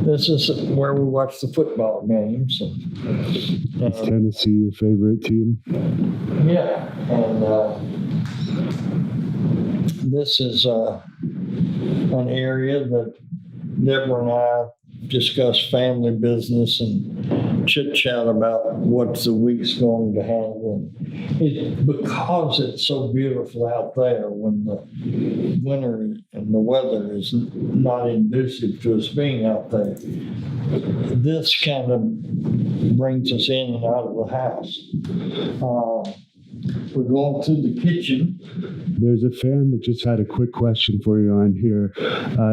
This is where we watch the football games. Is Tennessee your favorite team? Yeah, and this is an area that Deborah and I discuss family business and chit-chat about what the week's going to handle. Because it's so beautiful out there when the winter and the weather is not conducive to us being out there, this kind of brings us in and out of the house. We're going through the kitchen. There's a fan that just had a quick question for you on here.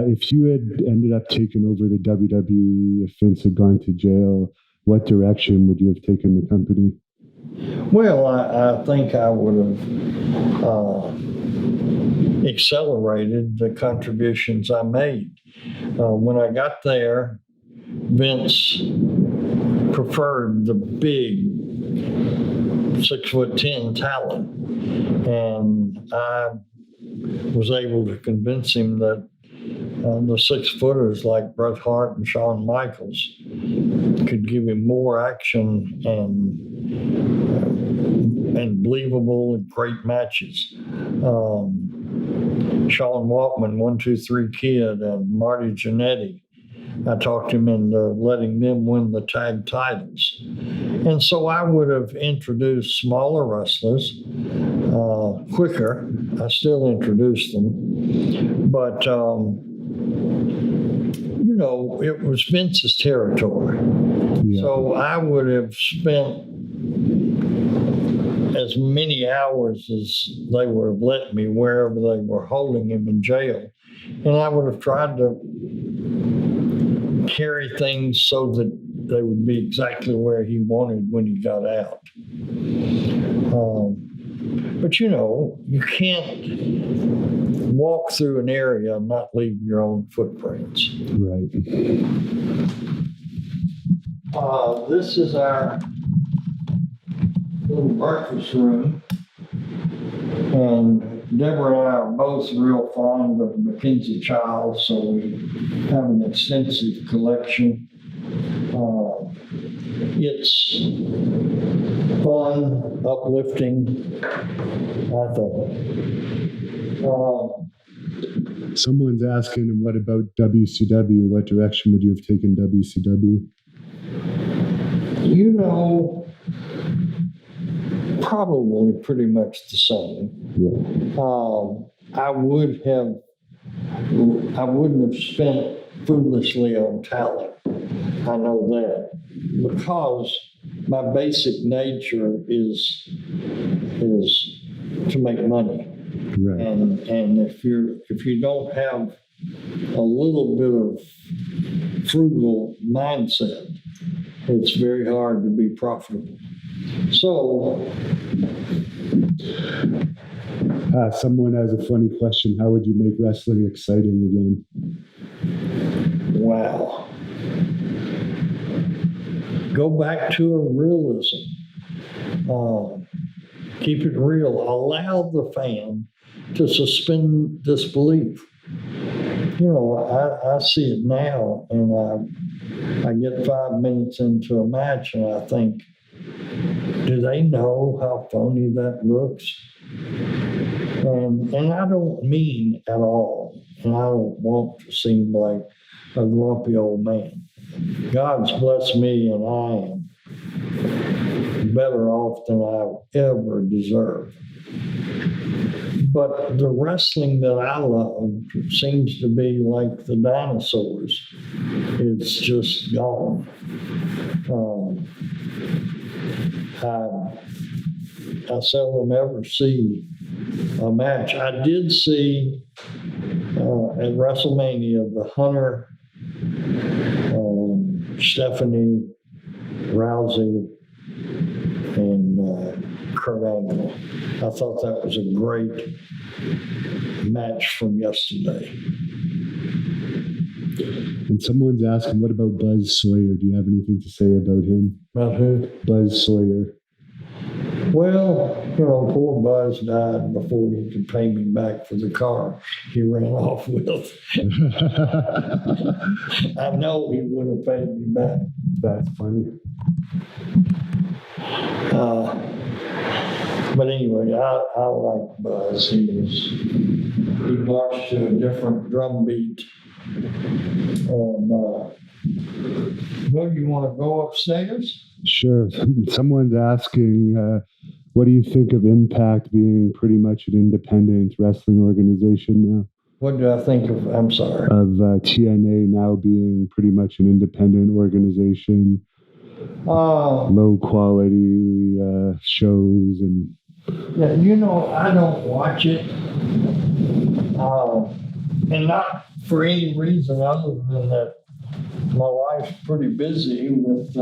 If you had ended up taking over the WWE, if Vince had gone to jail, what direction would you have taken the company? Well, I think I would have accelerated the contributions I made. When I got there, Vince preferred the big 6'10" talent, and I was able to convince him that the 6-footers like Bret Hart and Shawn Michaels could give him more action and believable and great matches. Sean Waltman, 1, 2, 3 Kid, and Marty Jannetty. I talked him into letting them win the tag titles. And so I would have introduced smaller wrestlers quicker. I still introduced them. But, it was Vince's territory. Yeah. So I would have spent as many hours as they would have let me wherever they were holding him in jail. And I would have tried to carry things so that they would be exactly where he wanted when he got out. But you can't walk through an area and not leave your own footprints. Right. This is our little breakfast room. And Deborah and I are both real fond of Mackenzie Child, so we have an extensive collection. It's fun, uplifting, I thought. Someone's asking, what about WCW? What direction would you have taken WCW? Probably pretty much the same. Yeah. I wouldn't have spent foolishly on talent. I know that, because my basic nature is to make money. Right. And if you don't have a little bit of frugal mindset, it's very hard to be profitable. So, someone has a funny question. How would you make wrestling exciting again? Wow. Go back to a realism. Keep it real. Allow the fan to suspend disbelief. I see it now, and I get 5 minutes into a match, and I think, do they know how phony that looks? And I don't mean at all, and I don't want to seem like a grumpy old man. God's blessed me, and I am better off than I ever deserve. But the wrestling that I love seems to be like the dinosaurs. It's just gone. I seldom ever see a match. I did see at WrestleMania the Hunter, Stephanie, Rousey, and Kurt Angle. I thought that was a great match from yesterday. And someone's asking, what about Buzz Sawyer? Do you have anything to say about him? About who? Buzz Sawyer. Well, poor Buzz died before he could pay me back for the car he ran off with. I know he would have paid me back. That's funny. But anyway, I like Buzz. He marched to a different drum beat. And, well, you want to go upstairs? Sure. Someone's asking, what do you think of Impact being pretty much an independent wrestling organization now? What do I think of, I'm sorry? Of TNA now being pretty much an independent organization, low quality shows and... Yeah, I don't watch it. And not for any reason other than that my life's pretty busy with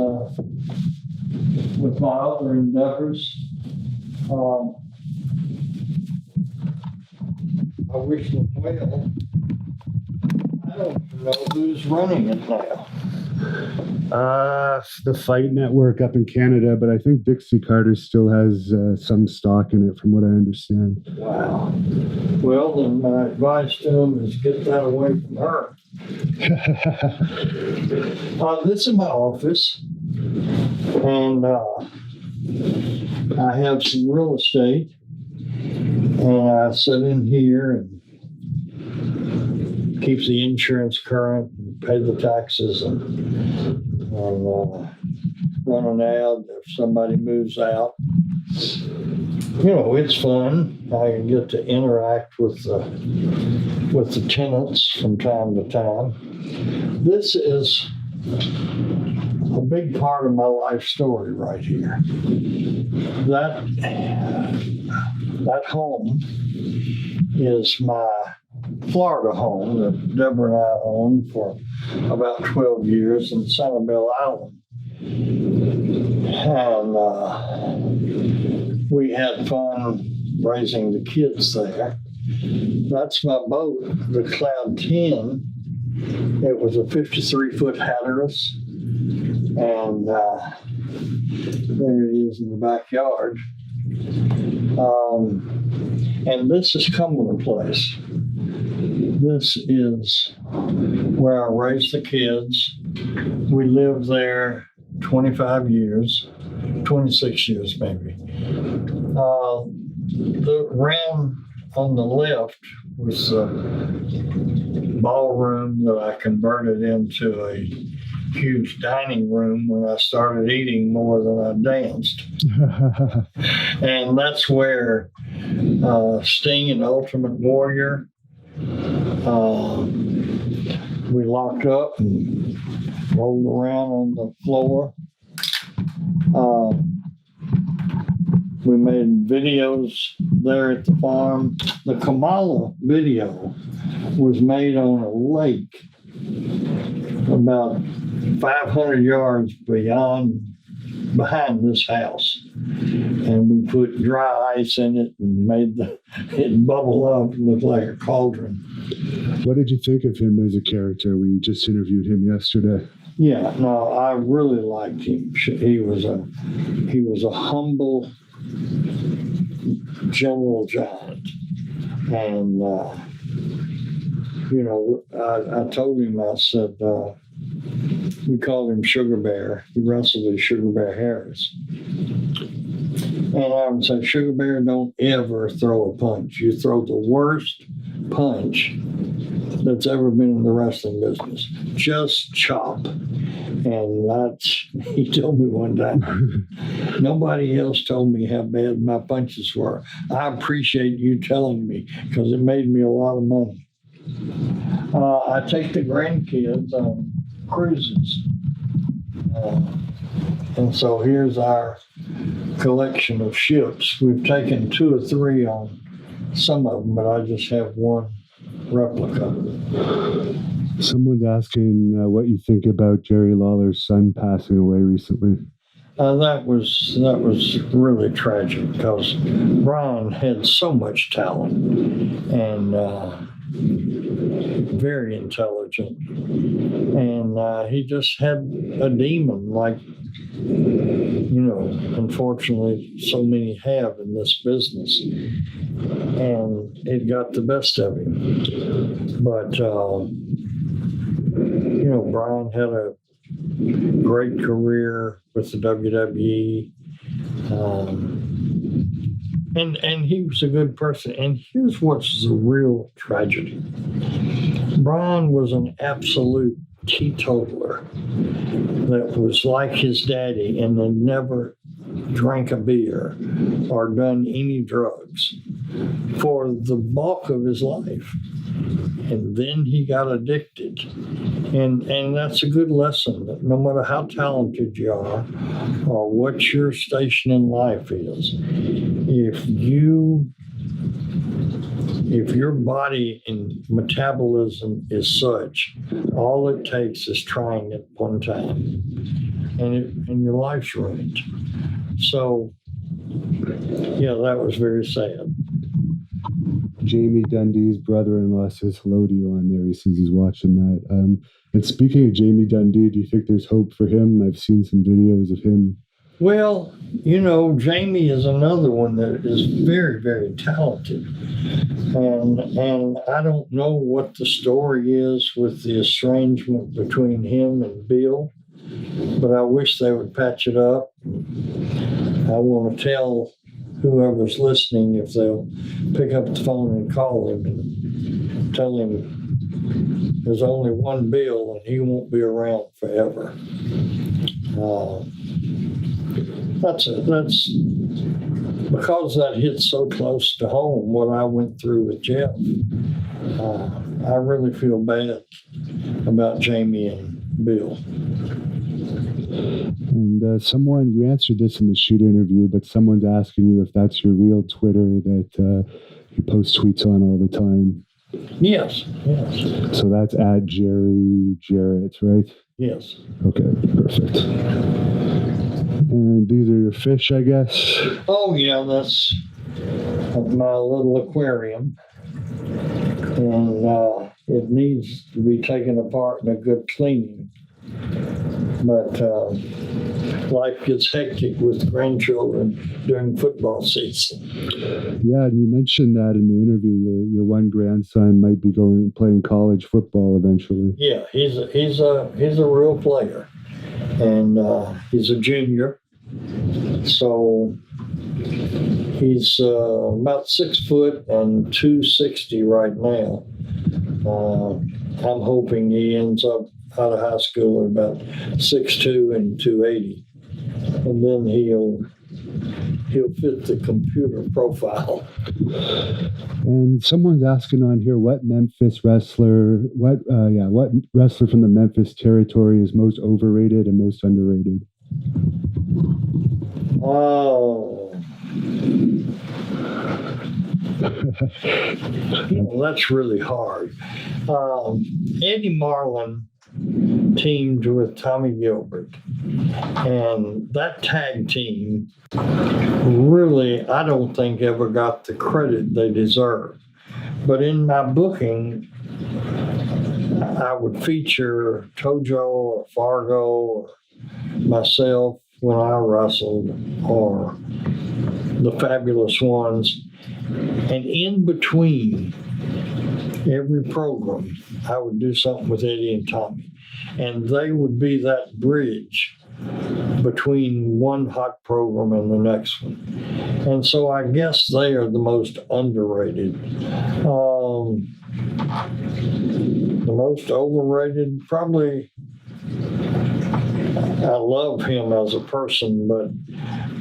my other endeavors. I wish them well. I don't even know who's running it now. The Fight Network up in Canada, but I think Dixie Carter still has some stock in it, from what I understand. Wow. Well, then my advice to him is get that away from her. This is my office, and I have some real estate, and I sit in here and keep the insurance current, and pay the taxes, and run an ad if somebody moves out. It's fun. I get to interact with the tenants from time to time. This is a big part of my life story right here. That home is my Florida home that Deborah and I owned for about 12 years in Sanibel Island. And we had fun raising the kids there. That's my boat, the Cloud 10. It was a 53-foot Hatteras. And there it is in the backyard. And this is Cumberland Place. This is where I raised the kids. We lived there 25 years, 26 years maybe. The ram on the left was the ballroom that I converted into a huge dining room when I started eating more than I danced. And that's where Sting and Ultimate Warrior, we locked up and rolled around on the floor. We made videos there at the farm. The Kamala video was made on a lake about 500 yards behind this house. And we put dry ice in it and made it bubble up and look like a cauldron. What did you think of him as a character? We just interviewed him yesterday. Yeah, no, I really liked him. He was a humble general giant. And, I told him, I said, we called him Sugar Bear. He wrestled with Sugar Bear Harris. And I would say, Sugar Bear, don't ever throw a punch. You throw the worst punch that's ever been in the wrestling business. Just chop. And he told me one time, nobody else told me how bad my punches were. I appreciate you telling me because it made me a lot of money. I take the grandkids on cruises. And so here's our collection of ships. We've taken 2 or 3 on some of them, but I just have one replica. Someone's asking what you think about Jerry Lawler's son passing away recently. That was really tragic because Brian had so much talent and very intelligent, and he just had a demon, like unfortunately so many have in this business, and it got the best of him. But Brian had a great career with the WWE. And he was a good person. And here's what's the real tragedy. Brian was an absolute teetotaler that was like his daddy and had never drank a beer or done any drugs for the bulk of his life. And then he got addicted. And that's a good lesson that no matter how talented you are or what your station in life is, if your body and metabolism is such, all it takes is trying it one time, and your life's ruined. So, yeah, that was very sad. Jamie Dundee's brother-in-law says hello to you on there. He says he's watching that. And speaking of Jamie Dundee, do you think there's hope for him? I've seen some videos of him. Well, Jamie is another one that is very, very talented. And I don't know what the story is with the estrangement between him and Bill, but I wish they would patch it up. I want to tell whoever's listening if they'll pick up the phone and call him and tell him there's only one Bill and he won't be around forever. That's because that hits so close to home, what I went through with Jeff. I really feel bad about Jamie and Bill. And you answered this in the shoot interview, but someone's asking you if that's your real Twitter that you post tweets on all the time. Yes. So that's at Jarrett, right? Yes. Okay, perfect. And these are your fish, I guess? Oh, yeah, that's my little aquarium. And it needs to be taken apart and a good cleaning. But life gets hectic with grandchildren during football season. Yeah, and you mentioned that in the interview where your one grandson might be going and playing college football eventually. Yeah, he's a real player, and he's a junior. So he's about 6 foot and 260 right now. I'm hoping he ends up out of high school at about 6'2" and 280, and then he'll fit the computer profile. And someone's asking on here what wrestler from the Memphis territory is most overrated and most underrated? Oh. That's really hard. Eddie Marlin teamed with Tommy Gilbert, and that tag team really, I don't think, ever got the credit they deserve. But in my booking, I would feature Tojo or Fargo or myself when I wrestled, or the Fabulous Ones. And in between every program, I would do something with Eddie and Tommy. And they would be that bridge between one hot program and the next one. And so I guess they are the most underrated. The most overrated, probably, I love him as a person, but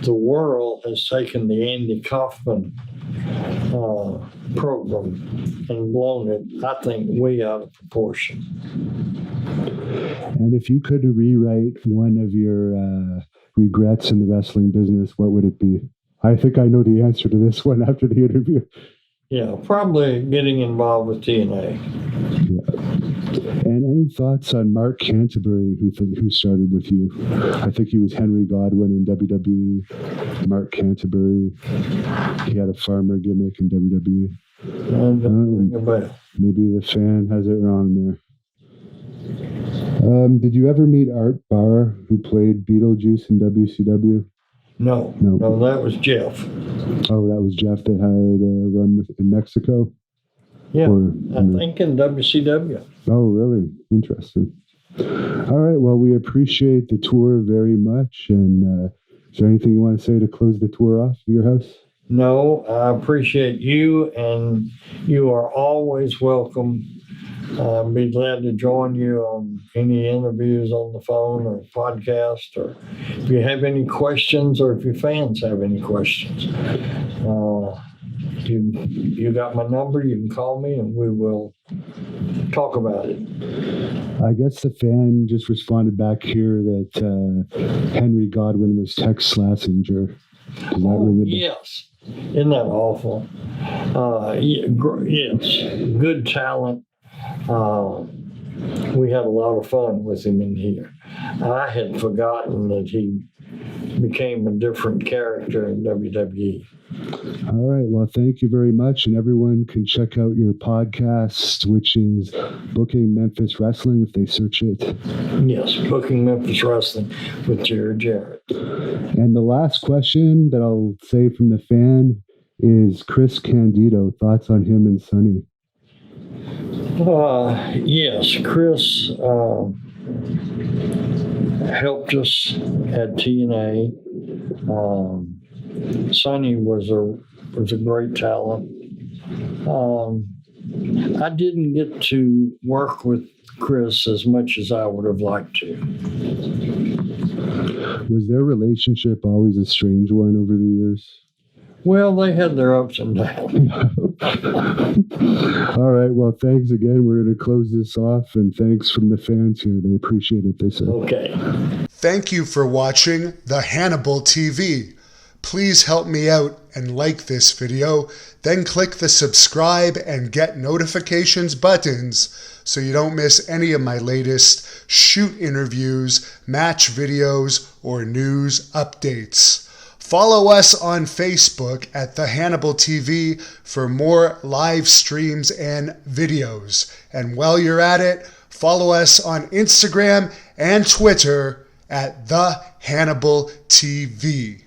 the world has taken the Andy Kaufman program and blown it, I think, way out of proportion. And if you could rewrite one of your regrets in the wrestling business, what would it be? I think I know the answer to this one after the interview. Yeah, probably getting involved with TNA. Yeah. And any thoughts on Mark Canterbury, who started with you? I think he was Henry Godwin in WWE. Mark Canterbury, he had a farmer gimmick in WWE. Ring a bell. Maybe the fan has it wrong there. Did you ever meet Art Barr, who played Beetlejuice in WCW? No, that was Jeff. Oh, that was Jeff that had a run in Mexico? Yeah, I think in WCW. Oh, really? Interesting. All right, well, we appreciate the tour very much. And is there anything you want to say to close the tour off of your house? No, I appreciate you, and you are always welcome. I'd be glad to join you on any interviews on the phone or podcast, or if you have any questions, or if your fans have any questions. You got my number, you can call me and we will talk about it. I guess the fan just responded back here that Henry Godwin was Tex Slazenger. Does that ring a bell? Yes. Isn't that awful? Yes, good talent. We had a lot of fun with him in here. I had forgotten that he became a different character in WWE. All right. Well, thank you very much. And everyone can check out your podcast, which is Booking Memphis Wrestling, if they search it. Yes, Booking Memphis Wrestling with Jarrett. And the last question that I'll say from the fan is Chris Candido. Thoughts on him and Sonny? Yes, Chris helped us at TNA. Sonny was a great talent. I didn't get to work with Chris as much as I would have liked to. Was their relationship always a strange one over the years? Well, they had their ups and downs. All right. Well, thanks again. We're going to close this off, and thanks from the fans here. They appreciate it, they said. Okay. Thank you for watching the Hannibal TV. Please help me out and like this video, then click the subscribe and get notifications buttons so you don't miss any of my latest shoot interviews, match videos, or news updates. Follow us on Facebook at The Hannibal TV for more live streams and videos. And while you're at it, follow us on Instagram and Twitter at The Hannibal TV.